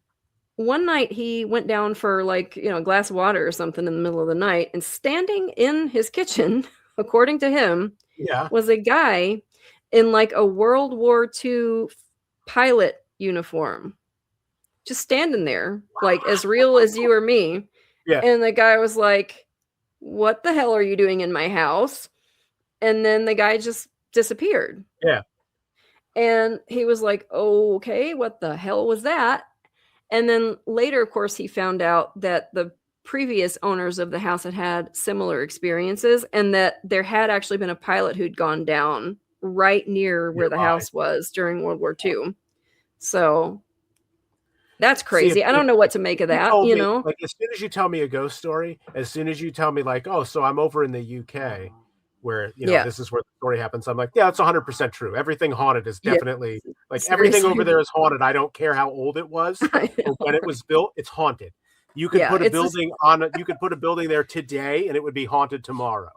[SPEAKER 2] one night he went down for like, a glass of water or something in the middle of the night, and standing in his kitchen, according to him,
[SPEAKER 1] Yeah.
[SPEAKER 2] was a guy in like a World War II pilot uniform, just standing there, like as real as you or me.
[SPEAKER 1] Yeah.
[SPEAKER 2] And the guy was like, "What the hell are you doing in my house?" And then the guy just disappeared.
[SPEAKER 1] Yeah.
[SPEAKER 2] And he was like, "Oh, okay, what the hell was that?" And then later, of course, he found out that the previous owners of the house had had similar experiences, and that there had actually been a pilot who'd gone down right near where the
[SPEAKER 1] Nearby.
[SPEAKER 2] house was during World War II. So that's
[SPEAKER 1] See,
[SPEAKER 2] crazy. I don't know what to make of
[SPEAKER 1] you
[SPEAKER 2] that,
[SPEAKER 1] told
[SPEAKER 2] you
[SPEAKER 1] me,
[SPEAKER 2] know?
[SPEAKER 1] like, as soon as you tell me a ghost story, as soon as you tell me, like, oh, so I'm over in the UK where,
[SPEAKER 2] Yeah.
[SPEAKER 1] this is where the story happens, I'm like, yeah, it's 100% true. Everything haunted is
[SPEAKER 2] Yeah.
[SPEAKER 1] definitely, like, everything
[SPEAKER 2] Seriously.
[SPEAKER 1] over there is haunted. I don't care how old it was
[SPEAKER 2] I
[SPEAKER 1] or
[SPEAKER 2] know.
[SPEAKER 1] when it was built, it's haunted. You could
[SPEAKER 2] Yeah,
[SPEAKER 1] put a
[SPEAKER 2] it's just
[SPEAKER 1] building on you could put a building there today and it would be haunted tomorrow.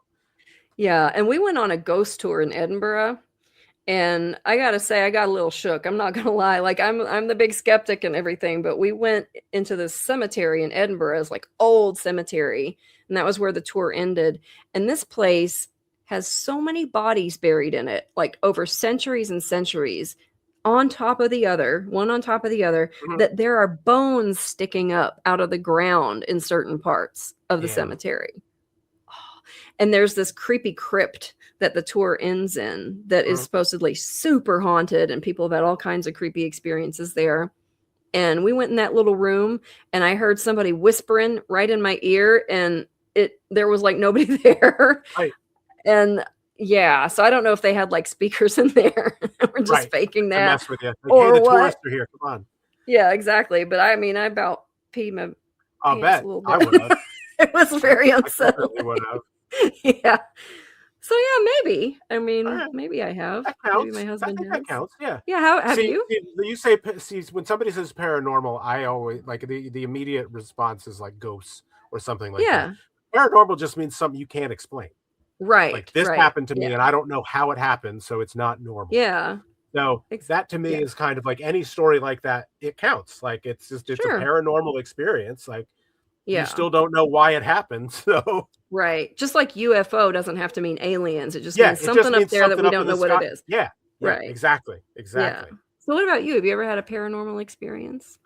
[SPEAKER 2] yeah, and we went on a ghost tour in Edinburgh. And I gotta say, I got a little shook. I'm not gonna lie. Like, I'm the big skeptic and everything, but we went into this cemetery in Edinburgh. It's like old cemetery, and that was where the tour ended. And this place has so many bodies buried in it, like over centuries and centuries, on top of the other, one on top of the other,
[SPEAKER 1] Mhm.
[SPEAKER 2] that there are bones sticking up out of the ground in certain parts of the
[SPEAKER 1] Damn.
[SPEAKER 2] cemetery. And there's this creepy crypt that the tour ends in that is
[SPEAKER 1] Mhm.
[SPEAKER 2] supposedly super haunted, and people have had all kinds of creepy experiences there. And we went in that little room, and I heard somebody whispering right in my ear, and there was like nobody there.
[SPEAKER 1] Right,
[SPEAKER 2] And yeah, so I don't know if they had like speakers in there. We're just
[SPEAKER 1] right.
[SPEAKER 2] faking
[SPEAKER 1] To
[SPEAKER 2] that
[SPEAKER 1] mess with you. Like, hey,
[SPEAKER 2] or
[SPEAKER 1] the
[SPEAKER 2] what.
[SPEAKER 1] tourists are here. Come on.
[SPEAKER 2] Yeah, exactly. But I mean, I about peed my
[SPEAKER 1] I'll
[SPEAKER 2] pants a
[SPEAKER 1] bet.
[SPEAKER 2] little
[SPEAKER 1] I
[SPEAKER 2] bit.
[SPEAKER 1] would have.
[SPEAKER 2] It was very
[SPEAKER 1] I definitely would
[SPEAKER 2] unsettling.
[SPEAKER 1] have.
[SPEAKER 2] Yeah. So yeah, maybe. I
[SPEAKER 1] All
[SPEAKER 2] mean,
[SPEAKER 1] right.
[SPEAKER 2] maybe I have.
[SPEAKER 1] That
[SPEAKER 2] Maybe my
[SPEAKER 1] counts. I
[SPEAKER 2] husband
[SPEAKER 1] think that
[SPEAKER 2] has.
[SPEAKER 1] counts. Yeah.
[SPEAKER 2] Yeah, how have
[SPEAKER 1] See,
[SPEAKER 2] you?
[SPEAKER 1] you say when somebody says paranormal, I always like the immediate response is like ghosts or something like that.
[SPEAKER 2] Yeah.
[SPEAKER 1] Paranormal just means something you can't explain. Like,
[SPEAKER 2] Right,
[SPEAKER 1] this
[SPEAKER 2] right.
[SPEAKER 1] happened to me
[SPEAKER 2] Yeah.
[SPEAKER 1] and I don't know how it happened, so it's not normal.
[SPEAKER 2] Yeah.
[SPEAKER 1] So that to me
[SPEAKER 2] Yeah.
[SPEAKER 1] is kind of like any story like that. It counts. Like, it's a
[SPEAKER 2] Sure.
[SPEAKER 1] paranormal experience. Like, you
[SPEAKER 2] Yeah.
[SPEAKER 1] still don't know why it happened. So
[SPEAKER 2] Right. Just like UFO doesn't have to mean aliens. It just
[SPEAKER 1] yeah,
[SPEAKER 2] means
[SPEAKER 1] it just
[SPEAKER 2] something up
[SPEAKER 1] means
[SPEAKER 2] there that
[SPEAKER 1] something
[SPEAKER 2] we
[SPEAKER 1] up
[SPEAKER 2] don't
[SPEAKER 1] in the
[SPEAKER 2] know what it
[SPEAKER 1] sky.
[SPEAKER 2] is.
[SPEAKER 1] Yeah. Yeah.
[SPEAKER 2] Right.
[SPEAKER 1] Exactly.
[SPEAKER 2] Yeah.
[SPEAKER 1] Exactly.
[SPEAKER 2] So what about you? Have you ever had a paranormal experience?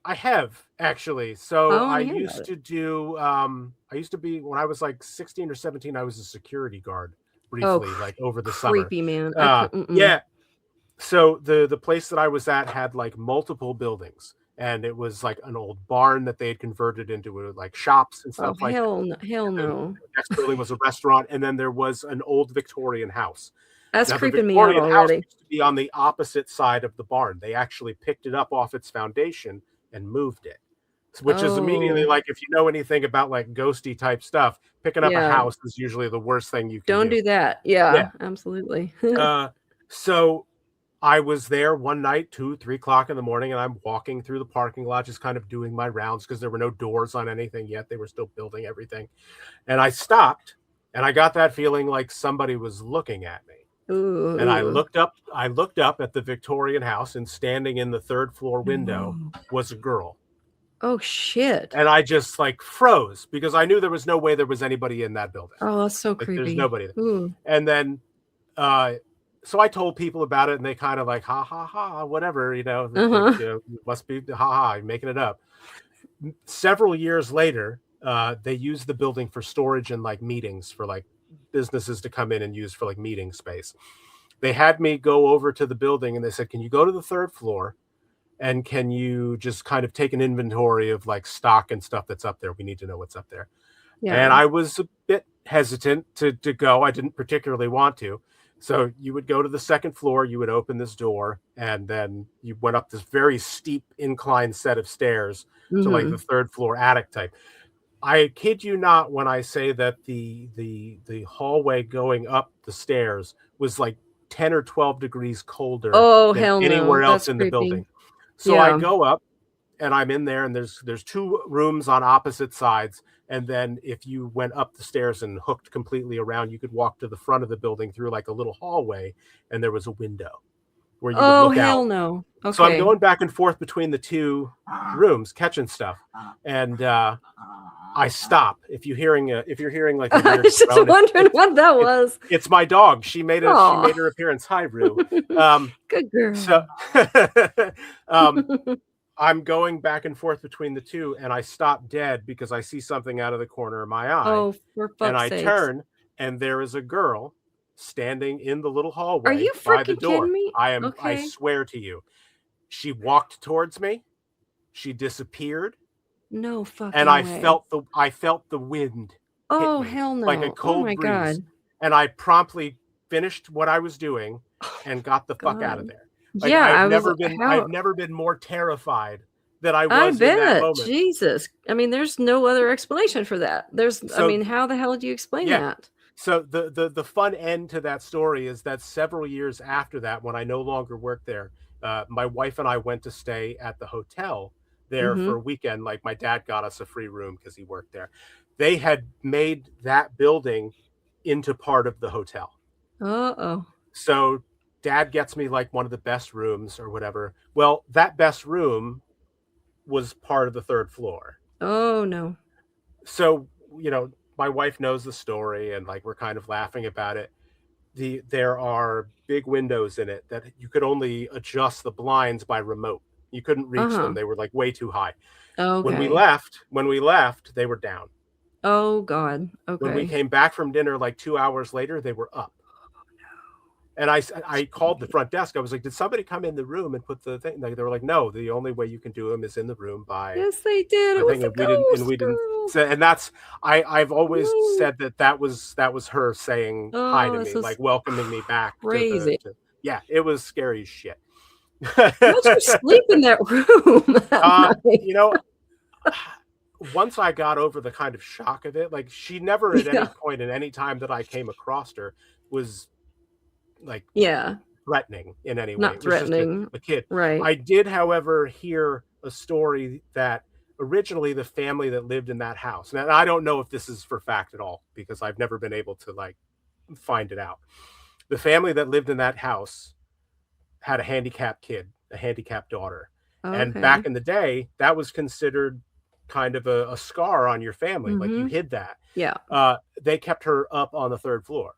[SPEAKER 1] I have actually. So
[SPEAKER 2] Oh, I
[SPEAKER 1] I
[SPEAKER 2] wanna hear about
[SPEAKER 1] used
[SPEAKER 2] it.
[SPEAKER 1] to do I used to be when I was like 16 or 17, I was a security guard
[SPEAKER 2] Oh,
[SPEAKER 1] briefly, like over the summer.
[SPEAKER 2] creepy, man. I couldn't
[SPEAKER 1] Yeah. So the place that I was at had like multiple buildings and it was like an old barn that they had converted into like shops and
[SPEAKER 2] Oh,
[SPEAKER 1] stuff like that.
[SPEAKER 2] hell
[SPEAKER 1] And then
[SPEAKER 2] no.
[SPEAKER 1] the next building was a restaurant and then there was an old Victorian house.
[SPEAKER 2] That's
[SPEAKER 1] Now, the
[SPEAKER 2] creeping me out
[SPEAKER 1] Victorian house
[SPEAKER 2] already.
[SPEAKER 1] used to be on the opposite side of the barn. They actually picked it up off its foundation and moved it, which is immediately
[SPEAKER 2] Oh,
[SPEAKER 1] like, if you know anything about like ghosty type stuff, picking up a
[SPEAKER 2] yeah.
[SPEAKER 1] house is usually the worst thing you can
[SPEAKER 2] Don't
[SPEAKER 1] do.
[SPEAKER 2] do that.
[SPEAKER 1] Yeah.
[SPEAKER 2] Yeah, absolutely.
[SPEAKER 1] So I was there one night, 2, 3 o'clock in the morning, and I'm walking through the parking lot, just kind of doing my rounds because there were no doors on anything yet. They were still building everything. And I stopped and I got that feeling like somebody was looking at me. And
[SPEAKER 2] Ooh.
[SPEAKER 1] I looked up at the Victorian house, and standing in the third floor window
[SPEAKER 2] No.
[SPEAKER 1] was a girl.
[SPEAKER 2] Oh, shit.
[SPEAKER 1] And I just like froze because I knew there was no way there was anybody in that building.
[SPEAKER 2] Oh, that's so
[SPEAKER 1] Like, there's
[SPEAKER 2] creepy.
[SPEAKER 1] nobody there.
[SPEAKER 2] Ooh.
[SPEAKER 1] And then uh so I told people about it and they kind of like, ha ha ha, whatever, like,
[SPEAKER 2] Uh-huh.
[SPEAKER 1] must be ha ha, you're making it up. Several years later, they used the building for storage and like meetings for like businesses to come in and use for like meeting space. They had me go over to the building and they said, can you go to the third floor and can you just kind of take an inventory of like stock and stuff that's up there? We need to know what's up there. And
[SPEAKER 2] Yeah.
[SPEAKER 1] I was a bit hesitant to go. I didn't particularly want to. So you would go to the second floor, you would open this door, and then you went up this very steep incline set of stairs to like the
[SPEAKER 2] Mhm.
[SPEAKER 1] third floor attic type. I kid you not when I say that the hallway going up the stairs was like 10 or 12 degrees colder
[SPEAKER 2] Oh,
[SPEAKER 1] than
[SPEAKER 2] hell no.
[SPEAKER 1] anywhere else
[SPEAKER 2] That's
[SPEAKER 1] in the
[SPEAKER 2] creepy.
[SPEAKER 1] building. So I
[SPEAKER 2] Yeah.
[SPEAKER 1] go up and I'm in there, and there's two rooms on opposite sides. And then if you went up the stairs and hooked completely around, you could walk to the front of the building through like a little hallway, and there was a window where you would
[SPEAKER 2] Oh,
[SPEAKER 1] look out.
[SPEAKER 2] hell no.
[SPEAKER 1] So I'm
[SPEAKER 2] Okay.
[SPEAKER 1] going back and forth between the two rooms, catching stuff, and I stop. If you're hearing like a
[SPEAKER 2] I
[SPEAKER 1] weird
[SPEAKER 2] was just
[SPEAKER 1] groan,
[SPEAKER 2] wondering what that was.
[SPEAKER 1] it's my dog. She
[SPEAKER 2] Aw.
[SPEAKER 1] made her appearance. Hi, Rue.
[SPEAKER 2] Good
[SPEAKER 1] So
[SPEAKER 2] girl.
[SPEAKER 1] um, I'm going back and forth between the two, and I stop dead because I see something out of the corner of my eye,
[SPEAKER 2] Oh, for
[SPEAKER 1] and
[SPEAKER 2] fuck's
[SPEAKER 1] I
[SPEAKER 2] sakes.
[SPEAKER 1] turn, and there is a girl standing in the little
[SPEAKER 2] Are
[SPEAKER 1] hallway
[SPEAKER 2] you
[SPEAKER 1] by the
[SPEAKER 2] freaking kidding
[SPEAKER 1] door.
[SPEAKER 2] me?
[SPEAKER 1] I
[SPEAKER 2] Okay.
[SPEAKER 1] swear to you. She walked towards me, she disappeared,
[SPEAKER 2] No
[SPEAKER 1] and
[SPEAKER 2] fucking way.
[SPEAKER 1] I felt the wind hit
[SPEAKER 2] Oh,
[SPEAKER 1] me
[SPEAKER 2] hell
[SPEAKER 1] like a
[SPEAKER 2] no. Oh
[SPEAKER 1] cold
[SPEAKER 2] my
[SPEAKER 1] breeze,
[SPEAKER 2] god.
[SPEAKER 1] and I promptly finished what I was doing
[SPEAKER 2] Oh
[SPEAKER 1] and got the fuck out of
[SPEAKER 2] god.
[SPEAKER 1] there. Like
[SPEAKER 2] Yeah, I was
[SPEAKER 1] I've
[SPEAKER 2] how
[SPEAKER 1] never been more terrified than I
[SPEAKER 2] I
[SPEAKER 1] was in that
[SPEAKER 2] bet.
[SPEAKER 1] moment.
[SPEAKER 2] Jesus. I mean, there's no other explanation for that. I
[SPEAKER 1] So
[SPEAKER 2] mean, how the hell do you explain
[SPEAKER 1] yeah.
[SPEAKER 2] that?
[SPEAKER 1] So the fun end to that story is that several years after that, when I no longer worked there, my wife and I went to stay at the hotel there for a
[SPEAKER 2] Mhm.
[SPEAKER 1] weekend. Like my dad got us a free room because he worked there. They had made that building into part of the hotel.
[SPEAKER 2] Uh-oh.
[SPEAKER 1] So dad gets me like one of the best rooms or whatever. Well, that best room was part of the third floor.
[SPEAKER 2] Oh, no.
[SPEAKER 1] So, my wife knows the story, and like we're kind of laughing about it. There are big windows in it that you could only adjust the blinds by remote. You couldn't reach them.
[SPEAKER 2] Uh-huh.
[SPEAKER 1] They were like way too high.
[SPEAKER 2] Okay.
[SPEAKER 1] When we left, they were down.
[SPEAKER 2] Oh god.
[SPEAKER 1] When we
[SPEAKER 2] Okay.
[SPEAKER 1] came back from dinner like 2 hours later, they were up. And I
[SPEAKER 2] That's
[SPEAKER 1] called the
[SPEAKER 2] creepy.
[SPEAKER 1] front desk. I was like, "Did somebody come in the room and put the thing?" They were like, "No, the only way you can do them is in the room by
[SPEAKER 2] Yes, they did.
[SPEAKER 1] the
[SPEAKER 2] It was
[SPEAKER 1] thing."
[SPEAKER 2] the
[SPEAKER 1] And
[SPEAKER 2] ghost
[SPEAKER 1] we didn't
[SPEAKER 2] girl.
[SPEAKER 1] say, and that's I've always
[SPEAKER 2] No.
[SPEAKER 1] said that was her saying hi
[SPEAKER 2] Oh,
[SPEAKER 1] to
[SPEAKER 2] that's
[SPEAKER 1] me,
[SPEAKER 2] so
[SPEAKER 1] like welcoming me back to
[SPEAKER 2] crazy.
[SPEAKER 1] yeah, it was scary as shit.
[SPEAKER 2] How'd you sleep in that room that
[SPEAKER 1] uh,
[SPEAKER 2] night?
[SPEAKER 1] you know, once I got over the kind of shock of it, like she never at any
[SPEAKER 2] Yeah.
[SPEAKER 1] point in any time that I came across her was like
[SPEAKER 2] Yeah.
[SPEAKER 1] threatening in any way.
[SPEAKER 2] Not
[SPEAKER 1] It was just a,
[SPEAKER 2] threatening.
[SPEAKER 1] a kid.
[SPEAKER 2] Right.
[SPEAKER 1] I did, however, hear a story that originally the family that lived in that house, and I don't know if this is for fact at all because I've never been able to like find it out. The family that lived in that house had a handicapped kid, a handicapped daughter. And back
[SPEAKER 2] Okay.
[SPEAKER 1] in the day, that was considered kind of a scar on your family. Like you
[SPEAKER 2] Mhm.
[SPEAKER 1] hid that.
[SPEAKER 2] Yeah.
[SPEAKER 1] They kept her up on the third floor.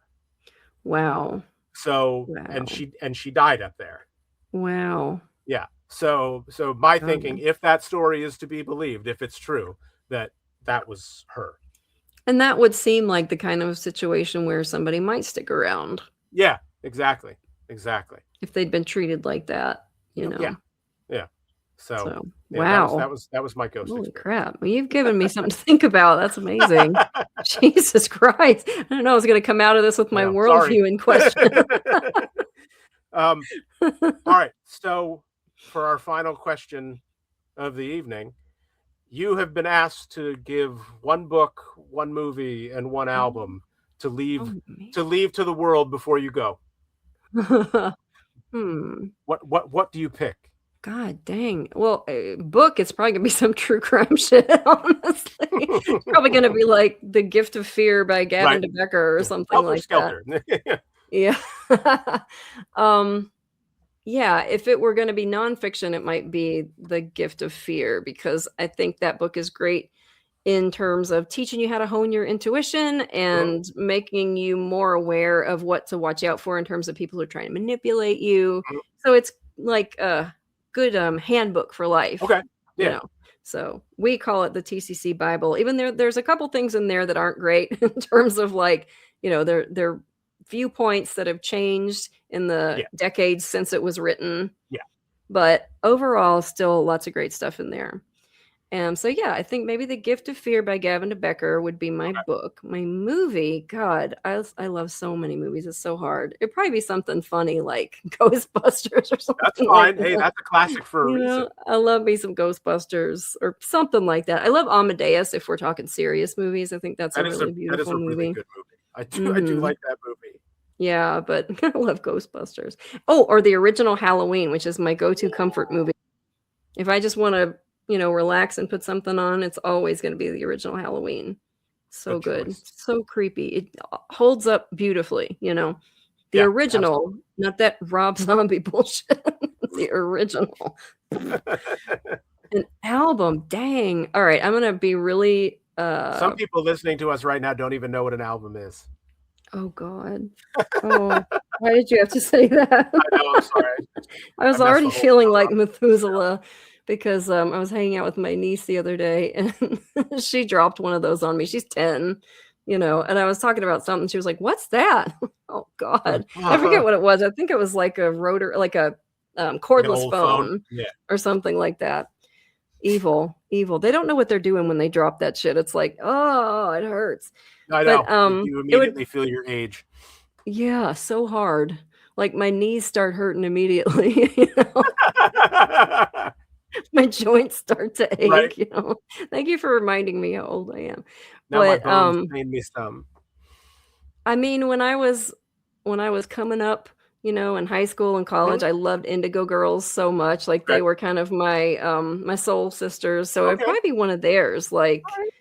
[SPEAKER 2] Wow.
[SPEAKER 1] So
[SPEAKER 2] Wow.
[SPEAKER 1] and she died up there.
[SPEAKER 2] Wow.
[SPEAKER 1] Yeah. So my thinking,
[SPEAKER 2] God.
[SPEAKER 1] if that story is to be believed, if it's true, that that was her.
[SPEAKER 2] And that would seem like the kind of situation where somebody might stick around
[SPEAKER 1] Yeah, exactly. Exactly.
[SPEAKER 2] if they'd been treated like that, you
[SPEAKER 1] Yeah.
[SPEAKER 2] know?
[SPEAKER 1] Yeah. So
[SPEAKER 2] So,
[SPEAKER 1] yeah,
[SPEAKER 2] wow.
[SPEAKER 1] that was my ghost
[SPEAKER 2] Holy
[SPEAKER 1] experience.
[SPEAKER 2] crap. Well, you've given me something to think about. That's amazing. Jesus Christ. I don't know I was gonna come out of this with my
[SPEAKER 1] Yeah, sorry.
[SPEAKER 2] worldview in question.
[SPEAKER 1] um, all right. So for our final question of the evening, you have been asked to give one book, one movie, and one
[SPEAKER 2] Oh,
[SPEAKER 1] album to leave
[SPEAKER 2] oh, man.
[SPEAKER 1] to the world before you go.
[SPEAKER 2] Hmm.
[SPEAKER 1] What do you pick?
[SPEAKER 2] God dang. Well, book, it's probably gonna be some true crime shit, honestly. It's probably gonna be like The Gift of Fear by Gavin
[SPEAKER 1] Right?
[SPEAKER 2] de Becker or
[SPEAKER 1] Yeah.
[SPEAKER 2] something
[SPEAKER 1] Helter
[SPEAKER 2] like that.
[SPEAKER 1] Skelter.
[SPEAKER 2] Yeah. Um, yeah, if it were gonna be nonfiction, it might be The Gift of Fear because I think that book is great in terms of teaching you how to hone your intuition
[SPEAKER 1] Mhm.
[SPEAKER 2] and making you more aware of what to watch out for in terms of people who are trying to manipulate you.
[SPEAKER 1] Mhm.
[SPEAKER 2] So it's like a good handbook for life,
[SPEAKER 1] Okay.
[SPEAKER 2] you
[SPEAKER 1] Yeah.
[SPEAKER 2] know. So we call it the TCC Bible. Even there's a couple things in there that aren't great in terms of like, their viewpoints that have changed in the
[SPEAKER 1] Yeah.
[SPEAKER 2] decades since it was written.
[SPEAKER 1] Yeah.
[SPEAKER 2] But overall, still lots of great stuff in there. So yeah, I think maybe The Gift of Fear by Gavin de Becker would be my
[SPEAKER 1] Okay.
[SPEAKER 2] book. My movie, God, I love so many movies. It's so hard. It'd probably be something funny like Ghostbusters or
[SPEAKER 1] That's
[SPEAKER 2] something like
[SPEAKER 1] fine. Hey,
[SPEAKER 2] that.
[SPEAKER 1] that's a classic for a
[SPEAKER 2] You
[SPEAKER 1] reason.
[SPEAKER 2] know, I love me some Ghostbusters or something like that. I love Amadeus if we're talking serious movies. I think that's a really
[SPEAKER 1] That is
[SPEAKER 2] beautiful
[SPEAKER 1] a really
[SPEAKER 2] movie.
[SPEAKER 1] good movie. I do
[SPEAKER 2] Mhm.
[SPEAKER 1] like that movie.
[SPEAKER 2] Yeah, but I love Ghostbusters. Oh, or the original Halloween, which is my go-to comfort movie. If I just wanna, relax and put something on, it's always gonna be the original Halloween. So
[SPEAKER 1] Good
[SPEAKER 2] good,
[SPEAKER 1] choice.
[SPEAKER 2] so creepy. It holds up beautifully, you know? The
[SPEAKER 1] Yeah,
[SPEAKER 2] original, not that Rob Zombie bullshit. The original.
[SPEAKER 1] absolutely.
[SPEAKER 2] An album, dang. Alright, I'm gonna be really,
[SPEAKER 1] Some people listening to us right now don't even know what an album is.
[SPEAKER 2] oh god. Oh, why did you have to say that?
[SPEAKER 1] I know, I'm sorry.
[SPEAKER 2] I
[SPEAKER 1] I
[SPEAKER 2] was
[SPEAKER 1] messed the
[SPEAKER 2] already
[SPEAKER 1] whole
[SPEAKER 2] feeling
[SPEAKER 1] show
[SPEAKER 2] like
[SPEAKER 1] up.
[SPEAKER 2] Methuselah because, I was hanging out with my niece the other day, and she dropped one of those on me. She's 10, and I was talking about something, she was like, "What's that?" Oh god. I forget what it was. I think it was like a
[SPEAKER 1] Like an
[SPEAKER 2] cordless
[SPEAKER 1] old phone?
[SPEAKER 2] phone
[SPEAKER 1] Yeah.
[SPEAKER 2] or something like that. Evil, evil. They don't know what they're doing when they drop that shit. It's like, "Oh, it hurts."
[SPEAKER 1] I
[SPEAKER 2] But,
[SPEAKER 1] know. You
[SPEAKER 2] it would
[SPEAKER 1] immediately feel your age.
[SPEAKER 2] yeah, so hard. Like, my knees start hurting immediately, you know? My joints start to
[SPEAKER 1] Right?
[SPEAKER 2] ache. Thank you for reminding me how old I am.
[SPEAKER 1] Now my
[SPEAKER 2] But,
[SPEAKER 1] bones pain me some.
[SPEAKER 2] I mean, when I was coming up, in high school and college,
[SPEAKER 1] Mhm.
[SPEAKER 2] I loved Indigo Girls so much, like,
[SPEAKER 1] Okay.
[SPEAKER 2] they were kind of my soul sisters, so it'd
[SPEAKER 1] Okay.
[SPEAKER 2] probably be one of theirs, like
[SPEAKER 1] Alright.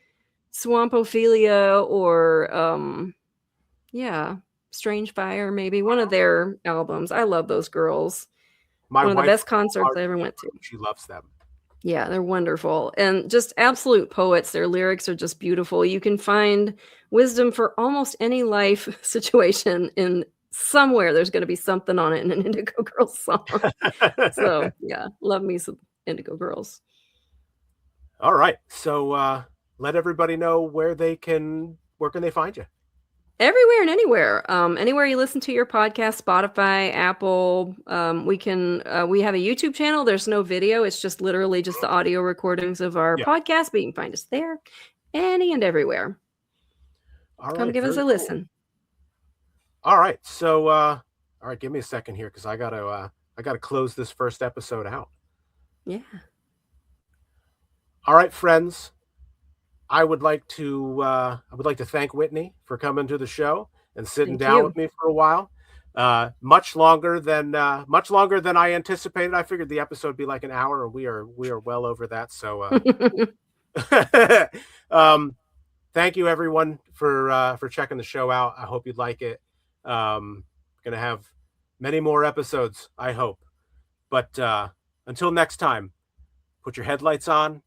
[SPEAKER 2] Swampophila or, yeah, Strange Fire, maybe, one of their albums. I love those girls.
[SPEAKER 1] My
[SPEAKER 2] One of the
[SPEAKER 1] wife
[SPEAKER 2] best concerts I ever went to.
[SPEAKER 1] she loves them.
[SPEAKER 2] Yeah, they're wonderful and just absolute poets. Their lyrics are just beautiful. You can find wisdom for almost any life situation in somewhere there's gonna be something on it in an Indigo Girls song. So, yeah, love me some Indigo Girls.
[SPEAKER 1] All right. So let everybody know where can they find you?
[SPEAKER 2] Everywhere and anywhere. Anywhere you listen to your podcast, Spotify, Apple, we have a YouTube channel. There's no video. It's just literally just the audio recordings of our
[SPEAKER 1] Yeah.
[SPEAKER 2] podcast, but you can find us there, any and everywhere.
[SPEAKER 1] All
[SPEAKER 2] Come
[SPEAKER 1] right,
[SPEAKER 2] give us
[SPEAKER 1] very
[SPEAKER 2] a
[SPEAKER 1] cool.
[SPEAKER 2] listen.
[SPEAKER 1] All right. So all right, give me a second here because I gotta close this first episode out.
[SPEAKER 2] Yeah.
[SPEAKER 1] All right, friends. I would like to thank Whitney for coming to the show and sitting
[SPEAKER 2] Thank
[SPEAKER 1] down
[SPEAKER 2] you.
[SPEAKER 1] with me for a while. Much longer than I anticipated. I figured the episode would be like an hour, and we are well over that. So um, thank you everyone for checking the show out. I hope you'd like it. Gonna have many more episodes, I hope. But until next time, put your headlights on,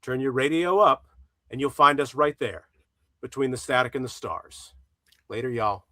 [SPEAKER 1] turn your radio up, and you'll find us right there between the static and the stars. Later, y'all.